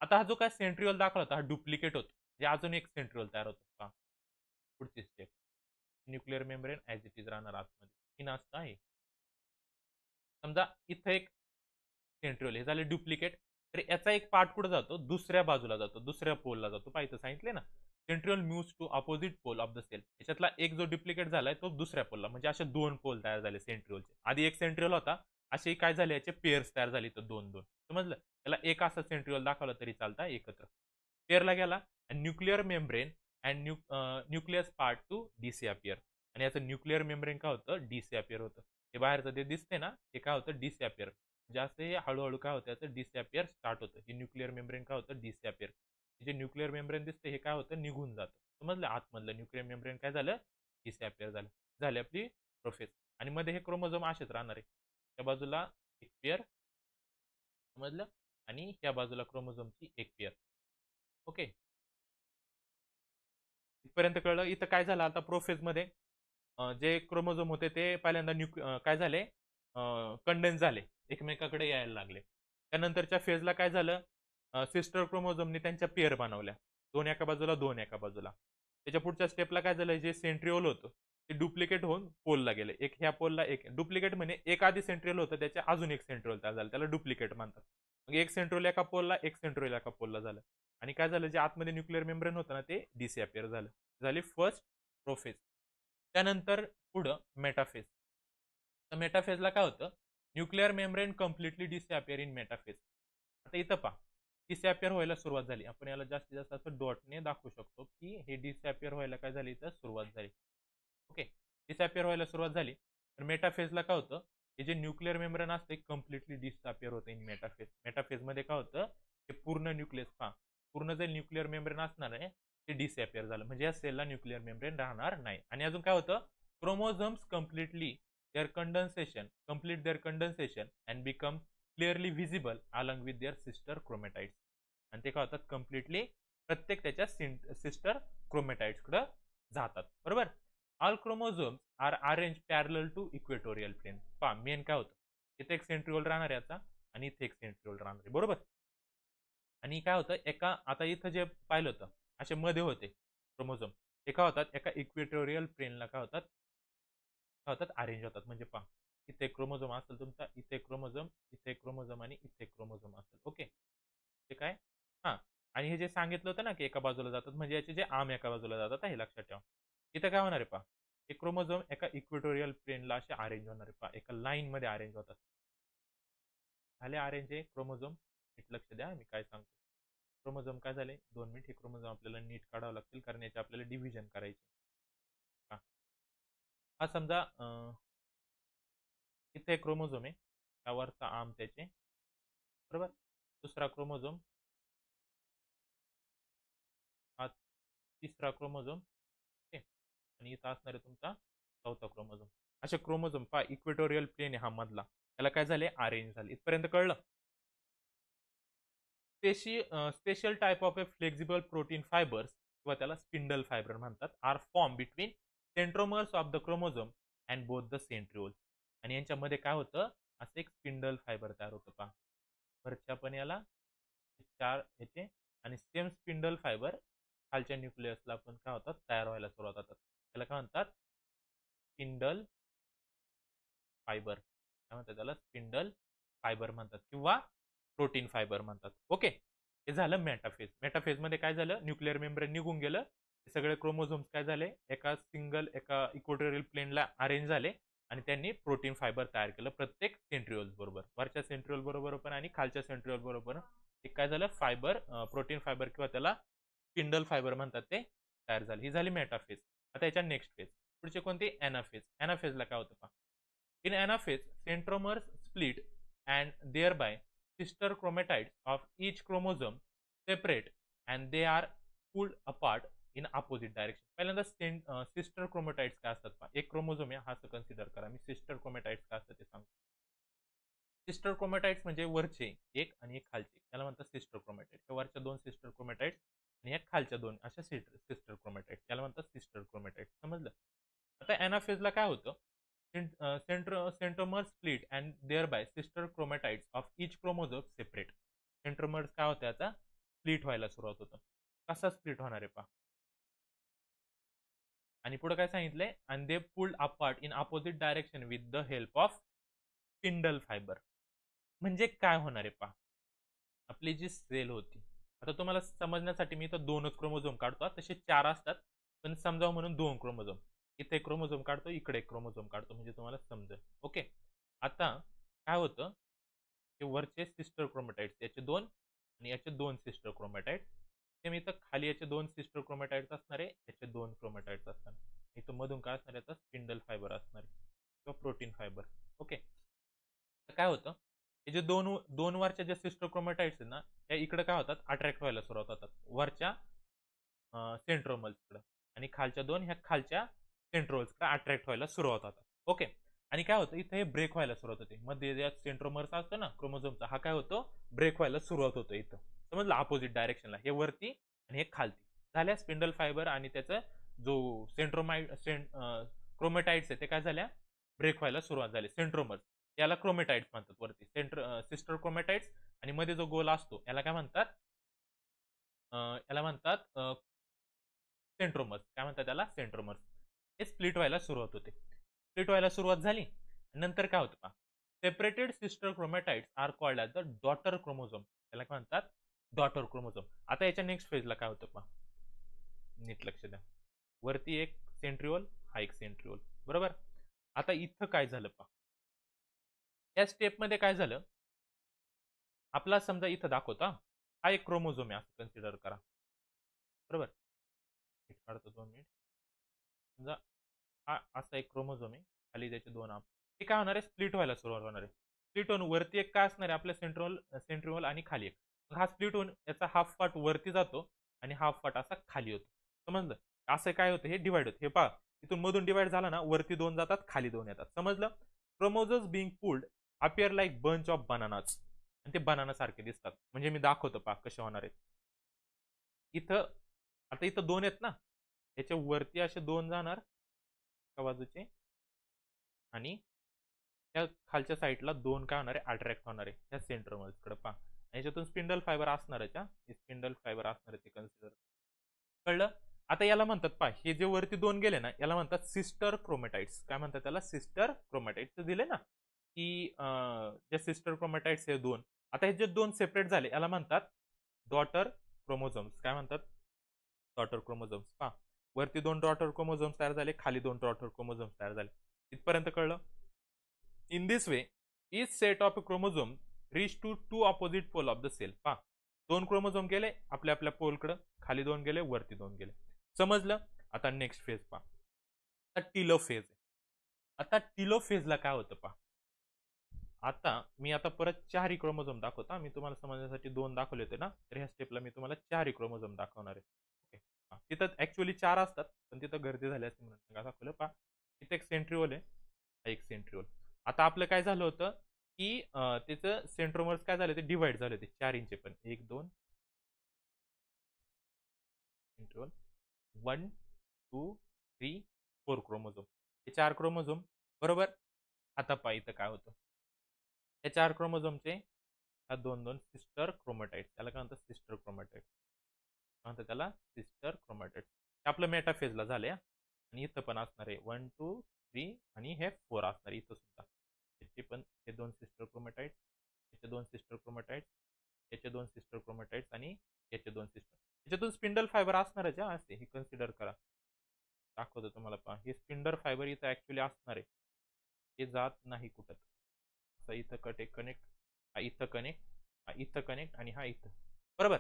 आता हा जो काय सेंट्रिओल दाखवला होता, हा डुप्लिकेट होतो, जे अजून एक सेंट्रिओल तयार होतो. पहा पुढची step, nuclear membrane as it is राहणार आतमध्ये. ही नाचतं आहे. समजा इथं एक सेंट्रिओल, हे झाले डुप्लिकेट. तर याचा एक पार्ट कुठे जातो, दुसऱ्या बाजूला जातो, दुसऱ्या पोलला जातो. पाहिजे सांगितले ना, centriole moves to opposite pole of the cell. याच्यातला एक जो डुप्लिकेट झालाय तो दुसऱ्या पोलला. म्हणजे असे 2 पोल तयार झाले सेंट्रिओलचे. आधी एक सेंट्रिओल होता, असे काय झाले, याचे पेअर्स तयार झाले, तर 2-2. समजलं. त्याला एक असा सेंट्रिओल दाखवला तरी चालता एकत्र. पेअरला गेला nuclear membrane and nucleus part two disappear. आणि याचं न्यूक्लिअर मेम्ब्रेन काय होतं, डिसअपियर होतं. हे बाहेरचं ते दिसते ना, हे काय होतं, डिसअपियर. जास्त हे हळूहळू काय होतं, याचं डिसअपियर स्टार्ट होतं. हे न्यूक्लिअर मेम्ब्रेन काय होतं, डिसअपियर. जे न्यूक्लिअर मेम्ब्रेन दिसते हे काय होतं, निघून जातं. समजलं. आतमधलं न्यूक्लिअर मेम्ब्रेन काय झालं, डिसअपियर झालं. झाली आपली प्रोसेस. आणि मध्ये हे क्रोमोझोम असेच राहणार आहे. त्या बाजूला एक पेअर, समजलं, आणि या बाजूला क्रोमोझोमची एक पेअर. ओके, इथपर्यंत कळलं. इथं काय झालं, आता प्रोफेज मध्ये जे क्रोमोझोम होते ते पहिल्यांदा काय झाले, कंडेन्स झाले, एकमेकाकडे यायला लागले. त्यानंतरच्या फेजला काय झालं, सिस्टर क्रोमोझोमने त्यांच्या पेअर बनवल्या, 2 एका बाजूला 2 एका बाजूला. त्याच्या पुढच्या स्टेपला काय झालं, जे सेंट्रिओल होतं ते डुप्लिकेट होऊन पोलला गेले. एक ह्या पोलला, एक डुप्लिकेट म्हणजे एक आधी सेंट्रिओल होतं त्याच्या अजून एक सेंट्रिओल तयार झालं, त्याला डुप्लिकेट म्हणतात. मग एक सेंट्रिओल एका पोलला, एक सेंट्रिओल एका पोलला झालं. आणि काय झालं, जे आतमध्ये न्यूक्लिअर मेम्ब्रेन होतं ना, ते डिसअपियर झालं. झाली फर्स्ट प्रोफेज. त्यानंतर पुढं मेटाफेज. तर मेटाफेजला काय होतं, nuclear membrane completely disappear in metaphase. आता इथं पहा, डिसअपियर व्हायला सुरुवात झाली. आपण याला जास्तीत जास्त असं डॉटने दाखवू शकतो की हे डिसअपियर व्हायला काय झाली, इथं सुरुवात झाली. ओके, डिसअपियर व्हायला सुरुवात झाली. तर मेटाफेजला काय होतं, हे जे न्यूक्लिअर मेम्ब्रेन असते कम्प्लिटली डिसअपियर होतं इन मेटाफेज. मेटाफेजमध्ये काय होतं, हे पूर्ण न्यूक्लियस पहा, पूर्ण जे न्यूक्लिअर मेम्ब्रेन असणार आहे ते डिसअपियर झालं. म्हणजे या सेलला न्यूक्लिअर मेम्ब्रेन राहणार नाही. आणि अजून काय होतं, chromosomes completely their condensation, complete their condensation and become clearly visible along with their sister chromatides. आणि ते काय होतात कम्प्लिटली प्रत्येक त्याच्या सिस्टर क्रोमॅटाइड्स कडे जातात. बरोबर. All chromosomes are arrange parallel to equatorial plane. पहा मेन काय होतं, इथे एक सेंट्रिओल राहणार याचा आणि इथे एक सेंट्रिओल राहणार आहे. बरोबर. आणि काय होतं एका आता इथं जे पाहिलं होतं असे मध्ये होते क्रोमोझोम, ते काय होतात एका इक्वेटोरियल प्लेनला काय होतात अरेंज होतात. म्हणजे पहा इथे क्रोमोझोम असेल तुमचा, इथे क्रोमोझोम, इथे क्रोमोझोम आणि इथे क्रोमोझोम असेल. ओके. ते काय हा. आणि हे जे सांगितलं होतं ना की एका बाजूला जातात म्हणजे याचे जे आर्म एका बाजूला जातात हे लक्षात ठेवा. इथं काय होणार आहे पहा, हे क्रोमोझोम एका इक्वेटोरियल प्लेनला असे अरेंज होणार आहे. पहा एका लाईन मध्ये अरेंज होतात. झाले अरेंज हे क्रोमोझोम. नीट लक्ष द्या मी काय सांगतो. क्रोमोझोम काय झाले 2 मिनिट. हे क्रोमोझोम आपल्याला नीट काढावं लागतील कारण याचे आपल्याला डिव्हिजन करायचे. हा समजा इथे क्रोमोझोम आहे, त्यावरचा आर्म त्याचे. बरोबर. दुसरा क्रोमोझोम, हा तिसरा क्रोमोझोम. ओके. आणि इथं असणार आहे तुमचा चौथा क्रोमोझोम. असे क्रोमोझोम पहा इक्वेटोरियल प्लेन आहे हा मधला, त्याला काय झाले अरेंज झाले. इथपर्यंत कळलं. Special type of a flexible protein fibers किंवा त्याला स्पिंडल फायबर म्हणतात are form between centromeres of the chromosome and both the centrioles. आणि यांच्यामध्ये काय होतं असं एक स्पिंडल फायबर तयार होतं. पहा वरच्या पण याला 4 याचे आणि सेम स्पिंडल फायबर खालच्या न्यूक्लियसला पण काय होतात तयार व्हायला सुरुवात होतात. त्याला काय म्हणतात स्पिंडल फायबर. काय म्हणतात त्याला स्पिंडल फायबर म्हणतात किंवा प्रोटीन फायबर म्हणतात. ओके. हे झालं मेटाफेज. मेटाफेज मध्ये काय झालं न्यूक्लिअर मेम्ब्रेन निघून गेलं, सगळे क्रोमोझोम्स काय झाले एका इक्वेटोरियल प्लेनला अरेंज झाले आणि त्यांनी प्रोटीन फायबर तयार केलं प्रत्येक सेंट्रिओल्स बरोबर, वरच्या सेंट्रिओल बरोबर पण आणि खालच्या सेंट्रिओल बरोबर. एक काय झालं फायबर प्रोटीन फायबर किंवा त्याला स्पिंडल फायबर म्हणतात ते तयार झाले. ही झाली मेटाफेज. आता याच्या नेक्स्ट फेज पुढचे कोणते एनाफेज. एनाफेजला काय होतं पहा. In anaphase centromeres split and there bye sister chromatides of each chromosome separate and they are pulled apart in opposite direction. पहिल्यांदा सिस्टर क्रोमॅटाइड्स काय असतात पहा. एक क्रोमोझोम आहे हा असं कन्सिडर करा. मी सिस्टर क्रोमॅटाइड्स काय असतात ते सांगतो. सिस्टर क्रोमॅटाइड्स म्हणजे वरचे एक आणि एक खालचे, त्याला म्हणतात सिस्टर क्रोमॅटाइड्स. वरच्या 2 सिस्टर क्रोमॅटाइड्स आणि एक खालच्या 2 अशा सिस्टर क्रोमॅटाइड्स, त्याला म्हणतात सिस्टर क्रोमॅटाइड्स. समजलं. आता एनाफेजला काय होतं centromers split and thereby sister chromatides of each chromosome separate. सेंट्रोमर्स काय होतं याचा स्प्लिट व्हायला सुरुवात होतं. कसा स्प्लिट होणार आहे पहा. आणि पुढे काय सांगितलंय and they pulled apart in opposite direction with the help of spindle fiber. म्हणजे काय होणार आहे पहा. आपली जी सेल होती, आता तुम्हाला समजण्यासाठी मी इथं 2च क्रोमोझोम काढतो, तसे 4 असतात पण समजावं म्हणून 2 क्रोमोझोम. इथे एक क्रोमोझोम काढतो, इकडे एक क्रोमोझोम काढतो म्हणजे तुम्हाला समजेल. ओके. आता काय होतं हे वरचे सिस्टर क्रोमॅटाइड्स याचे 2 आणि याचे 2 सिस्टर क्रोमॅटाइड्स. सेम इथं खाली याचे 2 सिस्टर क्रोमॅटाइड्स असणार आहे, याचे 2 क्रोमॅटाइड्स असणार. इथं मधून काय असणार याचा स्पिंडल फायबर असणार आहे किंवा प्रोटीन फायबर. ओके. तर काय होतं हे जे दोन वरच्या ज्या सिस्टर क्रोमॅटाइड्स आहेत ना त्या इकडे काय होतात अट्रॅक्ट व्हायला सुरुवात होतात वरच्या सेंट्रोमर्सकडे आणि खालच्या 2 ह्या खालच्या सेंट्रोल्सकडे अट्रॅक्ट व्हायला सुरुवात होतात. ओके. आणि काय होतं इथे हे ब्रेक व्हायला सुरुवात होते. मध्ये ज्या सेंट्रोमर्स असतो ना क्रोमोझोमचा हा काय होतो ब्रेक व्हायला सुरुवात होतो इथं. समजलं. अपोजिट डायरेक्शनला हे वरती आणि हे खालती. झाल्या स्पिंडल फायबर आणि त्याचा जो क्रोमॅटाइड्स आहे ते काय झाल्या ब्रेक व्हायला सुरुवात झाली. सेंट्रोमर्स याला क्रोमॅटाइड्स म्हणतात वरती सिस्टर क्रोमॅटाइड्स आणि मध्ये जो गोल असतो याला काय म्हणतात सेंट्रोमर्स. काय म्हणतात त्याला सेंट्रोमर्स. हे स्प्लिट व्हायला सुरुवात होते. स्प्लिट व्हायला सुरुवात झाली नंतर काय होतं पहा separated sister chromatids are called as the daughter chromosome. त्याला काय म्हणतात डॉटर क्रोमोझोम. आता याच्या नेक्स्ट फेजला काय होतं पहा नीट लक्ष द्या. वरती एक सेंट्रिओल हा एक सेंट्रिओल. बरोबर. आता इथं काय झालं पहा. या स्टेपमध्ये काय झालं आपला समजा इथं दाखवता हा एक क्रोमोझोम आहे असं कन्सिडर करा. बरोबर. काढतो 2 मिनिट. समजा हा असा एक क्रोमोझोम आहे, खाली त्याचे 2 आर्म. हे काय होणार आहे स्प्लिट व्हायला सुरुवात होणार आहे. स्प्लिट होऊन वरती एक काय असणार आहे आपल्या सेंट्रिओल आणि खाली एक. हा स्प्लिट होऊन याचा हाफ पार्ट वरती जातो आणि हाफ पार्ट असा खाली होतो. समजलं. असं काय होतं हे डिवाइड होतं. हे पहा इथून मधून डिवाइड झाला ना, वरती 2 जातात, खाली 2 येतात. समजलं? Chromosomes being pulled appear like bunch of बनानाच, आणि ते बनाना सारखे दिसतात. म्हणजे मी दाखवतो पहा कसे होणार आहेत. इथं आता इथं 2 आहेत ना, याच्या वरती असे 2 जाणार एका बाजूचे, आणि त्या खालच्या साईडला 2 काय होणार आहे, अट्रॅक्ट होणार आहे त्या सेंट्रोमर्सकडे पहा. याच्यातून स्पिंडल फायबर असणारच, हे स्पिंडल फायबर असणार आहे, ते कन्सिडर. कळलं? आता याला म्हणतात पहा, हे जे वरती 2 गेले ना, याला म्हणतात सिस्टर क्रोमॅटाइड्स. काय म्हणतात त्याला? Sister chromatids. दिले ना की जे सिस्टर क्रोमॅटाइड्स हे 2, आता हे जे 2 सेपरेट झाले याला म्हणतात डॉटर क्रोमोझोम्स. काय म्हणतात? Daughter chromosomes. पहा, वरती 2 डॉटर क्रोमोझोम्स तयार झाले, खाली 2 डॉटर क्रोमोझोम्स तयार झाले. इथपर्यंत कळलं? In this way each set of a chromosome reach to two opposite pole of the cell. पहा, 2 क्रोमोझोम गेले आपल्या आपल्या पोलकडे, खाली 2 गेले, वरती 2 गेले. समजलं? आता नेक्स्ट फेज पहा. आता टिलोफेज. आता टिलोफेजला काय होतं पहा. आता मी आता परत 4 क्रोमोझोम दाखवतो. मी तुम्हाला समजण्यासाठी 2 दाखवले होते ना, तर ह्या स्टेपला मी तुम्हाला 4 क्रोमोझोम दाखवणार आहे. ओके, तिथं ऍक्च्युअली 4 असतात, पण तिथं गर्दी झाली असते म्हणून दाखवलं. पहा, इथे एक सेंट्रिओल आहे, हा एक सेंट्रिओल. आता आपलं काय झालं होतं की त्याचं सेंट्रोमर्स काय झाले, ते डिवाइड झाले होते 4 इंच पण. 1 2 सेंट्रिओल, 1 2 3 4 क्रोमोझोम, हे 4 क्रोमोझोम बरोबर. आता पहा इथं काय होतं, या 4 क्रोमोझोमचे हा 2 2 सिस्टर क्रोमॅटाइड्स, त्याला काय म्हणतात? सिस्टर क्रोमॅटाइड्स म्हणतात त्याला, सिस्टर क्रोमॅटाइड्स. हे आपलं मेटाफेजला झाले, आणि इथं पण असणार आहे 1 2 3 आणि हे 4 असणार इथं सुद्धा. याचे पण हे 2 सिस्टर क्रोमॅटाइड्स, याचे 2 सिस्टर क्रोमॅटाइड्स, याचे 2 सिस्टर क्रोमॅटाइड्स, आणि याचे 2 सिस्टर. याच्यातून स्पिंडल फायबर असणारच असे, हे कन्सिडर करा. दाखवतो तुम्हाला पहा, हे स्पिंडल फायबर इथं ऍक्च्युअली असणार आहे, हे जात नाही कुठं. इथं कनेक्ट, हा इथं कनेक्ट, हा इथं कनेक्ट, आणि हा इथं, बरोबर.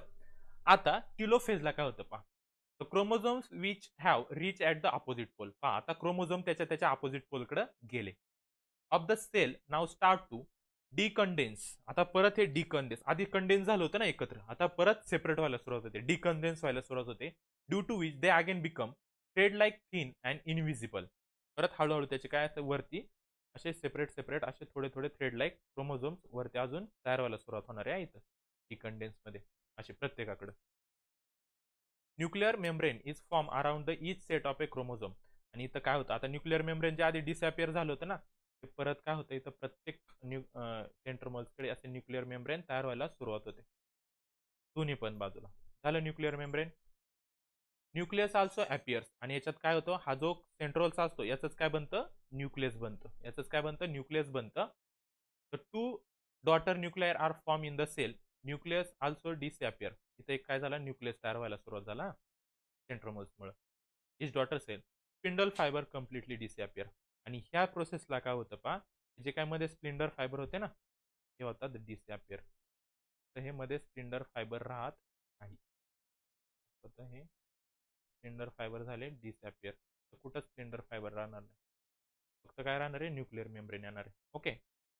आता टिलोफेजला काय होतं पहा. Chromosomes which have reach at the opposite pole. पहा, आता क्रोमोझोम त्याच्या अपोजिट पोलकडे गेले. Of the cell now start to decondense. आता परत हे डिकंडेन्स, आधी कंडेन्स झालं होतं ना एकत्र, आता परत सेपरेट व्हायला सुरुवात होते, डिकंडेन्स व्हायला सुरुवात होते. Due to which they again become thread like thin and invisible. परत हळूहळू त्याचे काय वरती असे सेपरेट सेपरेट असे थोडे थोडे थ्रेड लाईक क्रोमोझोम्स वरती अजून तयार व्हायला सुरुवात होणार आहे इथं डिकंडेन्स मध्ये, असे प्रत्येकाकडे. Nuclear membrane is form around the each set of A chromosome. आणि इथं काय होतं, आता न्यूक्लिअर मेम्ब्रेन जे आधी डिसअपियर झालं होतं ना, ते परत काय होतं, इथं प्रत्येक सेंट्रोमर्सकडे असे न्यूक्लिअर मेम्ब्रेन तयार व्हायला सुरुवात होते, दोन्ही पण बाजूला. झालं nuclear membrane. Nucleus also appears, आणि याच्यात काय होतं, हा जो सेंट्रोलचा असतो याच काय बनतं, न्यूक्लियस बनतं. याच काय बनतं, न्यूक्लियस बनतं. तर 2 daughter nuclear are form in the cell. Nucleus also disappear. इथे एक काय झाला, न्यूक्लियस तयार व्हायला सुरुवात झाला सेंट्रोमर्समुळे. Each daughter cell spindle fiber completely disappear. आणि ह्या प्रोसेसला काय होतं पहा, जे काय मध्ये स्प्लिंडर फायबर होते ना, हे होतात डिसअपियर. तर हे मध्ये स्प्लिंडर फायबर राहत नाही, होतं हे स्प्लिंडर फायबर झाले डिसअपियर. तर कुठं स्प्लिंडर फायबर राहणार नाही, फक्त काय राहणार आहे, न्यूक्लिअर मेम्ब्रेन येणार आहे. ओके,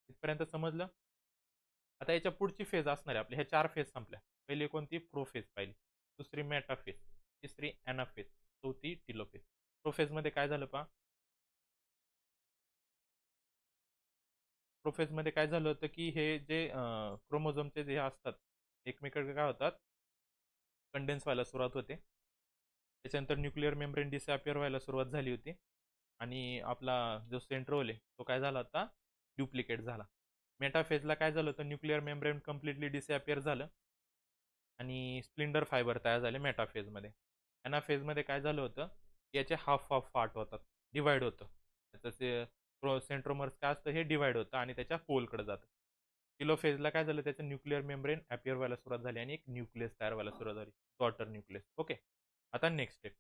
इथपर्यंत समजलं. आता याच्या पुढची फेज असणार आहे आपल्या, ह्या 4 फेज संपल्या. पहिली कोणती, प्रोफेज पाहिली, दुसरी मेटाफेज, तिसरी एनाफेज, चौथी टिलोफेज. प्रोफेज मध्ये काय झालं पहा, प्रोफेज मध्ये काय झालं होतं की हे जे क्रोमोझोमचे जे असतात एकमेकांकडे काय होतात, कंडेन्स व्हायला सुरुवात होते. त्याच्यानंतर न्यूक्लिअर मेम्ब्रेन डिसअपियर व्हायला सुरुवात झाली होती, आणि आपला जो सेंट्रोल आहे तो काय झाला होता, डुप्लिकेट झाला. मेटाफेजला काय झालं होतं, न्यूक्लिअर मेम्ब्रेन कम्प्लिटली डिसअपियर झालं, आणि स्प्लिंडर फायबर तयार झाले मेटाफेजमध्ये. एनाफेजमध्ये काय झालं होतं, याचे हाफ हाफ पार्ट होतात, डिवाइड होतं त्याचं सेंट्रोमर्स काय असतं, हे डिवाइड होतं आणि त्याच्या पोलकडे जातं. किलोफेजला काय झालं, त्याचं न्यूक्लिअर मेम्ब्रेन अपियर व्हायला सुरुवात झाली, आणि एक न्यूक्लियस तयार व्हायला सुरुवात झाली, डॉटर न्यूक्लियस. ओके, आता नेक्स्ट स्टेप.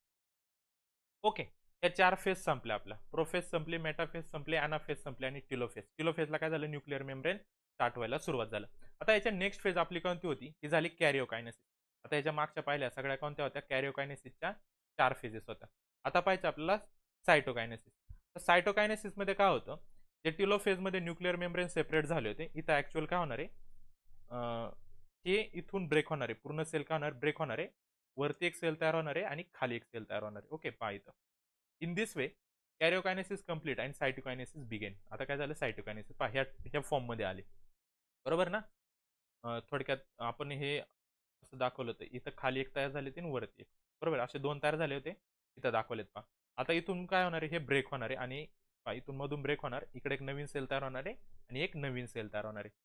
ओके, या 4 फेज संपल्या आपल्या. प्रोफेज संपली, मेटाफेज संपले, एनाफेज संपले, आणि टिलोफेज. टिलोफेजला काय झालं, न्यूक्लिअर मेम्ब्रेन स्टार्ट व्हायला सुरुवात झालं. आता याच्या नेक्स्ट फेज आपली कोणती होती, ती झाली कॅरिओकायनेसिस. आता याच्या मागच्या पाहिल्या सगळ्या कोणत्या होत्या, कॅरिओकायनेसिसच्या 4 फेजेस होत्या. आता पाहिजे आपल्याला सायटोकायनेसिस. तर सायटोकायनेसिस मध्ये काय होतं, जे टिलोफेज मध्ये न्यूक्लिअर मेम्ब्रेन सेपरेट झाले होते, इथं ऍक्च्युअल काय होणार आहे, हे इथून ब्रेक होणार आहे, पूर्ण सेल काय होणार, ब्रेक होणार आहे. वरती एक सेल तयार होणार आहे आणि खाली एक सेल तयार होणार आहे. ओके, पहा इथं. In this way karyokinesis complete and cytokinesis begin. आता काय झालं, सायटोकायनेसिस पहा ह्या फॉर्म मध्ये आले, बरोबर ना. थोडक्यात आपण हे असं दाखवलं होतं, इथं खाली एक तयार झाले होते आणि वरती एक, बरोबर, असे दोन तयार झाले होते, इथं दाखवलेत पहा. आता इथून काय होणार आहे, हे ब्रेक होणार आहे आणि इथून मधून ब्रेक होणार, इकडे एक नवीन सेल तयार होणार आहे आणि एक नवीन सेल तयार होणार आहे.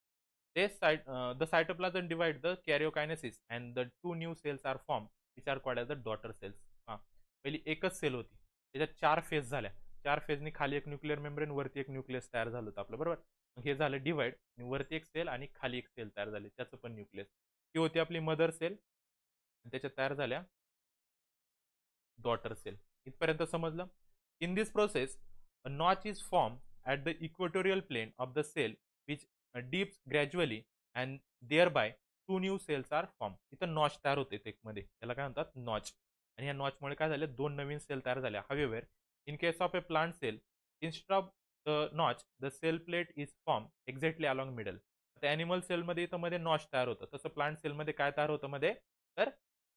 The cytoplasm divide the karyokinesis and the two new cells are form which are called as the daughter cells. हा, पहिली एकच सेल होती, त्याच्यात 4 फेज झाल्या, 4 फेजनी खाली एक न्यूक्लिअर मेम्ब्रेन, वरती एक न्यूक्लियस तयार झालं होतं आपलं, बरोबर. हे झालं डिवाइड, वरती एक सेल आणि खाली एक सेल तयार झाली, त्याचं पण न्यूक्लियस. ही होती आपली मदर सेल, त्याच्यात तयार झाल्या डॉटर सेल. इथपर्यंत समजलं. In this process a notch is formed at the equatorial plane of the cell which deeps gradually and thereby two new cells are formed. इथं नॉच तयार होते मध्ये, त्याला काय म्हणतात, नॉच. आणि या नॉच मुळे काय झाले, दोन नवीन सेल तयार झाल्या. हवेवर in case of a plant cell, instead of the notch the cell plate is form exactly along middle. आता ॲनिमल सेलमध्ये इथं मध्ये नॉच तयार होतं, तसं प्लांट सेलमध्ये काय तयार होतं मध्ये, तर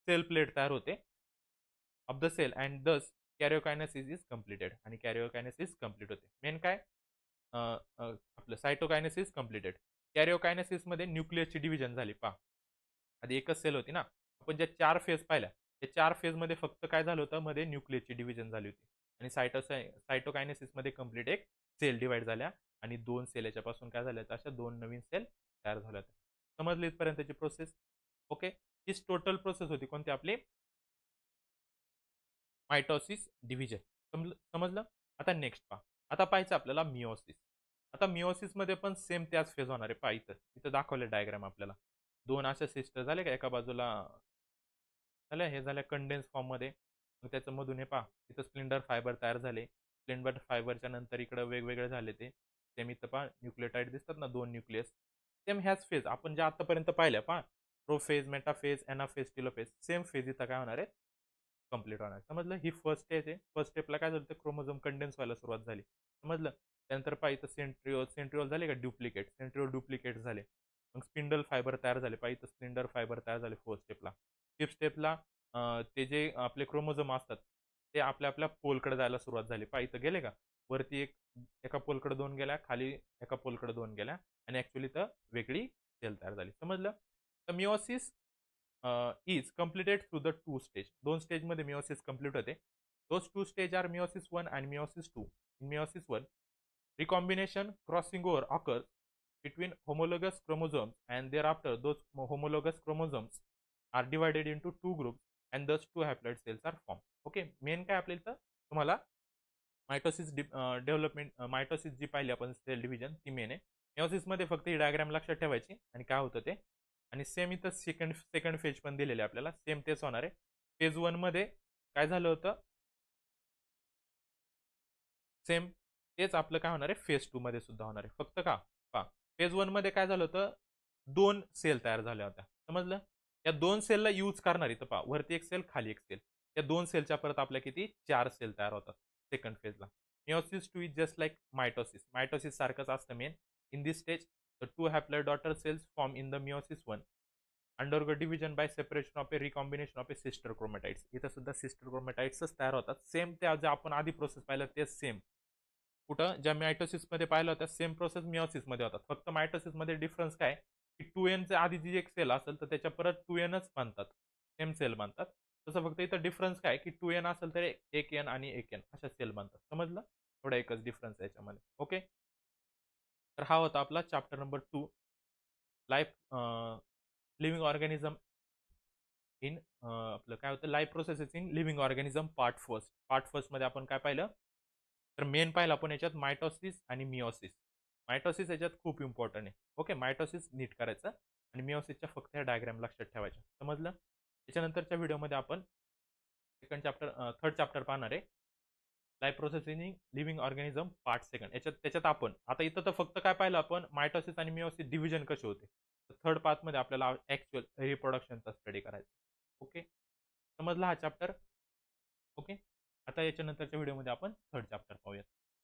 सेल प्लेट तयार होते ऑफ द सेल अँड दस कॅरिओकायनेसिस इज कम्प्लिटेड. आणि कॅरिओकायनेसिस कम्प्लीट होते. मेन काय, आपलं सायटोकायनेसिस कम्प्लिटेड. कॅरिओकायनेसिस मध्ये न्यूक्लियसची डिव्हिजन झाली. पहा, आधी एकच सेल होती ना, आपण ज्या 4 फेज पाहिल्या, त्या 4 फेज मध्ये फक्त काय झालं होतं, मध्ये न्यूक्लियसची डिव्हिजन झाली होती. आणि सायटोकायनेसिस मध्ये कम्प्लीट एक सेल डिवाइड झाल्या आणि 2 सेल याच्यापासून काय झाल्या, अशा 2 नवीन सेल तयार झाल्या. समजली इथपर्यंतची प्रोसेस. ओके, ही टोटल प्रोसेस होती कोणती आपली, मायटोसिस डिव्हिजन. समजलं. आता नेक्स्ट पहा, आता पाहायचं आपल्याला मिओसिस. आता मिओसिस मध्ये पण सेम त्याच फेज होणार आहे. पहा इथं दाखवले डायग्राम आपल्याला, दोन अशा सिस्टर झाले का, एका बाजूला झाल्या, हे झाल्या कंडेन्स फॉर्म मध्ये, मग त्याच्यामधून हे पहा इथं स्प्लिंडर फायबर तयार झाले. स्प्लिंडर फायबरच्या नंतर इकडे वेगवेगळे झाले ते सेम. इथं पहा न्यूक्लियोटाइड दिसतात ना, 2 न्यूक्लियस, सेम ह्याच फेज आपण ज्या आतापर्यंत पाहिल्या. पहा prophase, metaphase, anaphase, telophase, same phase इथं काय होणार आहे, कम्प्लीट होणार. समजलं. ही फर्स्ट स्टेज आहे. फर्स्ट स्टेपला काय झालं, क्रोमोझोम कंडेन्स व्हायला सुरुवात झाली. समजलं. त्यानंतर पाहिजे सेंट्रिओल झाले का, डुप्लिकेट, सेंट्रिओल डुप्लिकेट झाले, मग स्पिंडल फायबर तयार झाले. पाहिजे स्प्लिंडर फायबर तयार झाले फोर्थ स्टेपला. फिफ्थ स्टेपला ते जे आपले क्रोमोझोम असतात ते आपल्या आपल्या पोलकडे जायला सुरुवात झाली. पाहिजे गेले का, वरती एका पोलकडे 2 गेल्या, खाली एका पोलकडे 2 गेल्या आणि ऍक्च्युअली तर वेगळी सेल तयार झाली. समजलं. तर meiosis is completed through the 2 stage. 2 stage मध्ये मिओसिस कंप्लीट होते. Those 2 stage are meiosis 1 and meiosis 2. In meiosis 1, recombination crossing over occurs between homologous chromosomes and thereafter those homologous chromosomes are divided into 2 groups and thus 2 haploid cells are formed. Okay, main काय आपल्या इथं तुम्हाला mitosis development, mitosis जी पाहिली आपण sale division, ती main आहे. Meiosis मध्ये फक्त ही डायग्राम लक्षात ठेवायची आणि काय होतं ते. आणि सेम इथं सेकंड फेज पण दिलेले आपल्याला, सेम तेच होणार आहे. फेज 1 मध्ये काय झालं होतं, सेम तेच आपलं काय होणार आहे फेज 2 मध्ये सुद्धा होणार आहे. फक्त का पहा, फेज 1 मध्ये काय झालं होतं, 2 सेल तयार झाल्या होत्या. समजलं. या 2 सेलला यूज करणार इथं पहा, वरती एक सेल, खाली एक सेल, या 2 सेलच्या परत आपल्या किती 4 सेल तयार होतात सेकंड फेजला. Meiosis 2 is just like mitosis. Mitosis सारखंच असतं main. In this stage the 2 haploid daughter cells form in the meiosis 1 undergo division by separation of a recombination of a sister chromatids. इथं सुद्धा sister क्रोमॅटाइड्सच तयार होतात. Same त्या ज्या आपण आधी प्रोसेस पाहिलं तेच सेम. कुठं ज्या मायटोसिस मध्ये पाहिलं होत्या सेम प्रोसेस मिओसिस मध्ये होतात. फक्त मायटोसिस मध्ये डिफरन्स काय, की 2n च्या आधी जी एक सेल असेल तर त्याच्या परत 2nच बांधतात, सेम सेल बांधतात. तसं फक्त इथं डिफरन्स काय, की 2n असेल तर 1n आणि 1n अशा सेल बांधतात. समजलं. थोडा एकच डिफरन्स आहे याच्यामध्ये. ओके, तर हा होता आपला chapter number 2, life living organism in, आपलं काय होतं, life processes in living organism part first. Part first मध्ये आपण काय पाहिलं, तर मेन पाहिलं आपण याच्यात मायटोसिस आणि मिओसिस. मायटोसिस याच्यात खूप इम्पॉर्टंट आहे. ओके, मायटोसिस नीट करायचं आणि मिओसिसच्या फक्त ह्या डायग्राम लक्षात ठेवायच्या. समजलं. त्याच्यानंतरच्या व्हिडिओमध्ये आपण थर्ड चॅप्टर पाहणार आहे, life process in living organism part second. त्याच्यात आपण आता इथं तर फक्त काय पाहिलं आपण, मायटोसिस आणि मिओसिस डिव्हिजन कसे होते. थर्ड पार्ट मध्ये आपल्याला ऍक्च्युअल रिप्रोडक्शनचा स्टडी करायचा. ओके, समजला हा चॅप्टर. ओके, आता याच्यानंतरच्या व्हिडिओमध्ये आपण थर्ड चॅप्टर पाहूया.